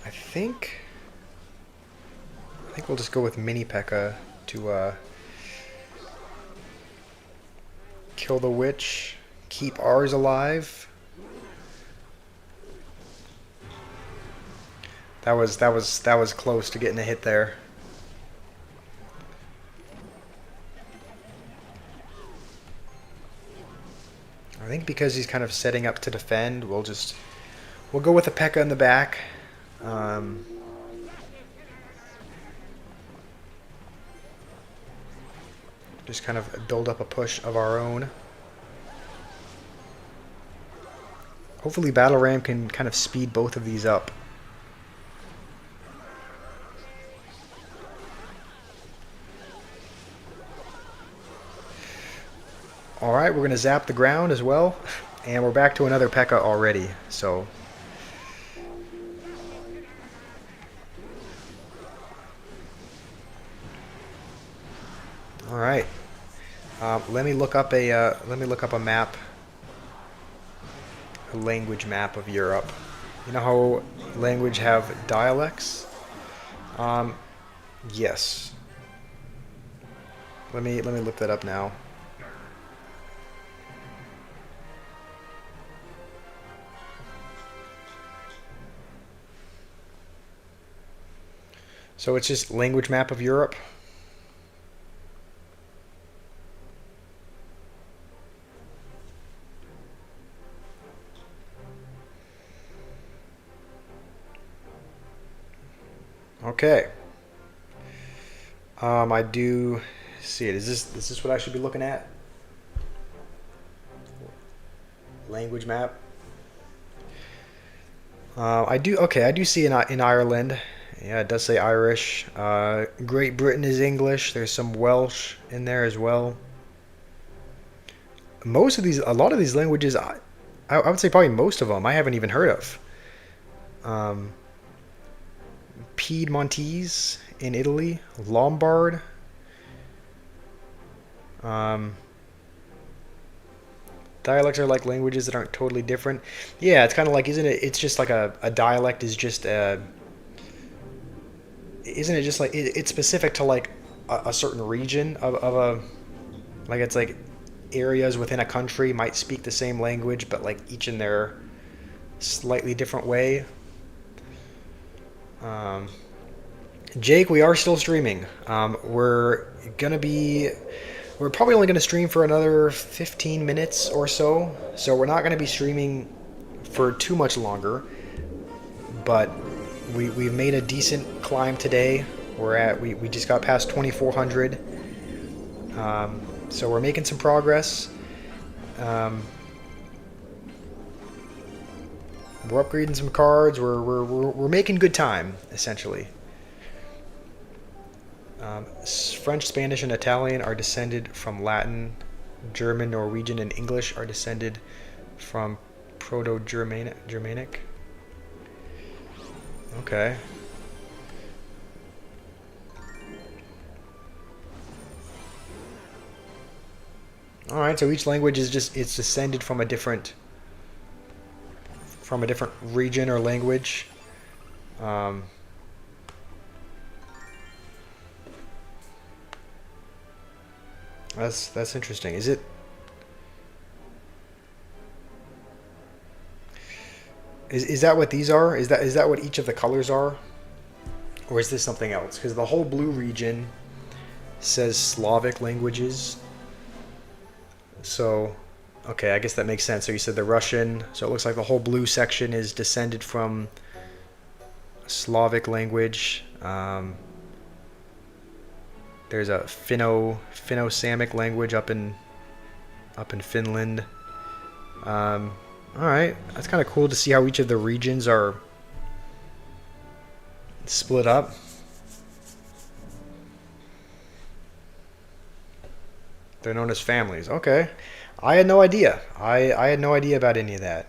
I think we'll just go with Mini P.E.K.K.A. to kill the witch, keep ours alive. That was close to getting a hit there. I think because he's kind of setting up to defend, we'll go with the P.E.K.K.A. in the back. Just kind of build up a push of our own. Hopefully Battle Ram can kind of speed both of these up. All right, we're gonna zap the ground as well, and we're back to another P.E.K.K.A. already. So, all right. Let me look up a map, a language map of Europe. You know how language have dialects? Um, yes. Let me look that up now. So it's just language map of Europe. Okay. I do see it. Is this what I should be looking at? Language map. I do. Okay, I do see in Ireland. Yeah, it does say Irish. Great Britain is English. There's some Welsh in there as well. A lot of these languages, I would say probably most of them I haven't even heard of. Um, Piedmontese in Italy, Lombard. Um, Dialects are like languages that aren't totally different. Yeah, it's kind of like, isn't it? It's just like a dialect is just isn't it just like it's specific to like a certain region of a, like it's like areas within a country might speak the same language, but like each in their slightly different way. Um, Jake, we are still streaming. Gonna be we're probably only gonna stream for another 15 minutes or so, so we're not gonna be streaming for too much longer. But we've made a decent climb today. We just got past 2,400. So we're making some progress. Um, we're upgrading some cards. We're making good time essentially. French, Spanish, and Italian are descended from Latin. German, Norwegian, and English are descended from Proto-Germanic. Okay. All right. So each language is just it's descended from a different region or language. Um, that's interesting. Is that what these are? Is that what each of the colors are? Or is this something else? Because the whole blue region says Slavic languages. So, okay, I guess that makes sense. So you said the Russian. So it looks like the whole blue section is descended from Slavic language. There's a Finno-Samic language up in Finland. All right, that's kind of cool to see how each of the regions are split up. They're known as families. Okay. I had no idea. I had no idea about any of that.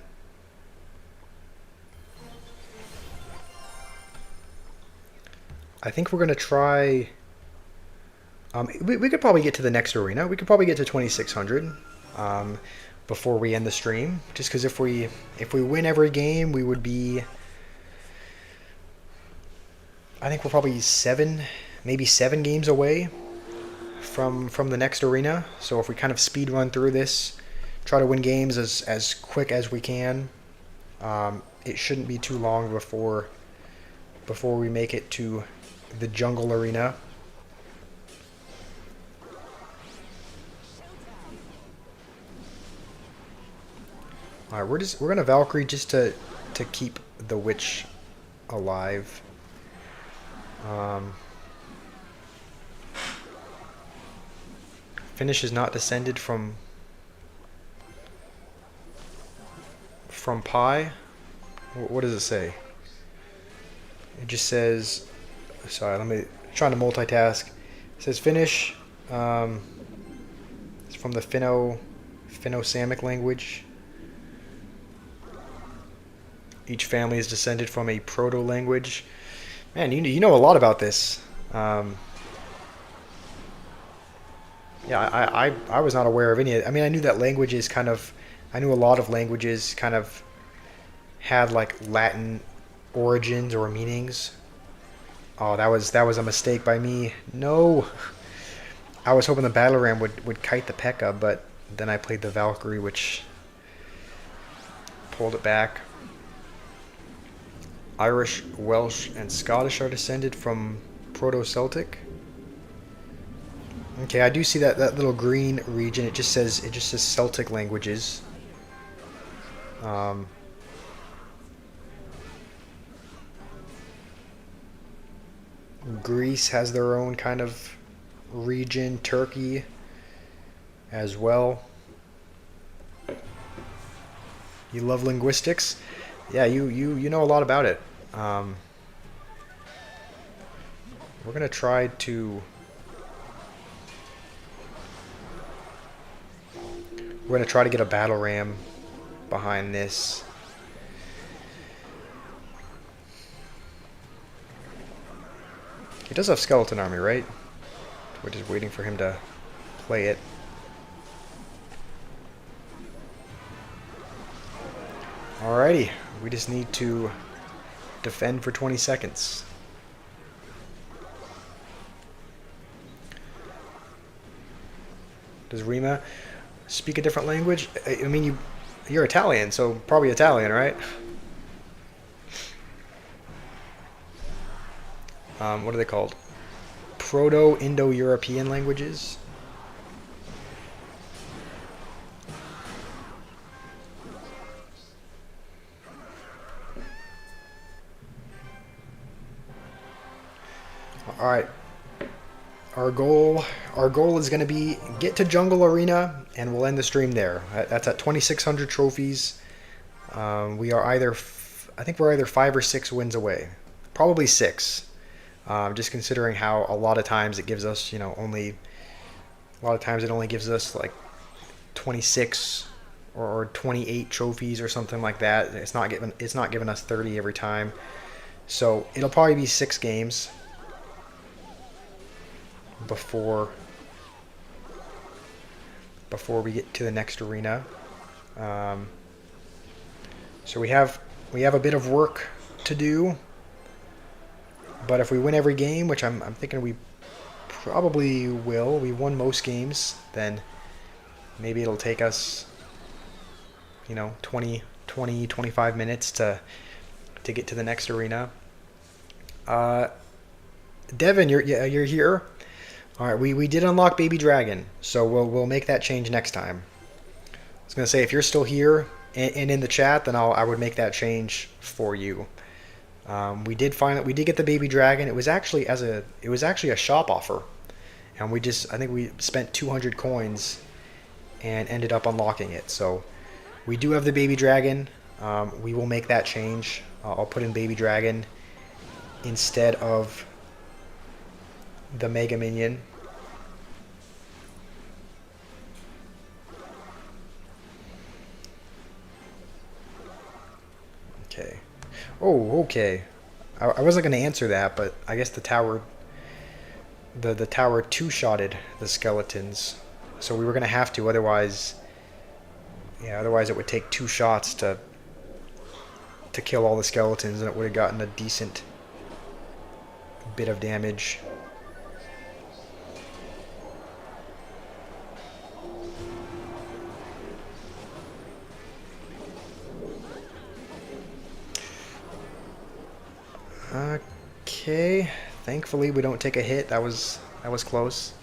I think we're going to try... we could probably get to the next arena. We could probably get to 2,600 before we end the stream. Just because if we win every game, we would be... I think we're probably maybe seven games away from the next arena. So if we kind of speed run through this, try to win games as quick as we can, it shouldn't be too long before we make it to the jungle arena. All right, we're gonna Valkyrie just to keep the witch alive. Finish is not descended from Pi. What does it say? It just says. Sorry, trying to multitask. It says Finnish. It's from the Finno Finno-Samic language. Each family is descended from a proto-language. Man, you know a lot about this. Yeah, I was not aware of any. I mean, I knew that languages kind of. I knew a lot of languages kind of had like Latin origins or meanings. Oh, that was a mistake by me. No, I was hoping the battle ram would kite the P.E.K.K.A, but then I played the Valkyrie, which pulled it back. Irish, Welsh, and Scottish are descended from Proto-Celtic. Okay, I do see that little green region. It just says Celtic languages. Um, Greece has their own kind of region. Turkey as well. You love linguistics? Yeah, you know a lot about it. We're gonna try to. We're gonna try to get a battle ram behind this. He does have skeleton army, right? We're just waiting for him to play it. Alrighty, we just need to defend for 20 seconds. Does Rima speak a different language? I mean, you're Italian, so probably Italian, right? What are they called? Proto-Indo-European languages? All right. Our goal is going to be get to Jungle Arena, and we'll end the stream there. That's at 2,600 trophies. We are I think we're either 5 or 6 wins away. Probably 6. Just considering how a lot of times it gives us, only a lot of times it only gives us like 26 or 28 trophies or something like that. It's not giving us 30 every time. So it'll probably be 6 games before we get to the next arena. So we have a bit of work to do, but if we win every game, which I'm thinking we probably will, we won most games, then maybe it'll take us 25 minutes to get to the next arena. Devin, you're here. All right, we did unlock Baby Dragon, so we'll make that change next time. I was gonna say, if you're still here and in the chat, then I would make that change for you. We did get the Baby Dragon. It was actually a shop offer, and I think we spent 200 coins and ended up unlocking it. So we do have the Baby Dragon. We will make that change. I'll put in Baby Dragon instead of the Mega Minion. Okay. Oh, okay. I wasn't going to answer that, but I guess the tower two-shotted the skeletons, so we were going to have to. Otherwise it would take 2 shots to kill all the skeletons, and it would have gotten a decent bit of damage. Okay, thankfully we don't take a hit. That was close.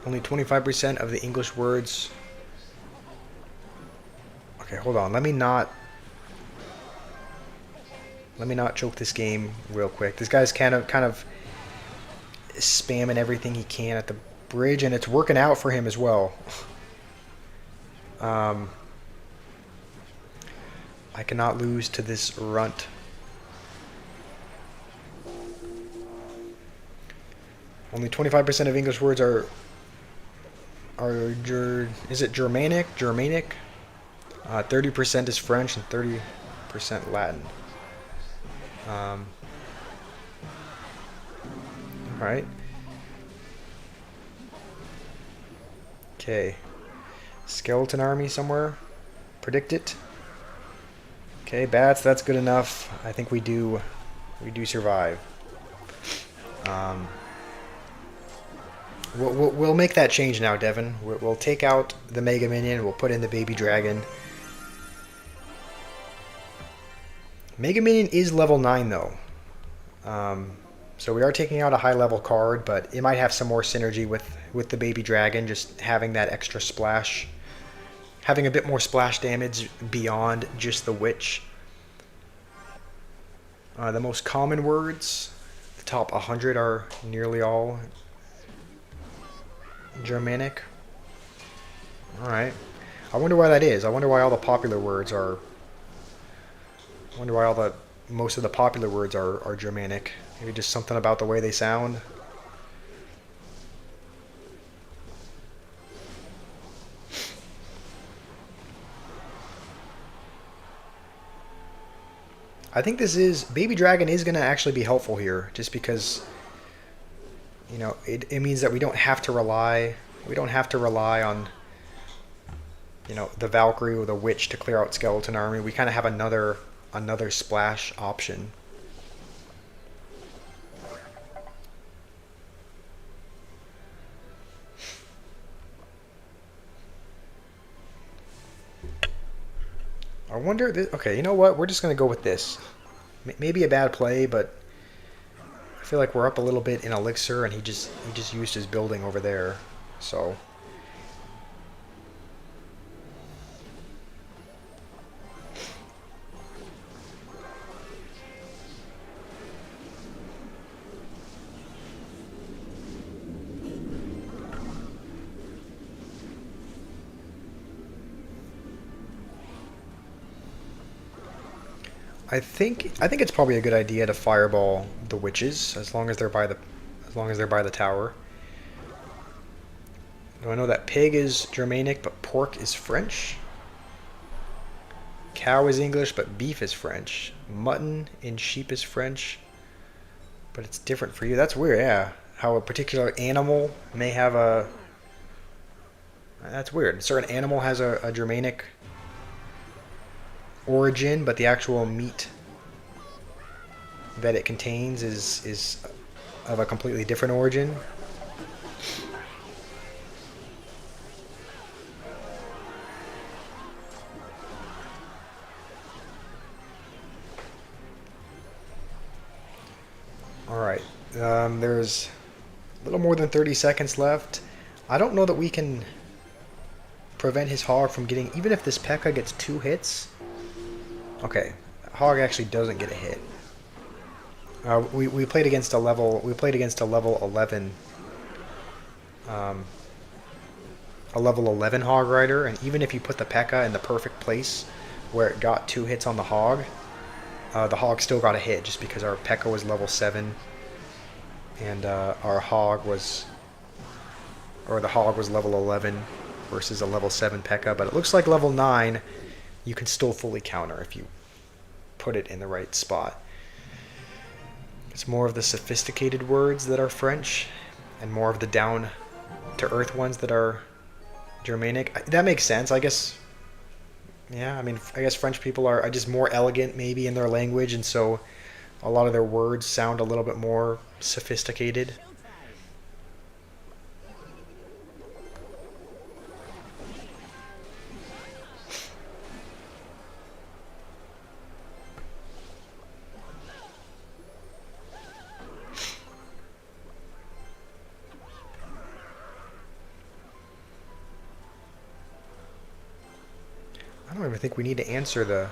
Only 25% of the English words. Okay, hold on. Let me not choke this game real quick. This guy's kind of spamming everything he can at the bridge, and it's working out for him as well. I cannot lose to this runt. Only 25% of English words are is it Germanic? Germanic. 30% is French and 30% Latin. Um, all right. Okay. Skeleton army somewhere. Predict it. Okay, bats. That's good enough. I think we do survive. Um, we'll make that change now, Devin. We'll take out the Mega Minion. We'll put in the Baby Dragon. Mega Minion is level 9 though. So we are taking out a high level card, but it might have some more synergy with the Baby Dragon, just having that extra splash. Having a bit more splash damage beyond just the Witch. The most common words, the top 100 are nearly all Germanic. Alright. I wonder why that is. I wonder why all the popular words are... I wonder why most of the popular words are Germanic. Maybe just something about the way they sound. I think Baby Dragon is going to actually be helpful here, just because, you know, it means that we don't have to rely on, you know, the Valkyrie or the Witch to clear out Skeleton Army. We kind of have another splash option. I wonder. Okay, you know what? We're just gonna go with this. Maybe a bad play, but I feel like we're up a little bit in elixir, and he just used his building over there. So. I think it's probably a good idea to fireball the witches as long as they're by the tower. I know that pig is Germanic, but pork is French. Cow is English, but beef is French. Mutton and sheep is French, but it's different for you. That's weird, yeah. How a particular animal may have a... That's weird. A certain animal has a Germanic origin, but the actual meat that it contains is of a completely different origin. Alright, there's a little more than 30 seconds left. I don't know that we can prevent his hog from getting... Even if this P.E.K.K.A gets 2 hits... Okay, hog actually doesn't get a hit. We played against a level 11 a level 11 hog rider, and even if you put the P.E.K.K.A in the perfect place where it got 2 hits on the hog still got a hit, just because our P.E.K.K.A was level 7 and our hog was... Or the hog was level 11 versus a level 7 P.E.K.K.A, but it looks like level 9 you can still fully counter if you put it in the right spot. It's more of the sophisticated words that are French, and more of the down-to-earth ones that are Germanic. That makes sense, I guess. Yeah, I mean, I guess French people are just more elegant, maybe, in their language, and so a lot of their words sound a little bit more sophisticated. I don't even think we need to answer the...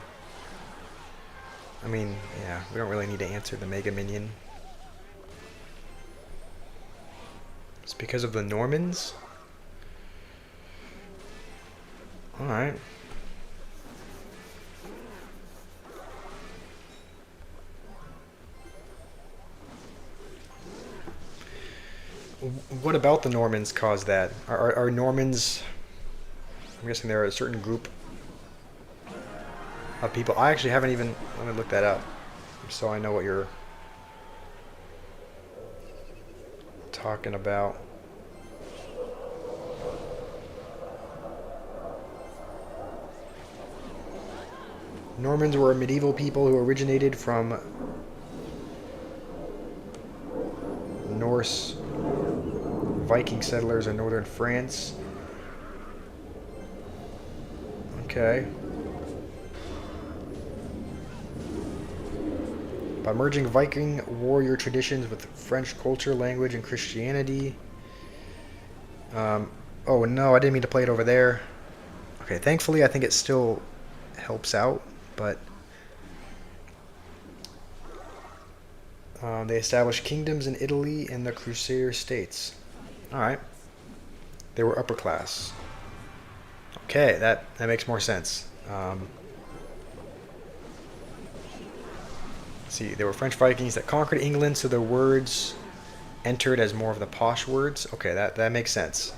I mean, yeah, we don't really need to answer the Mega Minion. It's because of the Normans? Alright. What about the Normans caused that? Are Normans? I'm guessing they're a certain group of people. I actually haven't even. Let me look that up, so I know what you're talking about. Normans were a medieval people who originated from Norse Viking settlers in northern France. Okay. By merging Viking warrior traditions with French culture, language, and Christianity. Oh no, I didn't mean to play it over there. Okay, thankfully I think it still helps out, but they established kingdoms in Italy and the Crusader states. Alright. They were upper class. Okay, that makes more sense. See, there were French Vikings that conquered England, so their words entered as more of the posh words. Okay, that makes sense.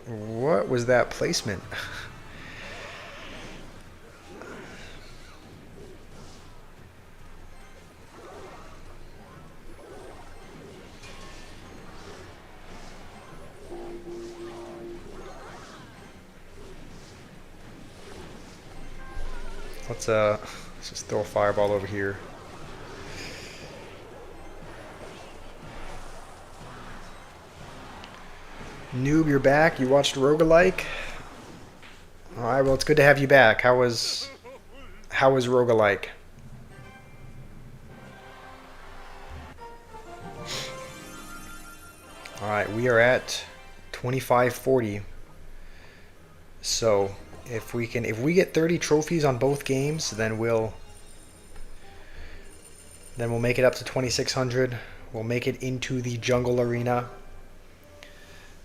What was that placement? Let's just throw a fireball over here. Noob, you're back. You watched Roguelike? Alright, well it's good to have you back. How was Roguelike? Alright, we are at 2540. So if we get 30 trophies on both games, then we'll make it up to 2600. We'll make it into the jungle arena.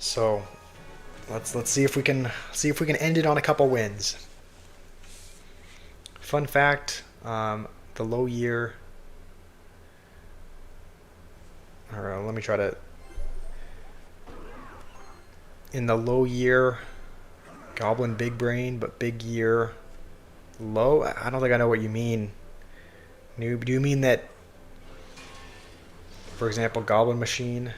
So let's see if we can end it on a couple wins. Fun fact: the low year. All right, let me try to. In the low year, Goblin big brain, but big year, low. I don't think I know what you mean. Noob, do you mean that? For example, Goblin Machine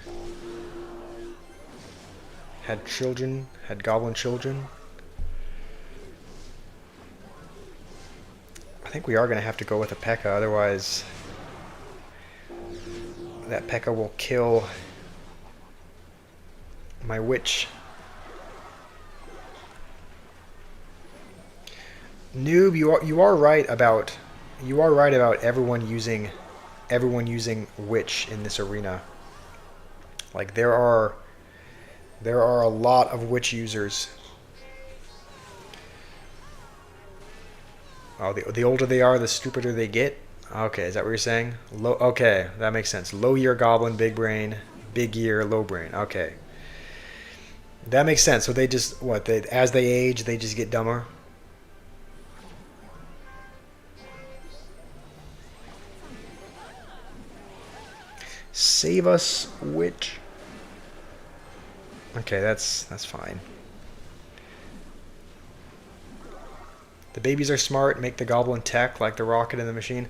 had children, had goblin children. I think we are going to have to go with a P.E.K.K.A, otherwise that P.E.K.K.A will kill my witch. Noob, you are right about everyone using witch in this arena. Like there are a lot of witch users. Oh, the older they are, the stupider they get. Okay, is that what you're saying? Low. Okay, that makes sense. Low year goblin, big brain. Big year, low brain. Okay, that makes sense. So they just as they age, they just get dumber. Save us, witch. Okay, that's fine. The babies are smart. Make the goblin tech like the rocket in the machine.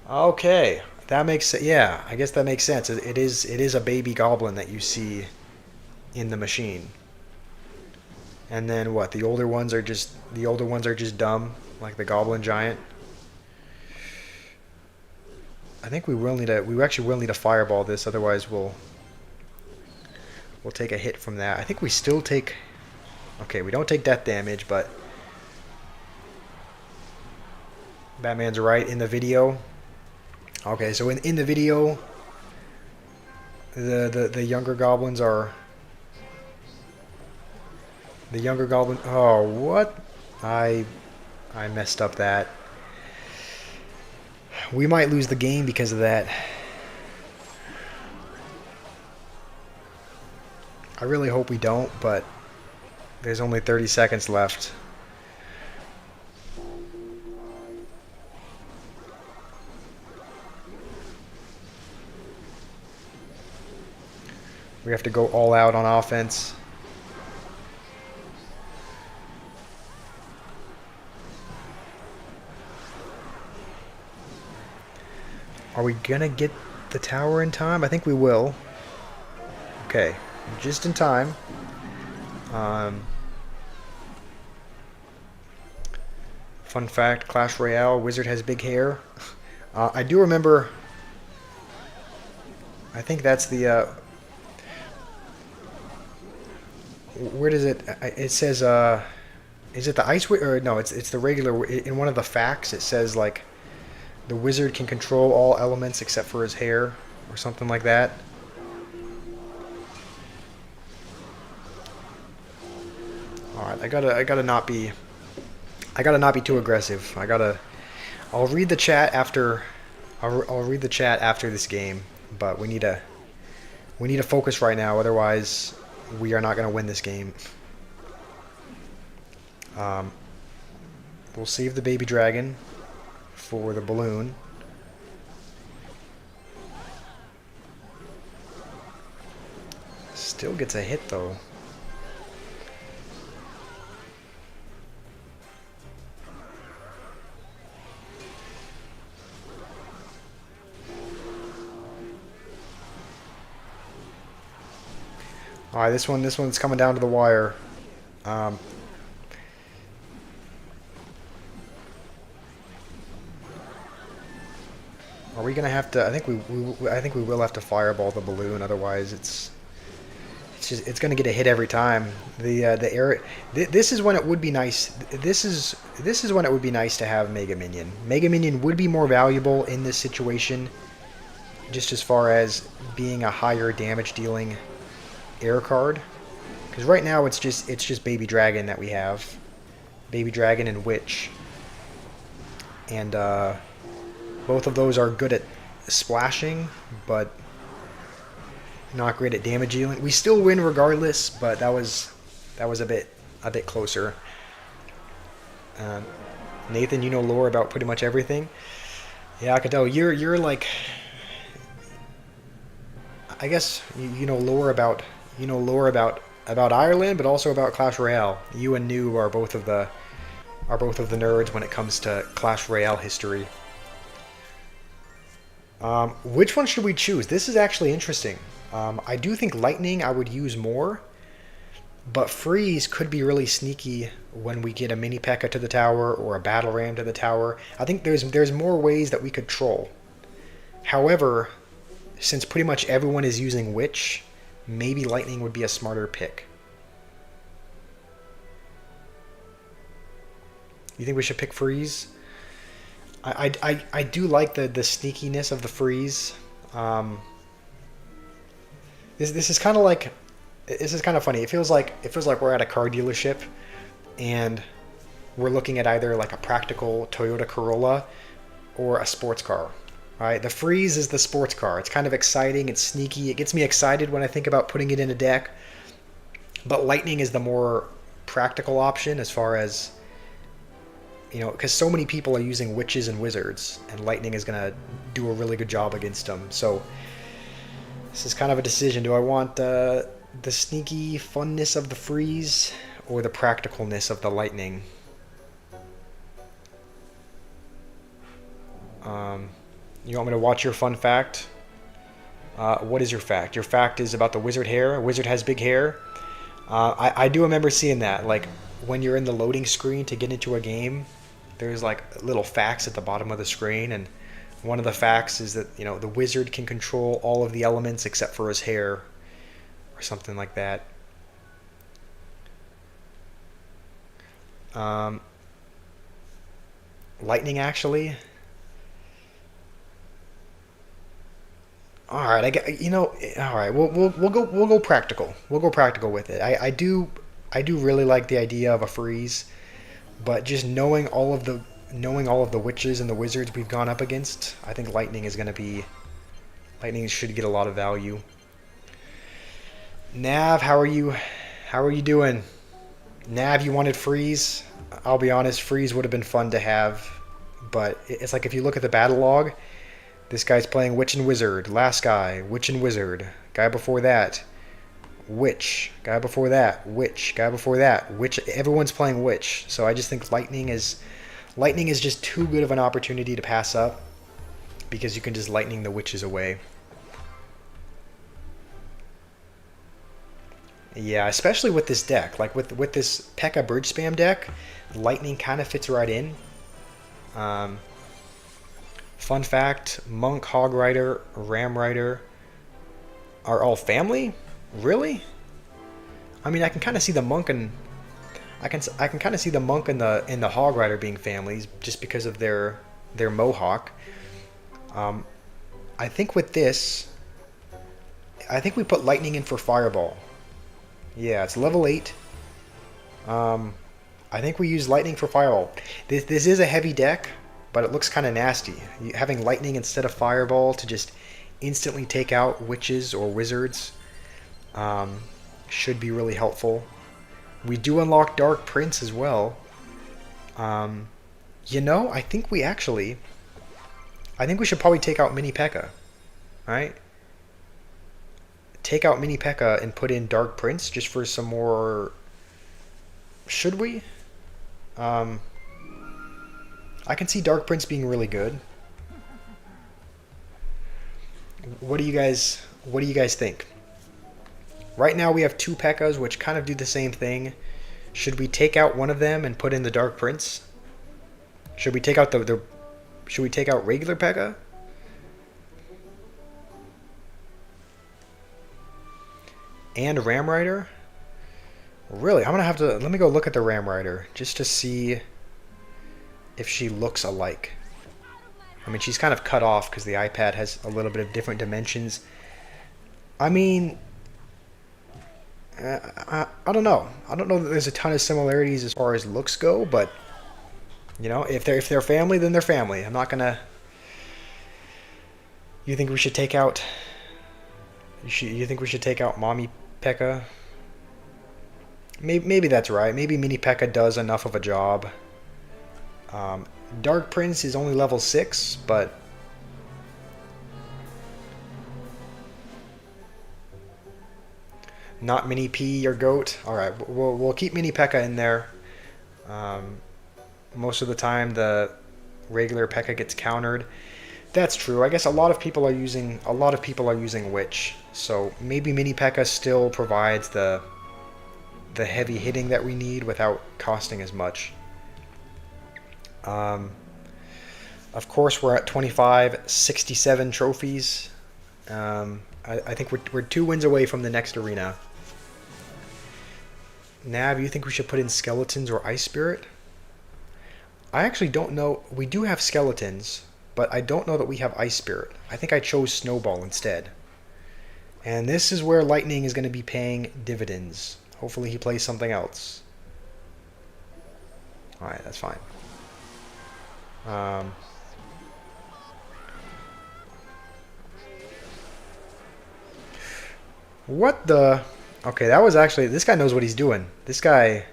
Okay, that makes sense. Yeah, I guess that makes sense. It is a baby goblin that you see in the machine. And then what? The older ones are just dumb, like the goblin giant. I think we actually will need a fireball this, otherwise we'll take a hit from that. I think we still take. Okay, we don't take death damage, but Batman's right in the video. Okay, so in the video, the younger goblins are. The younger goblin. Oh, what? I messed up that. We might lose the game because of that. I really hope we don't, but there's only 30 seconds left. We have to go all out on offense. Are we gonna get the tower in time? I think we will. Okay, just in time. Fun fact, Clash Royale, Wizard has big hair. I do remember... I think that's the... where does it... It says... is it the Ice Wizard? Or no, it's the regular... In one of the facts, it says, like... The wizard can control all elements except for his hair, or something like that. Alright, I gotta not be too aggressive. I'll read the chat after I'll read the chat after this game, but we need to focus right now, otherwise we are not gonna win this game. We'll save the baby dragon for the balloon. Still gets a hit though. Alright, this one's coming down to the wire. Are we gonna have to? I think we will have to fireball the balloon. Otherwise, it's gonna get a hit every time. The air. This is when it would be nice. This is when it would be nice to have Mega Minion. Mega Minion would be more valuable in this situation, just as far as being a higher damage dealing air card. Because right now it's just Baby Dragon that we have, Baby Dragon and Witch, and both of those are good at splashing, but not great at damage dealing. We still win regardless, but that was a bit closer. Nathan, you know lore about pretty much everything. Yeah, I can tell. You're like, I guess you know lore about Ireland, but also about Clash Royale. You and Noob are both of the nerds when it comes to Clash Royale history. Which one should we choose? This is actually interesting. I do think Lightning I would use more, but Freeze could be really sneaky when we get a Mini P.E.K.K.A to the tower or a Battle Ram to the tower. I think there's more ways that we could troll. However, since pretty much everyone is using Witch, maybe Lightning would be a smarter pick. You think we should pick Freeze? I do like the sneakiness of the Freeze. This is kind of like, this is kind of funny. It feels like we're at a car dealership, and we're looking at either like a practical Toyota Corolla or a sports car. Right? The Freeze is the sports car. It's kind of exciting. It's sneaky. It gets me excited when I think about putting it in a deck. But Lightning is the more practical option as far as, you know, because so many people are using Witches and Wizards, and Lightning is going to do a really good job against them. So this is kind of a decision. Do I want the sneaky funness of the Freeze or the practicalness of the Lightning? You want me to watch your fun fact? What is your fact? Your fact is about the wizard hair. A wizard has big hair. I do remember seeing that. Like, when you're in the loading screen to get into a game, there's like little facts at the bottom of the screen, and one of the facts is that, you know, the wizard can control all of the elements except for his hair, or something like that. Lightning, actually. All right, all right. We'll go practical. We'll go practical with it. I do really like the idea of a Freeze, but just knowing all of the witches and the wizards we've gone up against, I think Lightning should get a lot of value. Nav, how are you? How are you doing? Nav, you wanted freeze? I'll be honest, freeze would have been fun to have, but it's like if you look at the battle log, this guy's playing witch and wizard. Last guy, witch and wizard. Guy before that, witch. Guy before that, witch. Guy before that, witch. Everyone's playing witch. So I just think lightning is just too good of an opportunity to pass up because you can just lightning the witches away. Yeah, especially with this deck. Like with this P.E.K.K.A. bridge spam deck, lightning kind of fits right in. Um, Fun fact: Monk, Hog Rider, Ram Rider are all family. Really? I mean, I can kind of see the monk and I can kind of see the monk and the Hog Rider being families just because of their mohawk. Um, I think with this, I think we put lightning in for fireball. Yeah, it's level 8. Um, I think we use lightning for fireball. This is a heavy deck, but it looks kind of nasty. Having lightning instead of fireball to just instantly take out witches or wizards um, should be really helpful. We do unlock Dark Prince as well. Um, I think I think we should probably take out Mini P.E.K.K.A. Right? Take out Mini P.E.K.K.A. and put in Dark Prince just for some more. Should we? Um, I can see Dark Prince being really good. What do you guys think? Right now we have two P.E.K.K.A.s which kind of do the same thing. Should we take out one of them and put in the Dark Prince? Should we take out the should we take out regular P.E.K.K.A.? And Ram Rider? Really? I'm gonna have to let me go look at the Ram Rider just to see if she looks alike. I mean, she's kind of cut off because the iPad has a little bit of different dimensions. I mean, I don't know. I don't know that there's a ton of similarities as far as looks go, but if they're family, then they're family. I'm not gonna. You think we should take out? You think we should take out Mommy P.E.K.K.A.? Maybe that's right. Maybe Mini P.E.K.K.A. does enough of a job. Dark Prince is only level 6, but not Mini P or Goat. All right, we'll keep Mini P.E.K.K.A. in there. Um, Most of the time, the regular P.E.K.K.A. gets countered. That's true. I guess a lot of people are using Witch, so maybe Mini P.E.K.K.A. still provides the heavy hitting that we need without costing as much. Um, of course, we're at 2567 trophies. I think we're 2 wins away from the next arena. Nav, you think we should put in skeletons or ice spirit? I actually don't know. We do have skeletons, but I don't know that we have ice spirit. I think I chose snowball instead. And this is where lightning is going to be paying dividends. Hopefully he plays something else. Alright, that's fine. What the? Okay, that was actually. This guy knows what he's doing. This guy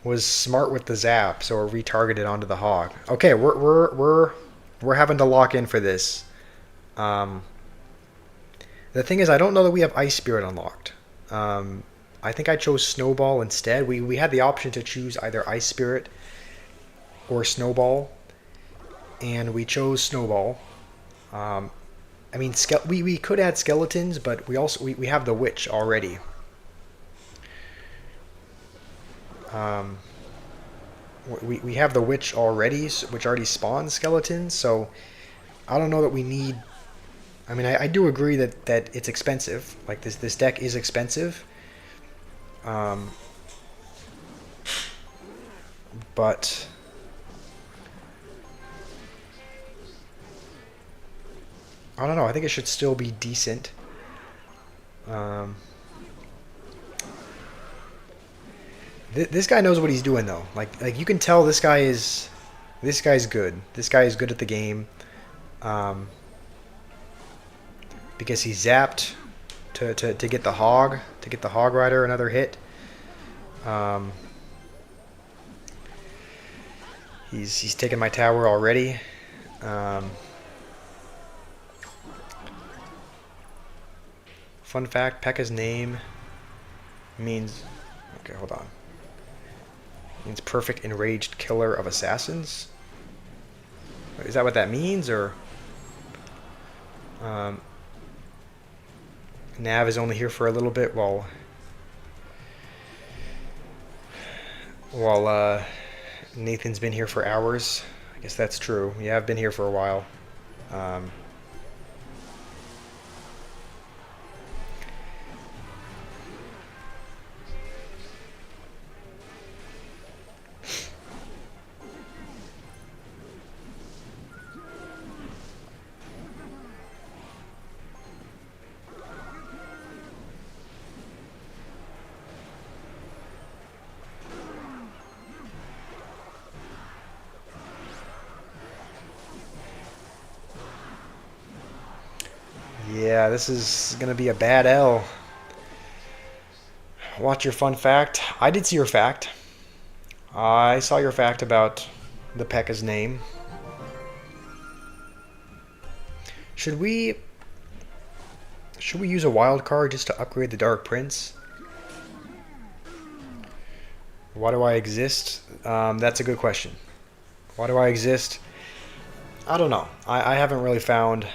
was smart with the zap, so we're retargeted onto the hog. Okay, we're having to lock in for this. The thing is, I don't know that we have Ice Spirit unlocked. I think I chose Snowball instead. We had the option to choose either Ice Spirit or Snowball, and we chose Snowball. I mean, we could add skeletons, but we have the witch already. We have the witch already, which already spawns skeletons. So I don't know that we need. I mean, I do agree that it's expensive. Like this deck is expensive. But I don't know. I think it should still be decent. This guy knows what he's doing though. Like you can tell this guy's good. This guy is good at the game. Because he zapped to get the hog, to get the hog rider another hit. Um, he's taken my tower already. Fun fact: Pekka's name means, okay, hold on. Means perfect enraged killer of assassins. Is that what that means, or? Nav is only here for a little bit while Nathan's been here for hours. I guess that's true. Yeah, I've been here for a while. Um, yeah, this is gonna be a bad L. Watch your fun fact. I did see your fact. I saw your fact about the Pekka's name. Should we use a wild card just to upgrade the Dark Prince? Why do I exist? That's a good question. Why do I exist? I don't know. I haven't really found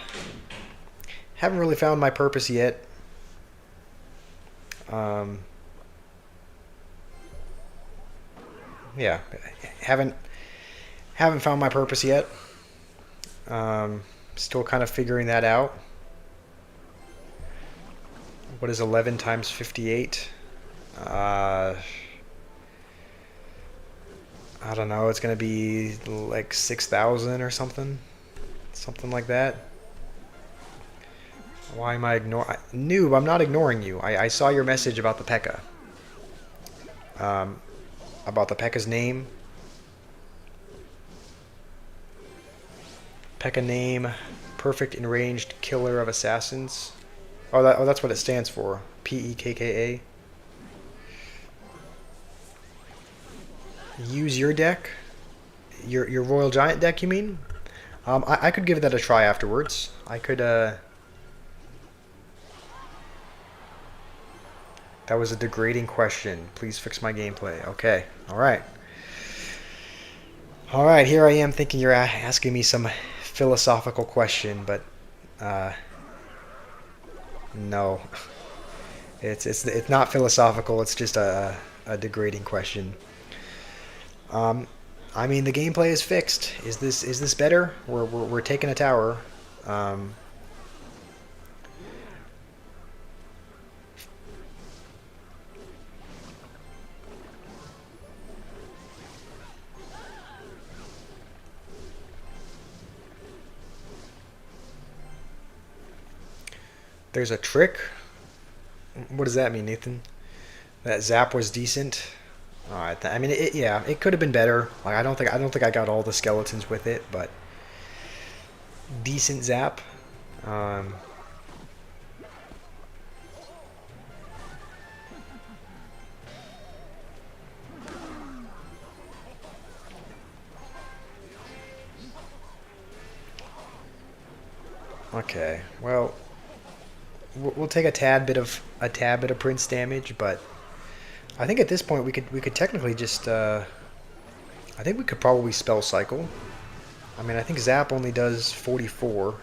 my purpose yet. Yeah, haven't found my purpose yet. Still kind of figuring that out. What is 11 times 58? I don't know. It's gonna be like 6,000 or something like that. Why am I ignoring? Noob, I'm not ignoring you. I saw your message about the Pekka. About the Pekka's name. Pekka name, perfect enraged killer of assassins. Oh, that's what it stands for. P-E-K-K-A. Use your deck. Your Royal Giant deck, you mean? I could give that a try afterwards. I could. That was a degrading question. Please fix my gameplay. Okay. All right. All right. Here I am thinking you're asking me some philosophical question, but no. It's not philosophical. It's just a degrading question. I mean, the gameplay is fixed. Is this better? We're taking a tower. There's a trick. What does that mean, Nathan? That zap was decent. All right. I mean, yeah, it could have been better. Like, I don't think I got all the skeletons with it, but decent zap. Okay. Well, we'll take a tad bit of Prince damage, but I think at this point we could technically just I think we could probably spell cycle. I mean, I think zap only does 44.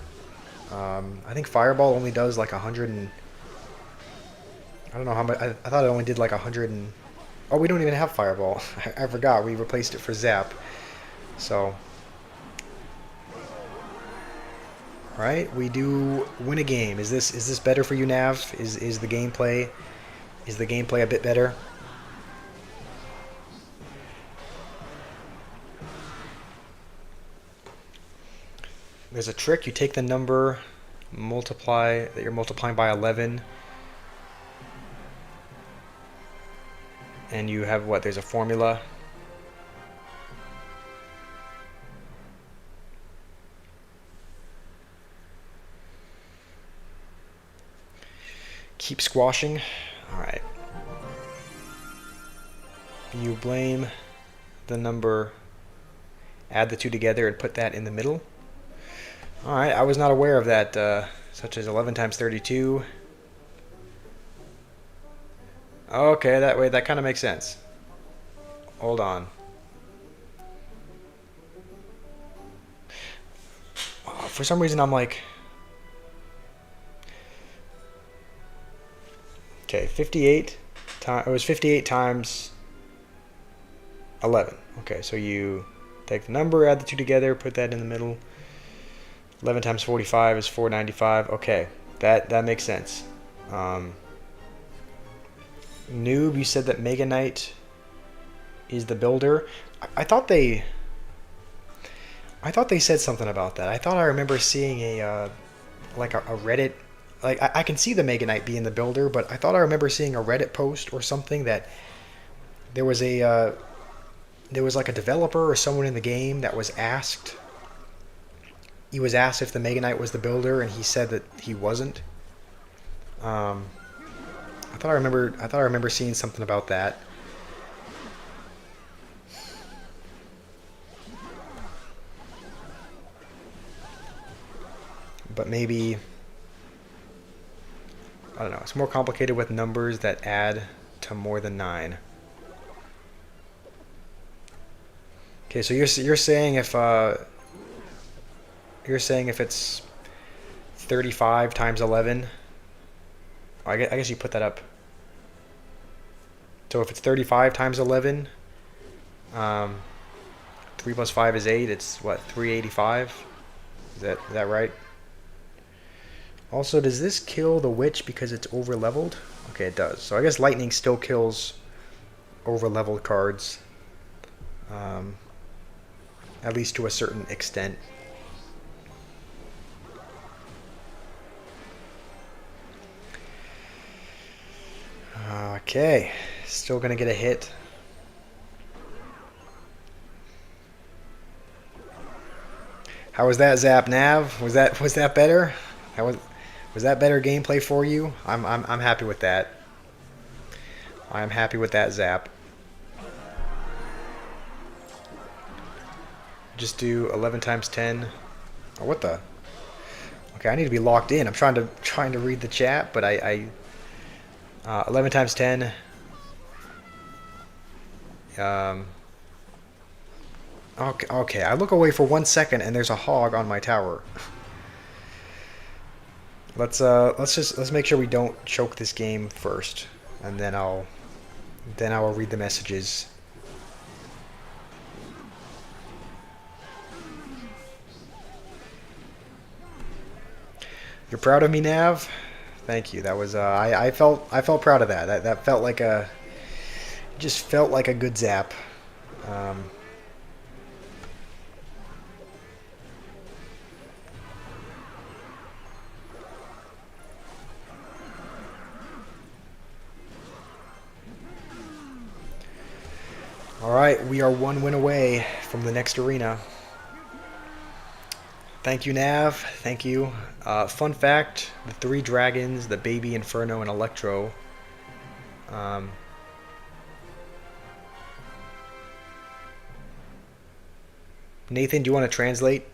I think fireball only does like 100 and I don't know how much. I thought it only did like 100 and oh, we don't even have fireball. I forgot we replaced it for zap. So right, we do win a game. Is this better for you, Nav? Is the gameplay a bit better? There's a trick. You take the number that you're multiplying by 11, and you have what? There's a formula. Keep squashing. All right. You blame the number, add the two together and put that in the middle. All right, I was not aware of that, such as 11 times 32. Okay, that way, that kind of makes sense. Hold on. For some reason, I'm like... Okay, 58 times... It was 58 times 11. Okay, so you take the number, add the two together, put that in the middle. 11 times 45 is 495. Okay, that makes sense. Noob, you said that Mega Knight is the builder. I thought they said something about that. I thought I remember seeing a like a Reddit, like I can see the Mega Knight being the builder, but I thought I remember seeing a Reddit post or something that there was like a developer or someone in the game that was asked. He was asked if the Mega Knight was the builder, and he said that he wasn't. I thought I remember seeing something about that. But maybe, I don't know, it's more complicated with numbers that add to more than 9. Okay, so you're saying if it's 35 times 11, I guess you put that up. So if it's 35 times 11, 3 plus 5 is 8. It's what, 385? Is that right? Also, does this kill the witch because it's over leveled? Okay, it does. So I guess lightning still kills over leveled cards, at least to a certain extent. Okay, still gonna get a hit. How was that, Zap Nav? Was that better? Was that better gameplay for you? I'm happy with that. I'm happy with that, Zap. Just do 11 times 10. Oh, what the? Okay, I need to be locked in. I'm trying to read the chat, but 11 times 10. Okay, I look away for 1 second and there's a hog on my tower. Let's make sure we don't choke this game first, and then I'll read the messages. You're proud of me, Nav? Thank you. That was I felt proud of that. That felt like just felt like a good zap. All right, we are 1 win away from the next arena. Thank you, Nav. Thank you. Fun fact, the 3 dragons, the Baby, Inferno, and Electro. Nathan, do you want to translate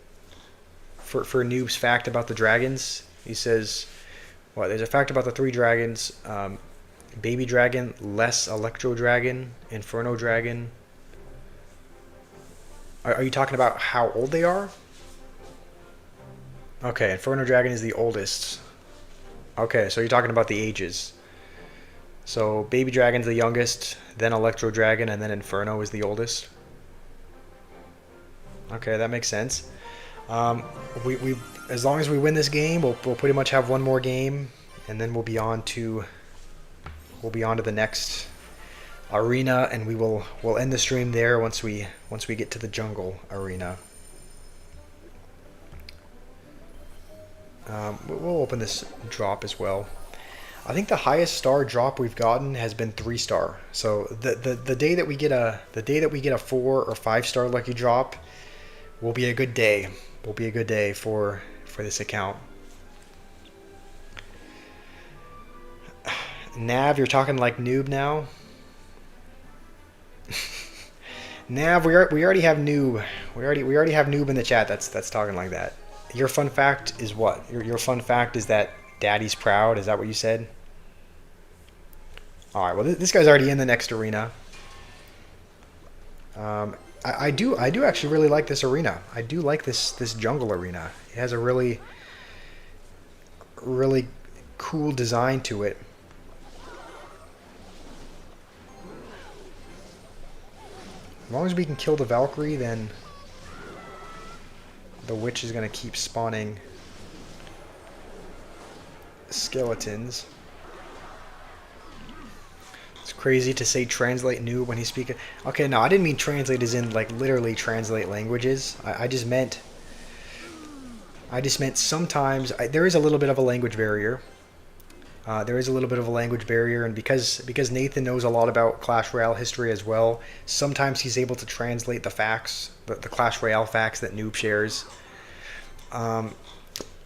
for Noob's fact about the dragons? He says, well, there's a fact about the 3 dragons. Baby Dragon, less Electro Dragon, Inferno Dragon. Are you talking about how old they are? Okay, Inferno Dragon is the oldest. Okay, so you're talking about the ages. So Baby Dragon's the youngest, then Electro Dragon, and then Inferno is the oldest. Okay, that makes sense. We as long as we win this game, we'll pretty much have 1 more game, and then we'll be on to the next arena, and we'll end the stream there once we get to the jungle arena. We'll open this drop as well. I think the highest star drop we've gotten has been 3 star. So the day that we get a 4 or 5 star lucky drop will be a good day. Will be a good day for this account. Nav, you're talking like noob now. Nav, we already have noob. We already have noob in the chat. That's talking like that. Your fun fact is what? Your fun fact is that Daddy's proud. Is that what you said? All right. Well, this guy's already in the next arena. I do actually really like this arena. I do like this jungle arena. It has a really cool design to it. As long as we can kill the Valkyrie, then the witch is going to keep spawning skeletons. It's crazy to say translate noob when he's speaking. Okay, no, I didn't mean translate as in like literally translate languages. I just meant sometimes there is a little bit of a language barrier. And because Nathan knows a lot about Clash Royale history as well, sometimes he's able to translate the facts, the Clash Royale facts that Noob shares.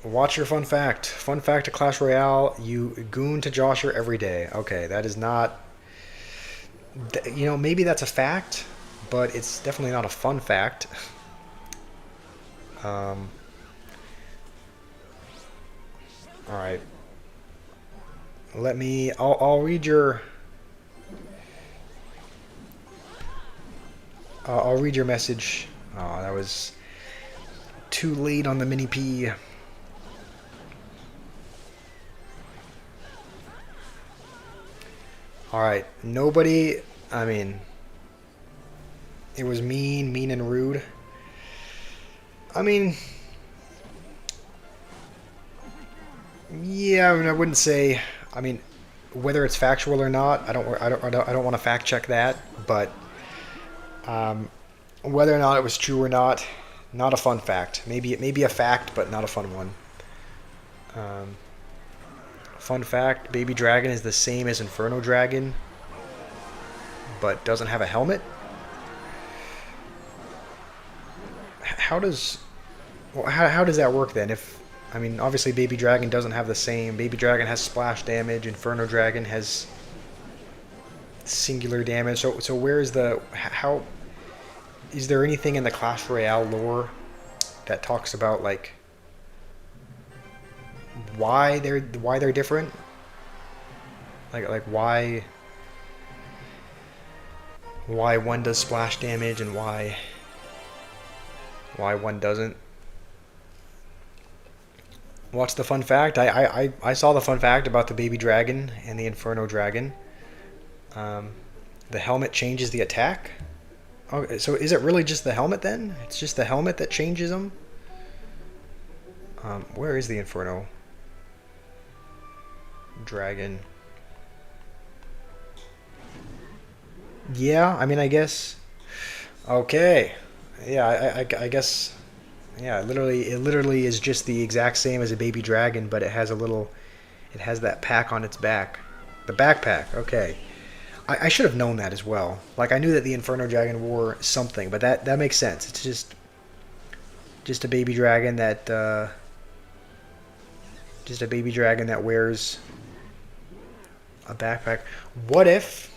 Watch your fun fact. Fun fact to Clash Royale: you goon to Josher every day. Okay, that is not. You know, maybe that's a fact, but it's definitely not a fun fact. All right. I'll read your. I'll read your message. Oh, that was too late on the mini P. All right, nobody. I mean, it was mean and rude. I mean, yeah, I wouldn't say. I mean, whether it's factual or not, I don't want to fact check that. But whether or not it was true or not a fun fact. Maybe a fact, but not a fun one. Fun fact: Baby Dragon is the same as Inferno Dragon, but doesn't have a helmet. How does that work then? If I mean, obviously Baby Dragon doesn't have the same. Baby Dragon has splash damage. Inferno Dragon has singular damage. So where's the... How... Is there anything in the Clash Royale lore that talks about, like, why they're different? Like why one does splash damage and why one doesn't? What's the fun fact? I saw the fun fact about the Baby Dragon and the Inferno Dragon. The helmet changes the attack. Okay, so is it really just the helmet then? It's just the helmet that changes them? Where is the Inferno Dragon? Yeah, I mean, I guess. Okay. Yeah, I guess. Yeah, it literally is just the exact same as a Baby Dragon, but it has that pack on its back. The backpack, okay. I should have known that as well. Like, I knew that the Inferno Dragon wore something, but that makes sense. It's just a Baby Dragon that wears a backpack. What if...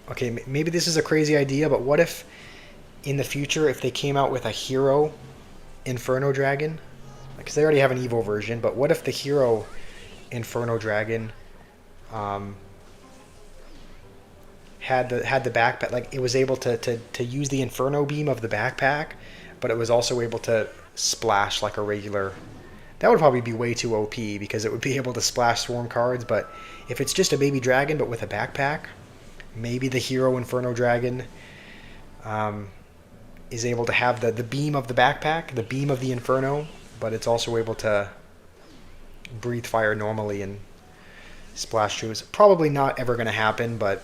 Okay, maybe this is a crazy idea, but what if in the future, if they came out with a hero Inferno Dragon, because they already have an Evo version, but what if the hero Inferno Dragon had the backpack, like it was able to use the Inferno beam of the backpack, but it was also able to splash like a regular. That would probably be way too OP because it would be able to splash swarm cards, but if it's just a Baby Dragon but with a backpack, maybe the hero Inferno Dragon is able to have the beam of the backpack, the beam of the Inferno, but it's also able to breathe fire normally and splash shoes. Probably not ever going to happen, but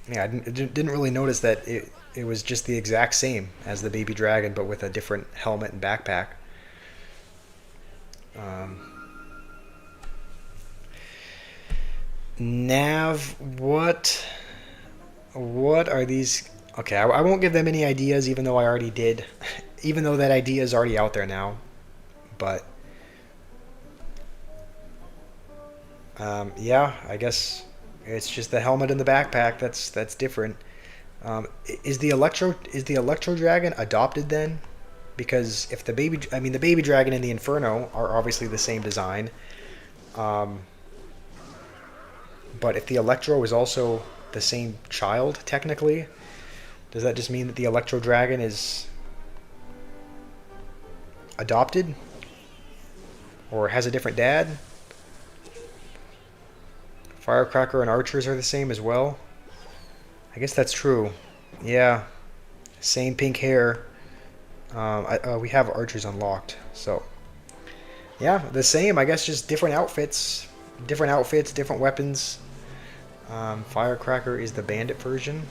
yeah, I didn't really notice that it was just the exact same as the Baby Dragon, but with a different helmet and backpack. Nav, what are these? Okay, I won't give them any ideas, even though I already did. Even though that idea is already out there now. But Yeah, I guess it's just the helmet and the backpack. That's different. Is the Electro Dragon adopted then? Because if the baby dragon and the Inferno are obviously the same design. Um, but if the Electro is also the same child, technically, does that just mean that the Electro Dragon is adopted? Or has a different dad? Firecracker and Archers are the same as well? I guess that's true. Yeah, same pink hair. We have Archers unlocked, so yeah, the same. I guess just different outfits, different weapons. Firecracker is the bandit version.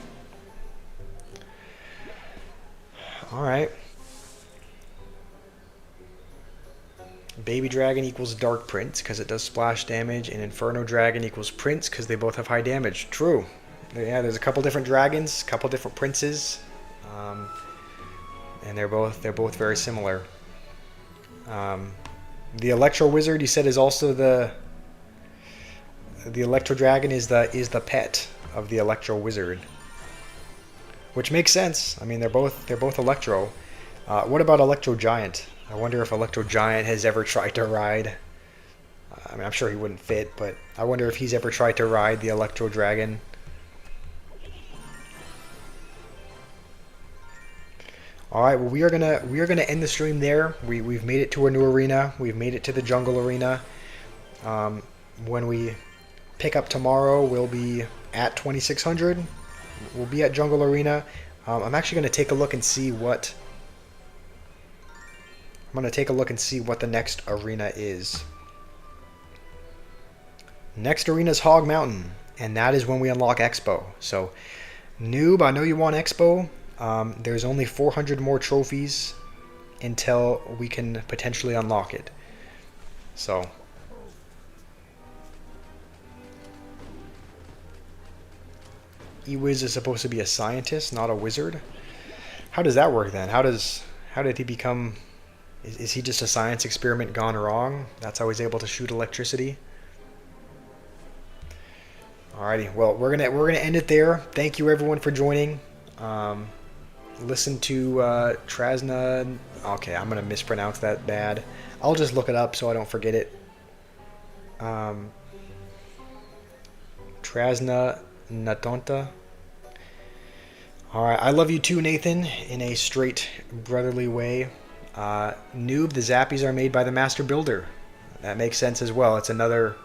All right. Baby Dragon equals Dark Prince because it does splash damage, and Inferno Dragon equals Prince because they both have high damage. True. Yeah, there's a couple different dragons, couple different princes, and they're both very similar. The Electro Wizard, you said, is also the Electro Dragon is the pet of the Electro Wizard, which makes sense. I mean, they're both Electro. What about Electro Giant? I wonder if Electro Giant has ever tried to ride. I mean, I'm sure he wouldn't fit, but I wonder if he's ever tried to ride the Electro Dragon. All right, well, we are gonna end the stream there. We've made it to a new arena. We've made it to the jungle arena. When we pick up tomorrow, we'll be at 2600. We'll be at jungle arena. I'm actually gonna take a look and see what. I'm going to take a look and see what the next arena is. Next arena is Hog Mountain, and that is when we unlock Expo. So, noob, I know you want Expo. There's only 400 more trophies until we can potentially unlock it. So, Ewiz is supposed to be a scientist, not a wizard. How does that work then? How did he become... Is he just a science experiment gone wrong? That's how he's able to shoot electricity. Alrighty, well, we're gonna end it there. Thank you everyone for joining. Listen to Trasna. Okay, I'm gonna mispronounce that bad. I'll just look it up so I don't forget it. Trasna Natonta. Alright, I love you too, Nathan, in a straight brotherly way. Noob, the Zappies are made by the Master Builder. That makes sense as well. It's another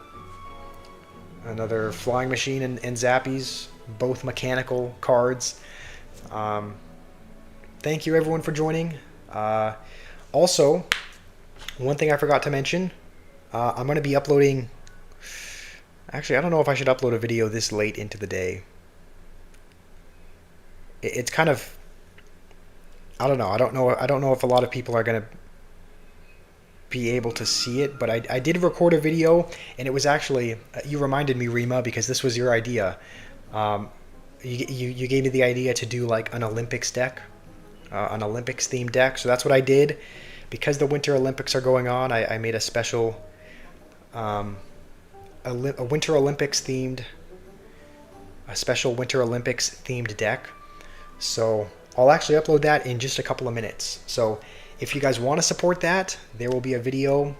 flying machine and Zappies, both mechanical cards. Thank you everyone for joining. Also, one thing I forgot to mention, I'm going to be uploading... Actually, I don't know if I should upload a video this late into the day. It's kind of... I don't know. I don't know if a lot of people are going to be able to see it, but I did record a video, and it was actually... you reminded me, Rima, because this was your idea. You gave me the idea to do like an Olympics deck, an Olympics themed deck. So that's what I did. Because the Winter Olympics are going on, I made a special a Winter Olympics themed, a special Winter Olympics themed deck. So I'll actually upload that in just a couple of minutes. So if you guys want to support that, there will be a video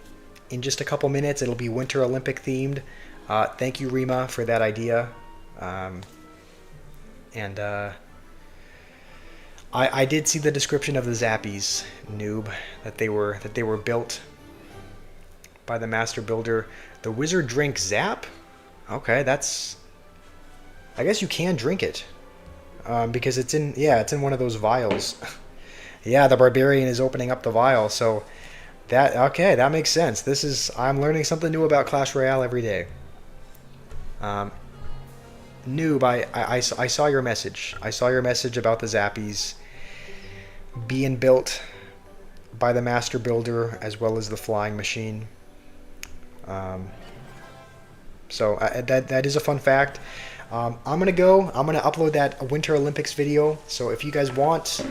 in just a couple minutes. It'll be Winter Olympic themed. Thank you, Rima, for that idea. I did see the description of the Zappies, noob, that they were built by the Master Builder. The wizard drinks Zap? Okay, that's... I guess you can drink it. Because it's in one of those vials. Yeah, the barbarian is opening up the vial, so that makes sense. I'm learning something new about Clash Royale every day. Noob, I saw your message. I saw your message about the Zappies being built by the Master Builder as well as the flying machine. So that is a fun fact. I'm gonna upload that Winter Olympics video. So if you guys want,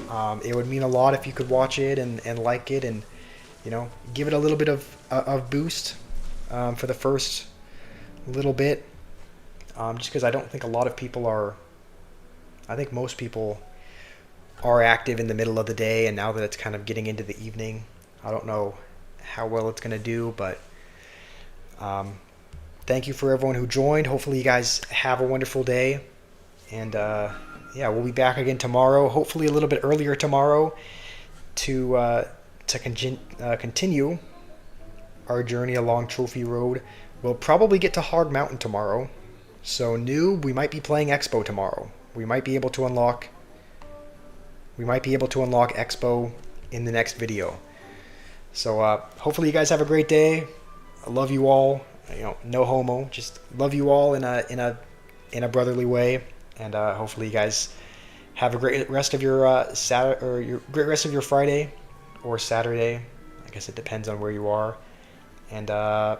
it would mean a lot if you could watch it and like it and give it a little bit of boost for the first a little bit, just because I don't think a lot of people are. I think most people are active in the middle of the day, and now that it's kind of getting into the evening, I don't know how well it's going to do, but um, thank you for everyone who joined. Hopefully, you guys have a wonderful day, and yeah, we'll be back again tomorrow. Hopefully, a little bit earlier tomorrow to continue our journey along Trophy Road. We'll probably get to Hog Mountain tomorrow. So, Noob, we might be playing Expo tomorrow. We might be able to unlock Expo in the next video. So hopefully you guys have a great day. I love you all. You know, no homo. Just love you all in a brotherly way. And hopefully you guys have a great rest of your great rest of your Friday or Saturday. I guess it depends on where you are. And I